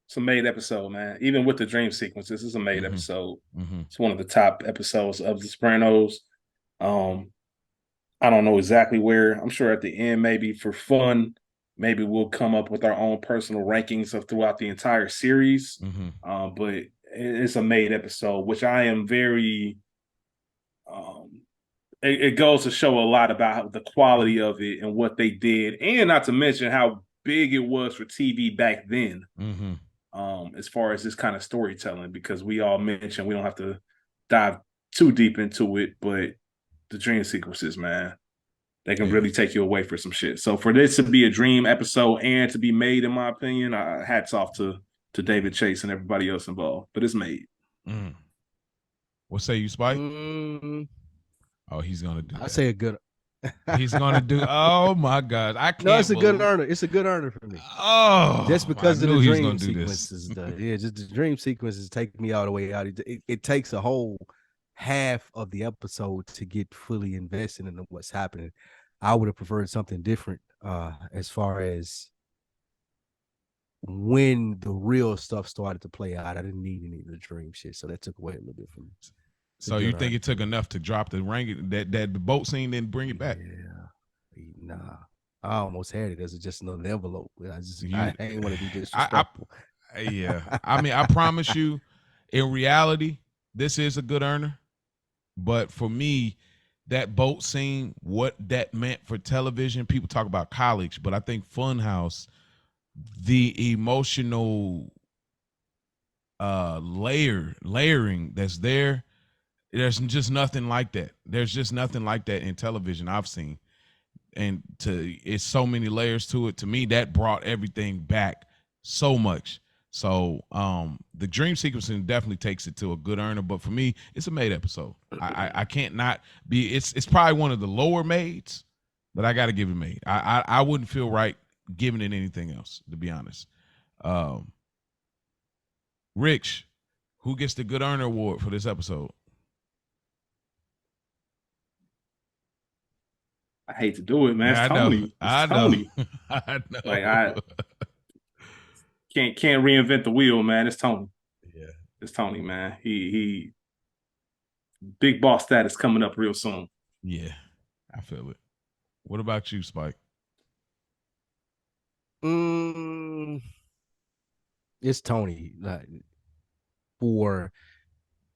It's a made episode, man. Even with the dream sequence, this is a made episode. It's one of the top episodes of The Sopranos. I don't know exactly where. I'm sure at the end, maybe for fun, maybe we'll come up with our own personal rankings of throughout the entire series. But it's a made episode, which I am very it goes to show a lot about the quality of it and what they did, and not to mention how big it was for TV back then. As far as this kind of storytelling, because we all mentioned we don't have to dive too deep into it, but the dream sequences, man, they can really take you away for some shit. So for this to be a dream episode and to be made, in my opinion, hats off to David Chase and everybody else involved. But it's made. What say you, Spike? Oh, he's gonna do. I say a good. He's gonna do. Oh my God, I can't. No, it's a good earner. It's a good earner for me. Oh, just because of the dream sequences. Yeah, just the dream sequences take me all the way out. It takes a whole half of the episode to get fully invested in what's happening. I would have preferred something different as far as when the real stuff started to play out. I didn't need any of the dream shit, so that took away a little bit from me. So you think it took enough to drop the rank that the boat scene didn't bring it back? Yeah, nah. I almost had it as just another envelope. I ain't want to be disrespectful. I mean, I promise you, in reality, this is a good earner. But for me, that boat scene, what that meant for television, people talk about college, but I think Funhouse, the emotional layering that's there, there's just nothing like that. There's just nothing like that in television I've seen. And it's so many layers to it. To me, that brought everything back so much. So the dream sequencing definitely takes it to a good earner. But for me, it's a made episode. I can't not be. It's probably one of the lower mades, but I got to give it made. I wouldn't feel right giving it anything else, to be honest. Rich, who gets the good earner award for this episode? I hate to do it, man. It's Tony. I know. Like I can't reinvent the wheel, man. It's Tony. Yeah, it's Tony, man. He big boss status coming up real soon. Yeah, I feel it. What about you, Spike? It's Tony. Like, for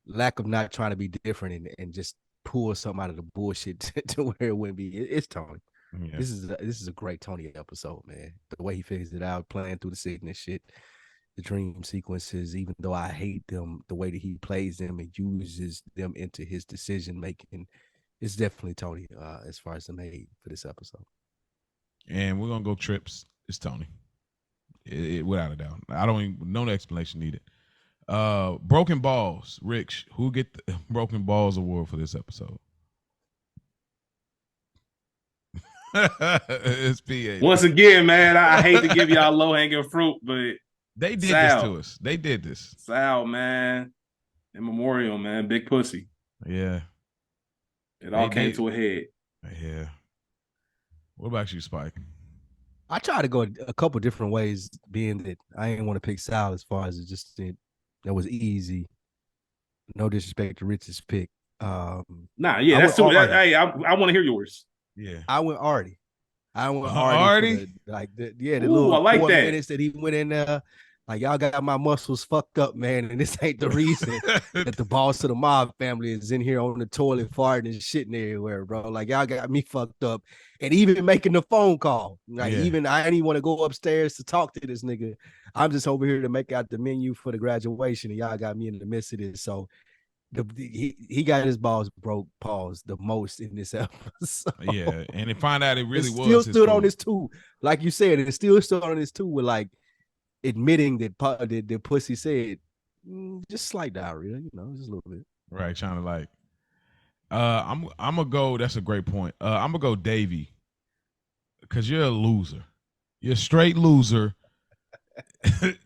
lack of not trying to be different and just pull something out of the bullshit to where it wouldn't be. It's Tony. Yeah. This is a great Tony episode, man. The way he figures it out, playing through the sickness shit, the dream sequences, even though I hate them, the way that he plays them and uses them into his decision making, it's definitely Tony as far as the made for this episode. And we're gonna go trips. It's Tony. Without a doubt. I don't even no explanation needed. Broken Balls, Rich, who get the Broken Balls award for this episode? It's PA. Once again, man, I hate to give y'all low hanging fruit, but they did this to us. They did this. Sal, man, in memorial, man, big pussy. Yeah, it all came to a head. Yeah. What about you, Spike? I try to go a couple different ways, being that I didn't want to pick Sal as far as that was easy. No disrespect to Rich's pick. Nah, yeah, that's too. Hey, I want to hear yours. Yeah, I went Artie. Artie. The little I like 4 that. minutes that he went in there. Like, y'all got my muscles fucked up, man, and this ain't the reason that the boss of the mob family is in here on the toilet farting and shitting everywhere, bro. Like, y'all got me fucked up, and even making the phone call. Like, even I didn't even want to go upstairs to talk to this nigga. I'm just over here to make out the menu for the graduation, and y'all got me in the midst of this. So he got his balls broke pause the most in this episode. Yeah, and they find out it really was still his stood fault. on his two, like you said. It still stood on his two with like admitting that the pussy said just slight diarrhea, just a little bit. Right, trying to like. I'm gonna go. That's a great point. I'm gonna go Davey, because you're a loser. You're a straight loser.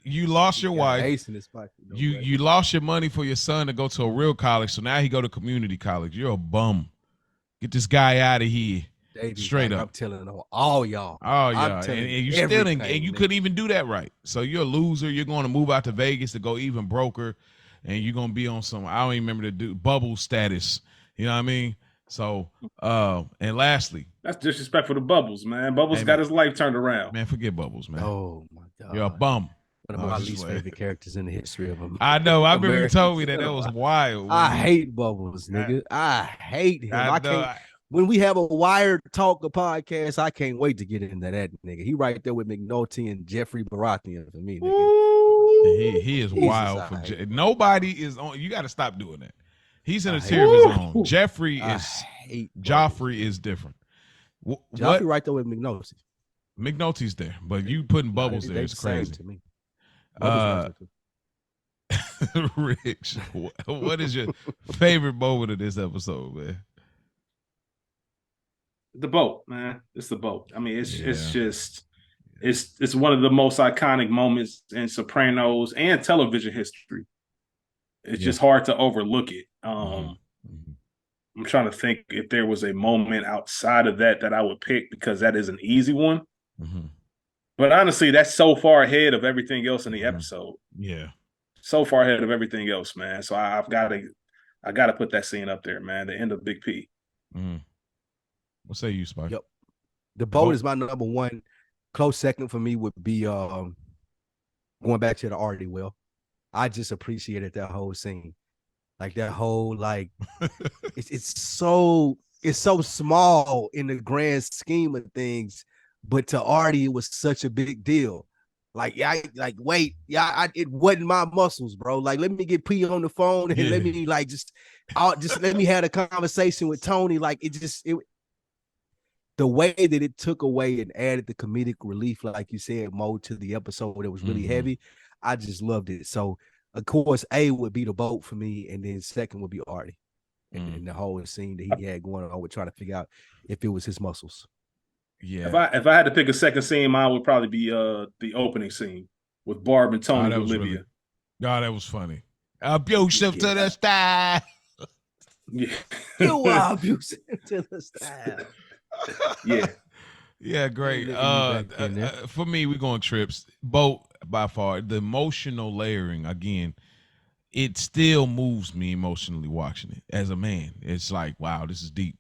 You lost your wife. Ace in his pocket, You lost your money for your son to go to a real college, so now he go to community college. You're a bum. Get this guy out of here. Davey, straight up. I'm telling all y'all. Oh yeah, and you still didn't, and you couldn't even do that right. So you're a loser. You're going to move out to Vegas to go even broker, and you're gonna be on some, I don't even remember the bubble status. You know what I mean? So, and lastly, that's disrespectful to Bubbles, man. Bubbles got his life turned around. Man, forget Bubbles, man. Oh my God, you're a bum. One of my least favorite characters in the history of them. I know. I remember you told me that was wild. I hate Bubbles, nigga. I hate him. I can't. When we have a Wired Talker podcast, I can't wait to get into that nigga. He right there with McNulty and Jeffrey Baratheon for me, nigga. He is wild. Nobody is on. You got to stop doing that. He's in a tier of his own. Joffrey is different. Joffrey right there with McNulty. McNulty's there, but you putting Bubbles there is crazy to me. Rich, what is your favorite moment of this episode, man? The boat, man. It's the boat. I mean, it's just it's one of the most iconic moments in Sopranos and television history. It's just hard to overlook it. I'm trying to think if there was a moment outside of that I would pick, because that is an easy one. But honestly, that's so far ahead of everything else in the episode. Yeah, so far ahead of everything else, man. So I got to put that scene up there, man. The end of Big P. What say you, Spike? Yep. The boat is my number one. Close second for me would be going back to the Artie well. I just appreciated that whole scene. Like that whole, like it's so small in the grand scheme of things, but to Artie it was such a big deal. It wasn't my muscles, bro. Like, let me get P on the phone and let me just let me have a conversation with Tony. Like the way that it took away and added the comedic relief, like you said, Mo, to the episode that was really heavy. I just loved it. So, of course, A would be the boat for me, and then second would be Artie. And the whole scene that he had going on with trying to figure out if it was his muscles. Yeah. If I had to pick a second scene, mine would probably be the opening scene with Barb and Tony and Olivia. God, that was funny. Abusive to the style. Yeah. You are abusive to the style. Yeah, great. For me, we're going trips. Boat by far. The emotional layering, again, it still moves me emotionally watching it as a man. It's like, wow, this is deep.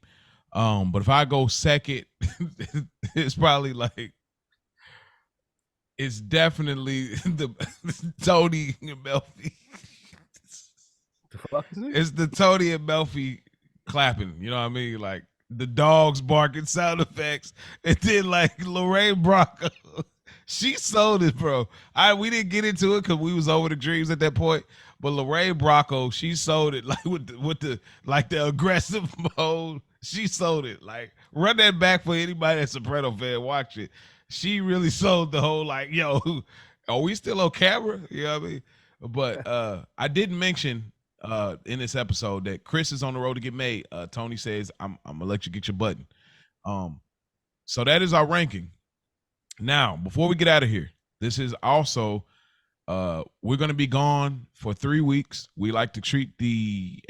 But if I go second, it's probably like, it's definitely the Tony and Melfi. It's the Tony and Melfi clapping, you know what I mean? Like the dogs barking sound effects, and then like Lorraine Bracco, she sold it, bro. We didn't get into it because we was over the dreams at that point. But Lorraine Bracco, she sold it like with the aggressive mode. She sold it. Like, run that back for anybody that's a Soprano fan. Watch it. She really sold the whole, like, yo, are we still on camera? You know what I mean? But I didn't mention in this episode that Chris is on the road to get made. Tony says, I'm gonna let you get your button. So that is our ranking. Now, before we get out of here, this is also we're gonna be gone for 3 weeks. We like to treat the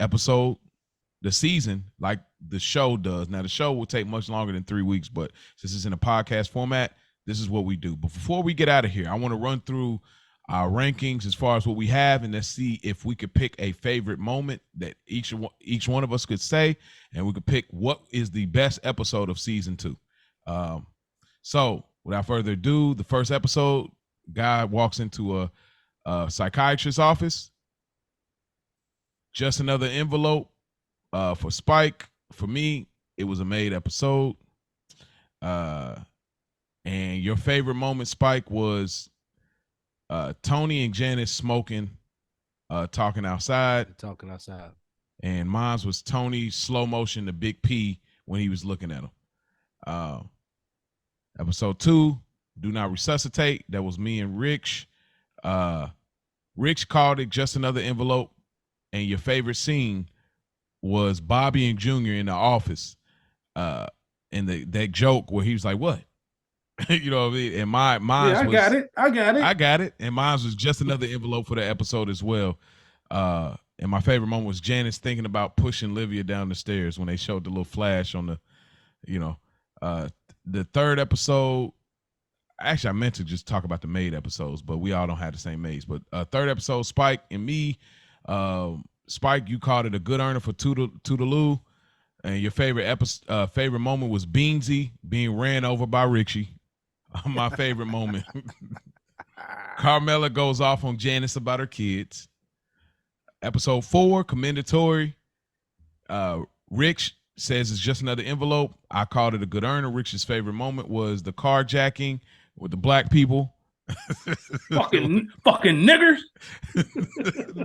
season like the show does. Now, the show will take much longer than 3 weeks, but since it's in a podcast format, this is what we do. But before we get out of here, I want to run through our rankings as far as what we have, and let's see if we could pick a favorite moment that each one of us could say, and we could pick what is the best episode of season 2. So without further ado, the first episode, guy walks into a psychiatrist's office. Just another envelope. For Spike, for me, it was a made episode. And your favorite moment, Spike, was Tony and Janice smoking, talking outside. Talking outside. and mine was Tony slow motion the Big P when he was looking at him. Episode 2, Do Not Resuscitate. That was me and Rich. Rich called it Just Another Envelope, and your favorite scene was Bobby and Junior in the office, and that joke where he was like, "What?" You know what I mean? And mine I was, I got it. And mine was Just Another Envelope for the episode as well. And my favorite moment was Janice thinking about pushing Livia down the stairs when they showed the little flash on the, the third episode. Actually, I meant to just talk about the maid episodes, but we all don't have the same maids. But third episode, Spike and me. Spike, you called it a good earner for Toodaloo. And your favorite moment was Beansy being ran over by Richie. My favorite moment. Carmela goes off on Janice about her kids. Episode 4, Commendatory. Rich says it's just another envelope. I called it a good earner. Rich's favorite moment was the carjacking with the black people. fucking niggers.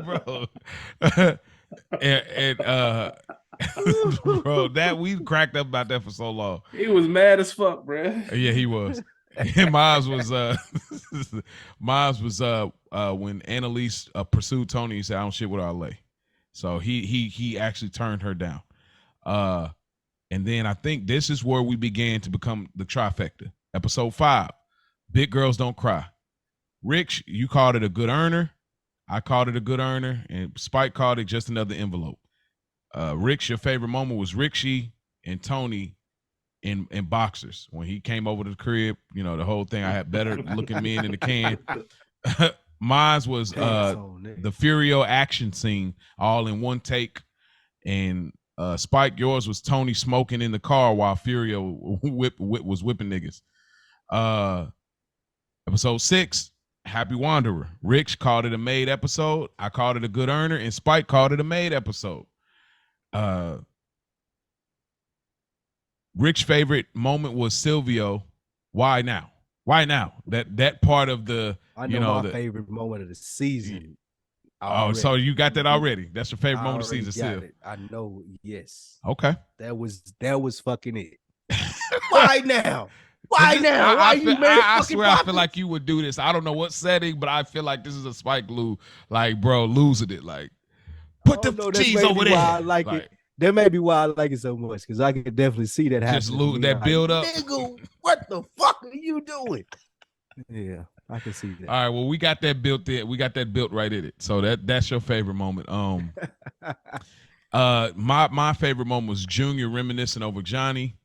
Bro. and bro, that we cracked up about that for so long. He was mad as fuck, bro. Yeah, he was. And Miles was when Annalise pursued Tony, he said, "I don't shit with LA." So he actually turned her down. And then I think this is where we began to become the trifecta. Episode 5, Big Girls Don't Cry. Rich, you called it a good earner. I called it a good earner, and Spike called it just another envelope. Rich, your favorite moment was Richie and Tony in boxers when he came over to the crib. You know, the whole thing. I had better looking men in the can. Mine was the Furio action scene all in one take. And Spike, yours was Tony smoking in the car while Furio was whipping niggas. Episode 6, Happy Wanderer. Rich called it a maid episode. I called it a good earner, and Spike called it a maid episode. Rich's favorite moment was Silvio. Why now? Why now? That part of the my favorite moment of the season. Oh, so you got that already? That's your favorite moment of the season, still? I know. Yes. Okay. That was fucking it. Why now? Why now? I swear I feel like you would do this. I don't know what setting, but I feel like this is a Spike Lou, like, bro, losing it. Like, put the cheese over there. I like it. That may be why I like it so much, because I can definitely see that happening. Just lose that build up. Nigga, what the fuck are you doing? Yeah, I can see that. All right, well, we got that built in. We got that built right in it. So that's your favorite moment. My favorite moment was Junior reminiscing over Johnny,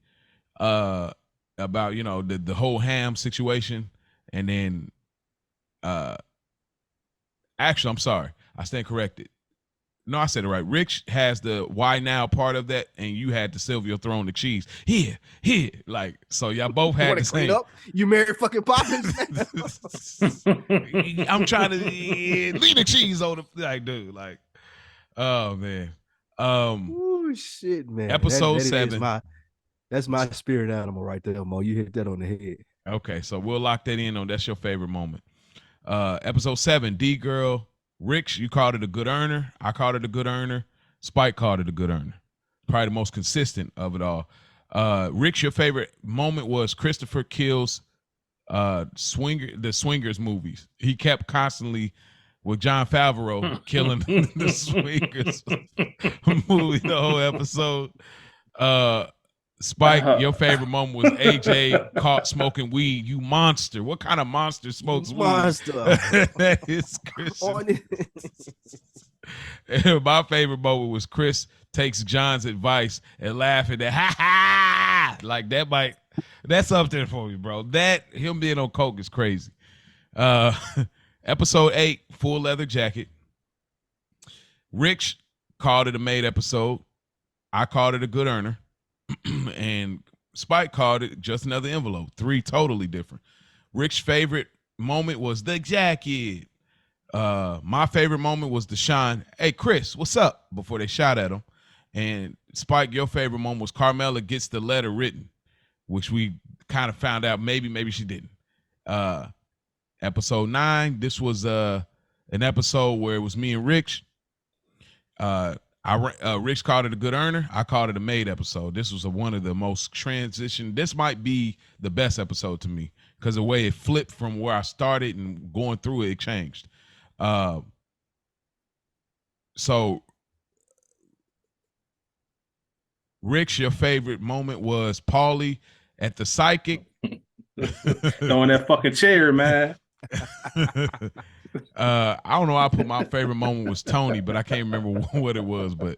about the whole Ham situation, and then actually, I'm sorry, I stand corrected. No, I said it right. Rich has the why now part of that, and you had the Silvio throwing the cheese. Here. Like, so y'all both had the same. Up? You married fucking Poppins? I'm trying to leave the cheese on the, like, dude, like, oh, man. Oh, shit, man. Episode 7. That's my spirit animal right there, Mo. You hit that on the head. Okay, so we'll lock that in on that's your favorite moment. Episode 7, D-Girl. Rich, you called it a good earner. I called it a good earner. Spike called it a good earner. Probably the most consistent of it all. Rich, your favorite moment was Christopher Kills the Swingers movies. He kept constantly with John Favreau killing the Swingers movie the whole episode. Spike, your favorite moment was AJ caught smoking weed. You monster. What kind of monster smokes weed? That is Christian. My favorite moment was Chris takes John's advice and laughing at ha ha. Like that's up there for me, bro. That him being on coke is crazy. Episode 8, Full Leather Jacket. Rich called it a maid episode. I called it a good earner. And Spike called it just another envelope. 3 totally different. Rick's favorite moment was the jacket. My favorite moment was the shine. Hey, Chris, what's up? Before they shot at him. And Spike, your favorite moment was Carmela gets the letter written, which we kind of found out maybe she didn't. Episode 9, this was an episode where it was me and Rich. I Rich called it a good earner. I called it a made episode. This was one of the most transition. This might be the best episode to me because the way it flipped from where I started and going through it changed. So, Rich, your favorite moment was Paulie at the psychic. Throwing that fucking chair, man. I don't know. I put my favorite moment was Tony, but I can't remember what it was. But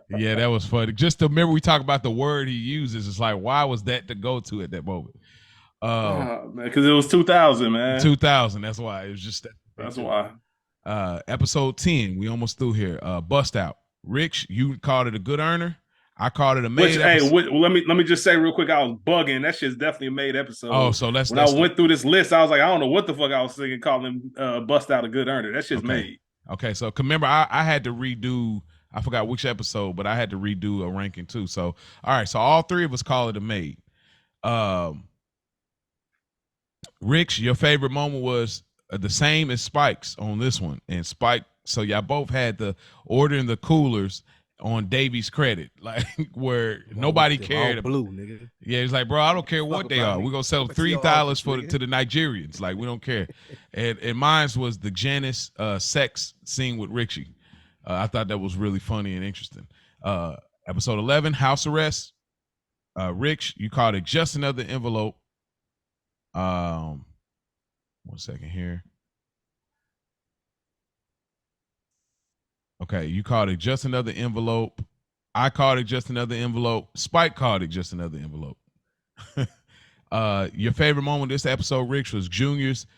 yeah, that was funny. Just to remember, we talk about the word he uses. It's like, why was that the go-to at that moment? Because it was 2000, man. 2000. That's why it was just that. That's why. Episode 10. We almost through here. Bust out. Rich, you called it a good earner. I called it a made episode. Let me just say real quick, I was bugging. That shit's definitely a made episode. Oh, so when I went through this list, I was like, I don't know what the fuck I was thinking, calling Bust Out a good earner. That shit's made. Okay, so remember, I had to redo. I forgot which episode, but I had to redo a ranking too. So all right, so all three of us call it a made. Rich, your favorite moment was the same as Spike's on this one, and Spike. So y'all both had the ordering the coolers on Davy's credit, like where nobody cared. Blue, nigga. Yeah, it's like, bro, I don't care what they are. We're gonna sell $3 to the Nigerians. Like, we don't care. And mine's was the Janice sex scene with Richie. I thought that was really funny and interesting. Episode 11, house arrest. Rich, you called it just another envelope. 1 second here. Okay, you called it just another envelope. I called it just another envelope. Spike called it just another envelope. Your favorite moment this episode, Rich, was Junior's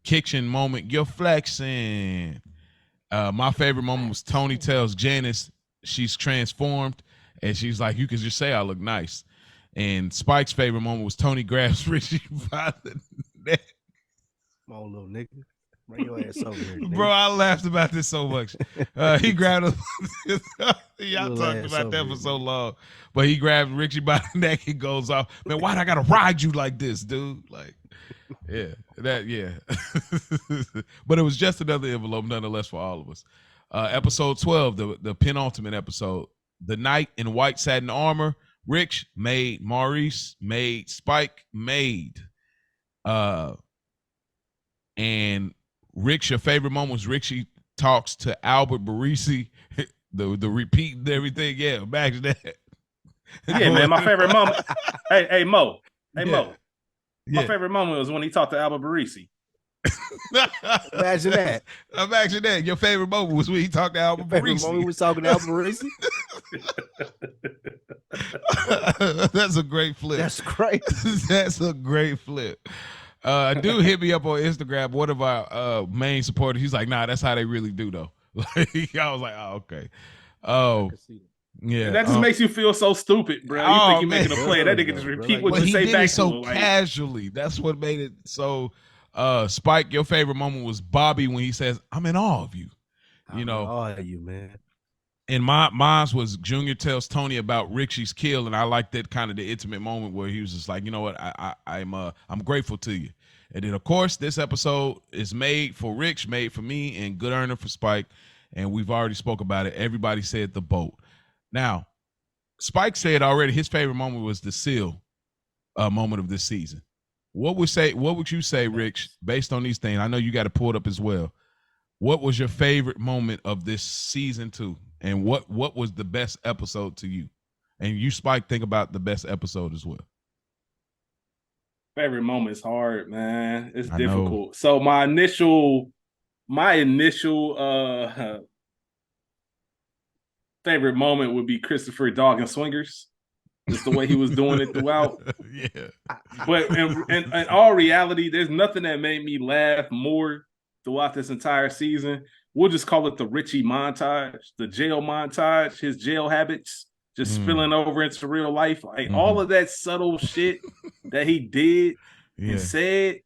kitchen moment. You're flexing. My favorite moment was Tony tells Janice she's transformed, and she's like, you can just say I look nice. And Spike's favorite moment was Tony grabs Richie by the neck. Come on, little nigga. Bring your ass over here, nigga. Bro, I laughed about this so much. He grabbed him. Y'all talked about that for so long. But he grabbed Richie by the neck and goes off. Man, why'd I gotta ride you like this, dude? Like, yeah. But it was just another envelope, nonetheless, for all of us. Episode 12, the penultimate episode. The Knight in White Satin Armor. Rich made, Maurice made, Spike made. And Rich, your favorite moment was Richie talks to Albert Barisi, the repeat and everything. Yeah, imagine that. Yeah, man, my favorite moment. Hey, Mo. Mo. My favorite moment was when he talked to Albert Barisi. Imagine that. Imagine that. Your favorite moment was when he talked to Albert Barisi. Moment was talking to Albert Barisi. That's a great flip. That's great. That's a great flip. Dude hit me up on Instagram. One of our main supporters. He's like, nah, that's how they really do though. Like, I was like, oh, okay. Oh, yeah. That just makes you feel so stupid, bro. You think you're making a play. That nigga just repeat what you say back to him. Casually. That's what made it so. Spike, your favorite moment was Bobby when he says, I'm in awe of you. You know, awe of you, man. And mine was Junior tells Tony about Richie's kill, and I like that kind of the intimate moment where he was just like, you know what, I'm grateful to you. And then of course this episode is made for Rich, made for me, and good earner for Spike. And we've already spoke about it. Everybody said the boat. Now, Spike said already his favorite moment was the seal moment of this season. What would you say, Rich, based on these things? I know you got to pull it up as well. What was your favorite moment of this season 2? And what was the best episode to you? And you, Spike, think about the best episode as well. Favorite moment is hard, man. It's difficult. So my initial favorite moment would be Christopher Dog and Swingers. Just the way he was doing it throughout. Yeah. But in all reality, there's nothing that made me laugh more throughout this entire season. We'll just call it the Richie montage, the jail montage, his jail habits just spilling over into real life. Like all of that subtle shit that he did and said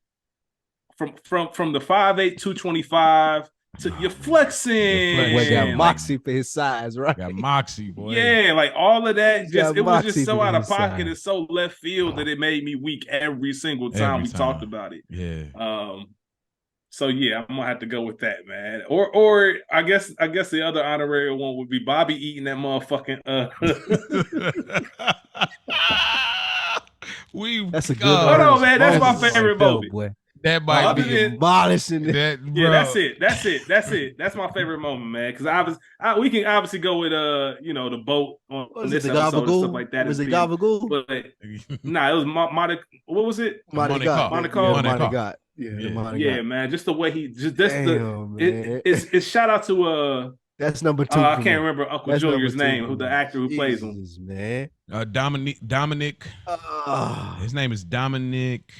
from the 5'8", 225 to you're flexing. Boy got moxie for his size, right? Got moxie, boy. Yeah, like all of that. It was just so out of pocket and so left field that it made me weak every single time we talked about it. Yeah. So yeah, I'm gonna have to go with that, man. Or I guess the other honorary one would be Bobby eating that motherfucking That's a good Hold on, man. That's my moment favorite there, moment. boy. That might Other be than demolishing that, bro. yeah, that's it. That's my favorite moment, man. Because we can obviously go with the boat on this episode and stuff like that. Was it Gabagool? But nah, it was what was it? Monaco. Yeah, man. Just the way he just this Damn, it's shout out to that's number 2. I can't remember Uncle Junior's name, who the actor who plays him. Man. Dominic. His name is Dominic.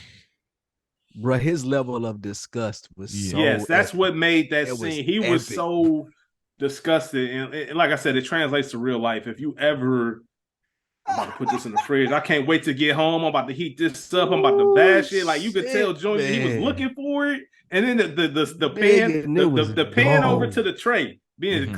Bro, his level of disgust was so yes, that's epic. what made that scene. He was so disgusted, and like I said, it translates to real life. If you ever, I'm about to put this in the fridge. I can't wait to get home. I'm about to heat this up. I'm about to bash it. Like you could tell, Junior, he was looking for it, and then the pan over to the tray being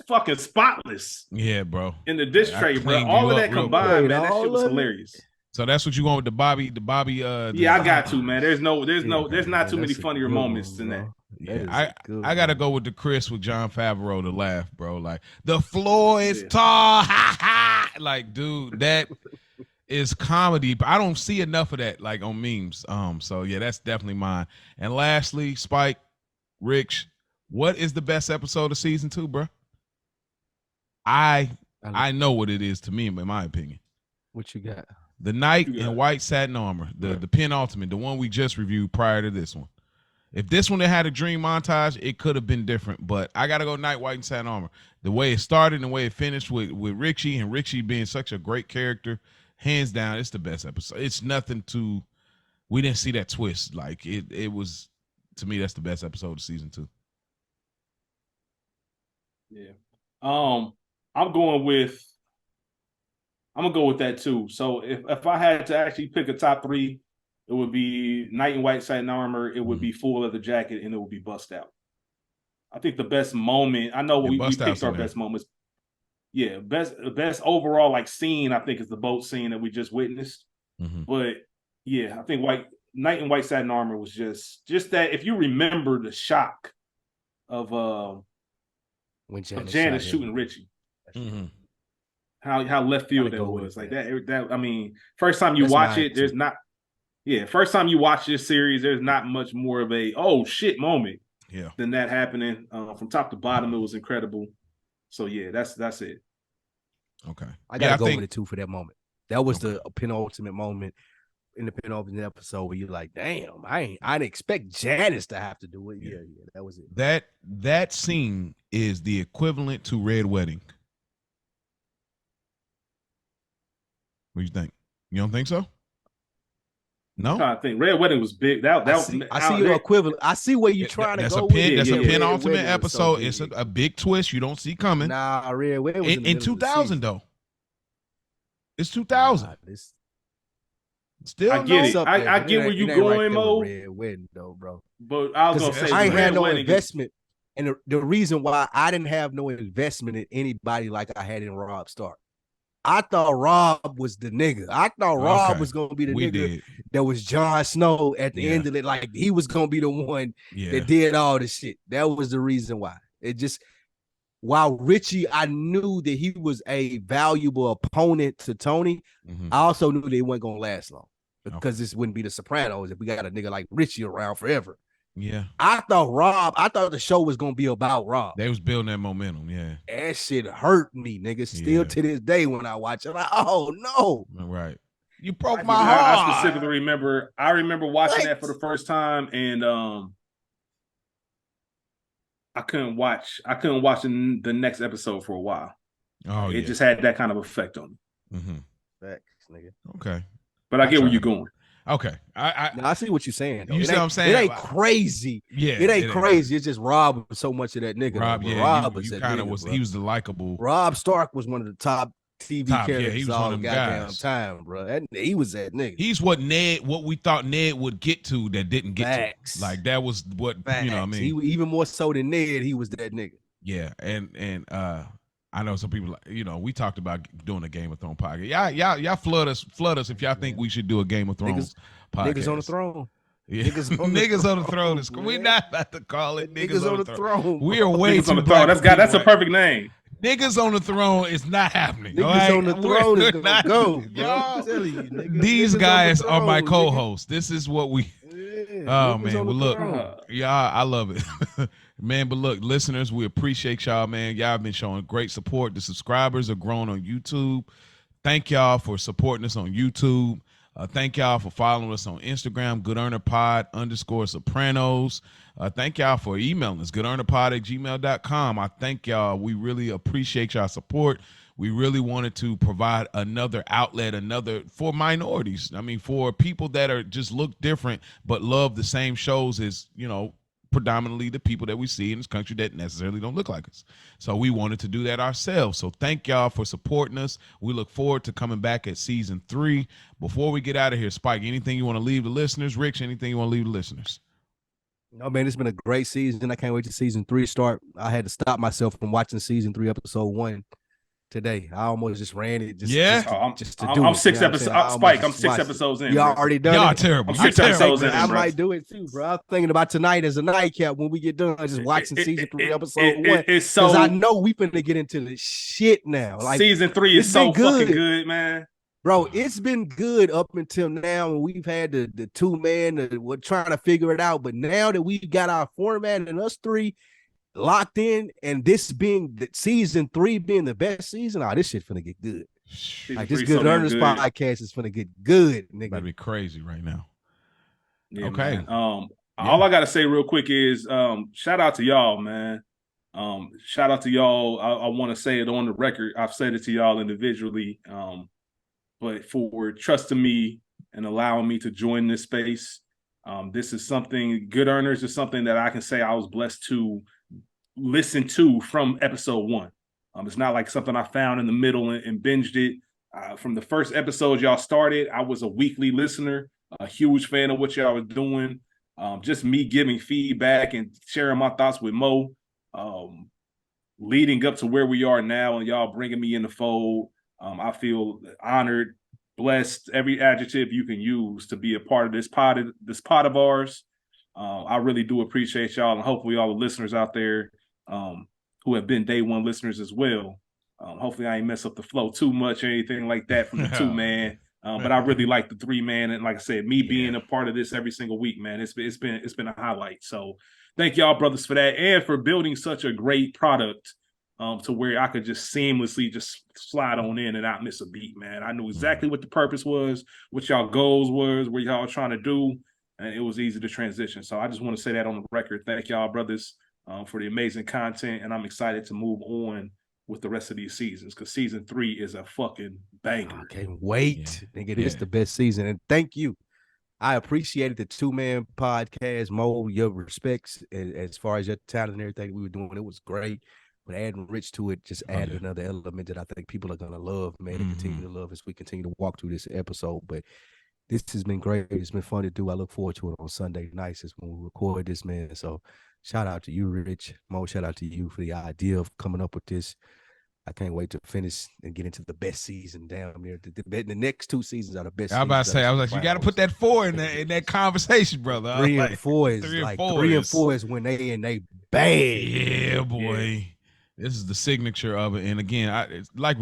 fucking spotless. Yeah, bro. In the dish tray, bro. All of that combined, man, that shit was hilarious. So that's what you want with the Bobby. Yeah, I got to, man. There's not too many funnier moments than that. Yeah, I gotta go with the Chris with Jon Favreau to laugh, bro. Like the floor is tall, ha ha. Like, dude, that is comedy, but I don't see enough of that like on memes. So yeah, that's definitely mine. And lastly, Spike, Rich, what is the best episode of season 2, bro? I know what it is to me, in my opinion. What you got? The Knight in White Satin Armor, the penultimate, the one we just reviewed prior to this one. If this one had a dream montage, it could have been different. But I gotta go Knight White and Satin Armor. The way it started and the way it finished with Richie, and Richie being such a great character, hands down, it's the best episode. It's nothing to. We didn't see that twist. Like it was, to me, that's the best episode of season 2. Yeah. I'm gonna go with that too. So if I had to actually pick a top 3, it would be Knight in White Satin Armor, it would be Full Leather Jacket, and it would be Bust Out. I think the best moment, I know we picked our best moments. Yeah, best overall like scene, I think, is the boat scene that we just witnessed. But yeah, I think Knight in White Satin Armor was just that. If you remember the shock of when Janice shooting Richie. How left field that was. Like that I mean, first time you watch it, first time you watch this series, there's not much more of a oh shit moment than that happening. From top to bottom, it was incredible. So yeah, that's it. Okay. I gotta go with it too for that moment. That was the penultimate moment in the penultimate episode where you're like, damn, I didn't expect Janice to have to do it. Yeah, that was it. That scene is the equivalent to Red Wedding. What do you think? You don't think so? No, I think Red Wedding was big. I see your equivalent. I see where you're trying to go. That's a penultimate episode. It's a big twist you don't see coming. Nah, Red Wedding was in 2000 though. It's 2000. Still, I get it. I get where you going, Mo. Red Wedding though, bro. But I was gonna say I ain't had no investment, and the reason why I didn't have no investment in anybody like I had in Rob Stark. I thought Rob was the nigga. I thought Rob was gonna be the nigga that was Jon Snow at the end of it. Like he was gonna be the one that did all the shit. That was the reason why. It just while Richie, I knew that he was a valuable opponent to Tony. I also knew that it wasn't gonna last long because this wouldn't be the Sopranos if we got a nigga like Richie around forever. Yeah. I thought the show was gonna be about Rob. They was building that momentum, That shit hurt me, nigga. Still to this day when I watch it, I'm like, oh no. Right. You broke my heart. I specifically remember watching that for the first time, and I couldn't watch the next episode for a while. Oh, it just had that kind of effect on me. Facts, nigga. Okay. But I get where you're going. Okay. I see what you're saying. You see what I'm saying? It ain't crazy. Yeah. It ain't crazy. It's just Rob was so much of that nigga. Rob was that nigga, he was the likable. Rob Stark was one of the top TV characters he was all them goddamn guys. Time, bro. He was that nigga. He's what we thought Ned would get to that didn't get to. Like that was what you know what I mean. He even more so than Ned, he was that nigga. Yeah, and I know some people, we talked about doing a Game of Thrones podcast. Y'all flood us if y'all think we should do a Game of Thrones podcast. Niggas on the throne. Yeah. Niggas on the throne is we're not about to call it niggas on the throne. We are way niggas too on the throne. That's a perfect name. Niggas on the throne is not happening. Niggas on the throne is gonna go, bro. Y'all, telling you, nigga. These niggas guys throne, are my nigga. co-hosts. This is what we. Oh man, well look, y'all, I love it, man. But look, listeners, we appreciate y'all, man. Y'all have been showing great support. The subscribers are growing on YouTube. Thank y'all for supporting us on YouTube. Thank y'all for following us on Instagram, GoodEarnerPod_Sopranos. Thank y'all for emailing us, GoodEarnerPod@gmail.com. I thank y'all. We really appreciate y'all support. We really wanted to provide another outlet, for minorities. I mean, for people that are just look different but love the same shows as, predominantly the people that we see in this country that necessarily don't look like us. So we wanted to do that ourselves. So thank y'all for supporting us. We look forward to coming back at season 3. Before we get out of here, Spike, anything you want to leave the listeners? Rich, anything you want to leave the listeners? No, man, it's been a great season. I can't wait to season 3 start. I had to stop myself from watching season 3, episode 1 today. I almost just ran it just to do it. I'm 6 episodes. Spike, I'm 6 episodes in. You already done Y'all it? terrible. I'm 6 episodes in, I bro. might do it too, bro. I'm thinking about tonight as a nightcap when we get done just watching season 3, episode 1. It's so, because I know we finna get into the shit now. Like season 3 is so fucking good, man. Bro, it's been good up until now, and we've had the 2-man. We're trying to figure it out, but now that we've got our format and us 3 locked in, and this being the season 3 being the best season, this shit finna get good. Like this Good Earners podcast is finna get good, nigga. That'd be crazy right now. Yeah, okay. Man. All I gotta say real quick is shout out to y'all, man. Shout out to y'all. I want to say it on the record. I've said it to y'all individually. But for trusting me and allowing me to join this space, this is something, Good Earners is something that I can say I was blessed to listen to from episode 1. It's not like something I found in the middle and binged it. From the first episode y'all started, I was a weekly listener, a huge fan of what y'all was doing. Just me giving feedback and sharing my thoughts with Mo, leading up to where we are now, and y'all bringing me in the fold. I feel honored, blessed, every adjective you can use to be a part of this pod of ours. I really do appreciate y'all, and hopefully all the listeners out there who have been day one listeners as well. Hopefully I ain't mess up the flow too much or anything like that from the 2-man. But I really like the 3-man, and like I said, me being a part of this every single week, man, it's been a highlight. So thank y'all, brothers, for that, and for building such a great product. To where I could just seamlessly just slide on in and not miss a beat, man. I knew exactly what the purpose was, what y'all goals was, what y'all trying to do, and it was easy to transition. So I just want to say that on the record. Thank y'all, brothers, for the amazing content, and I'm excited to move on with the rest of these seasons, because season 3 is a fucking banger. I can't wait. Nigga, this is the best season, and thank you. I appreciated the 2-man podcast, Mo, your respects as far as your talent and everything we were doing. It was great. But adding Rich to it just added another element that I think people are gonna love, man, and continue to love as we continue to walk through this episode. But this has been great. It's been fun to do. I look forward to it on Sunday nights is when we record this, man. So shout out to you, Rich. Mo, shout out to you for the idea of coming up with this. I can't wait to finish and get into the best season down there. The next 2 seasons are the best. I was about to say, I was like, you got to put that 4 in that conversation, brother. 3 and 4 is like 3 and 4 is when they bad. Yeah, boy. Yeah. This is the signature of it, and again, it's like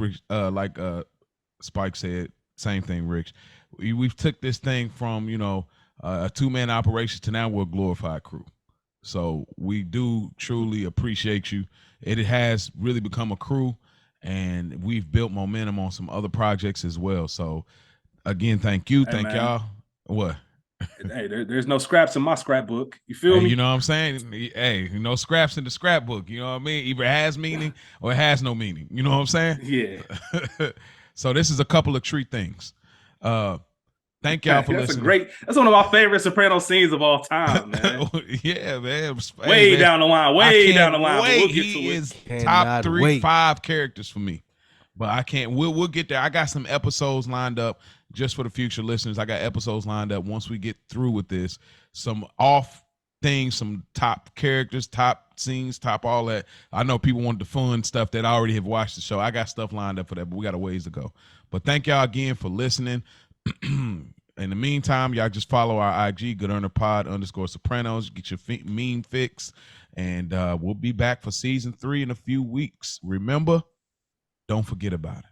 Spike said, same thing, Rich. We've took this thing from a 2-man operation to now we're a glorified crew. So we do truly appreciate you. It has really become a crew, and we've built momentum on some other projects as well. So again, thank you, thank y'all. What? Hey, there's no scraps in my scrapbook. You feel me? You know what I'm saying? Hey, no scraps in the scrapbook. You know what I mean? Either it has meaning or it has no meaning. You know what I'm saying? Yeah. So this is a couple of treat things. Thank y'all for listening. That's one of my favorite Soprano scenes of all time, man. Yeah, man. Way down the line. We'll get he is top 5 characters for me. But I can't. We'll get there. I got some episodes lined up just for the future listeners. I got episodes lined up once we get through with this. Some off things, some top characters, top scenes, top all that. I know people want the fun stuff that already have watched the show. I got stuff lined up for that, but we got a ways to go. But thank y'all again for listening. In the meantime, y'all just follow our IG, GoodEarnerPod_Sopranos. Get your meme fix, and we'll be back for season 3 in a few weeks. Remember, don't forget about it.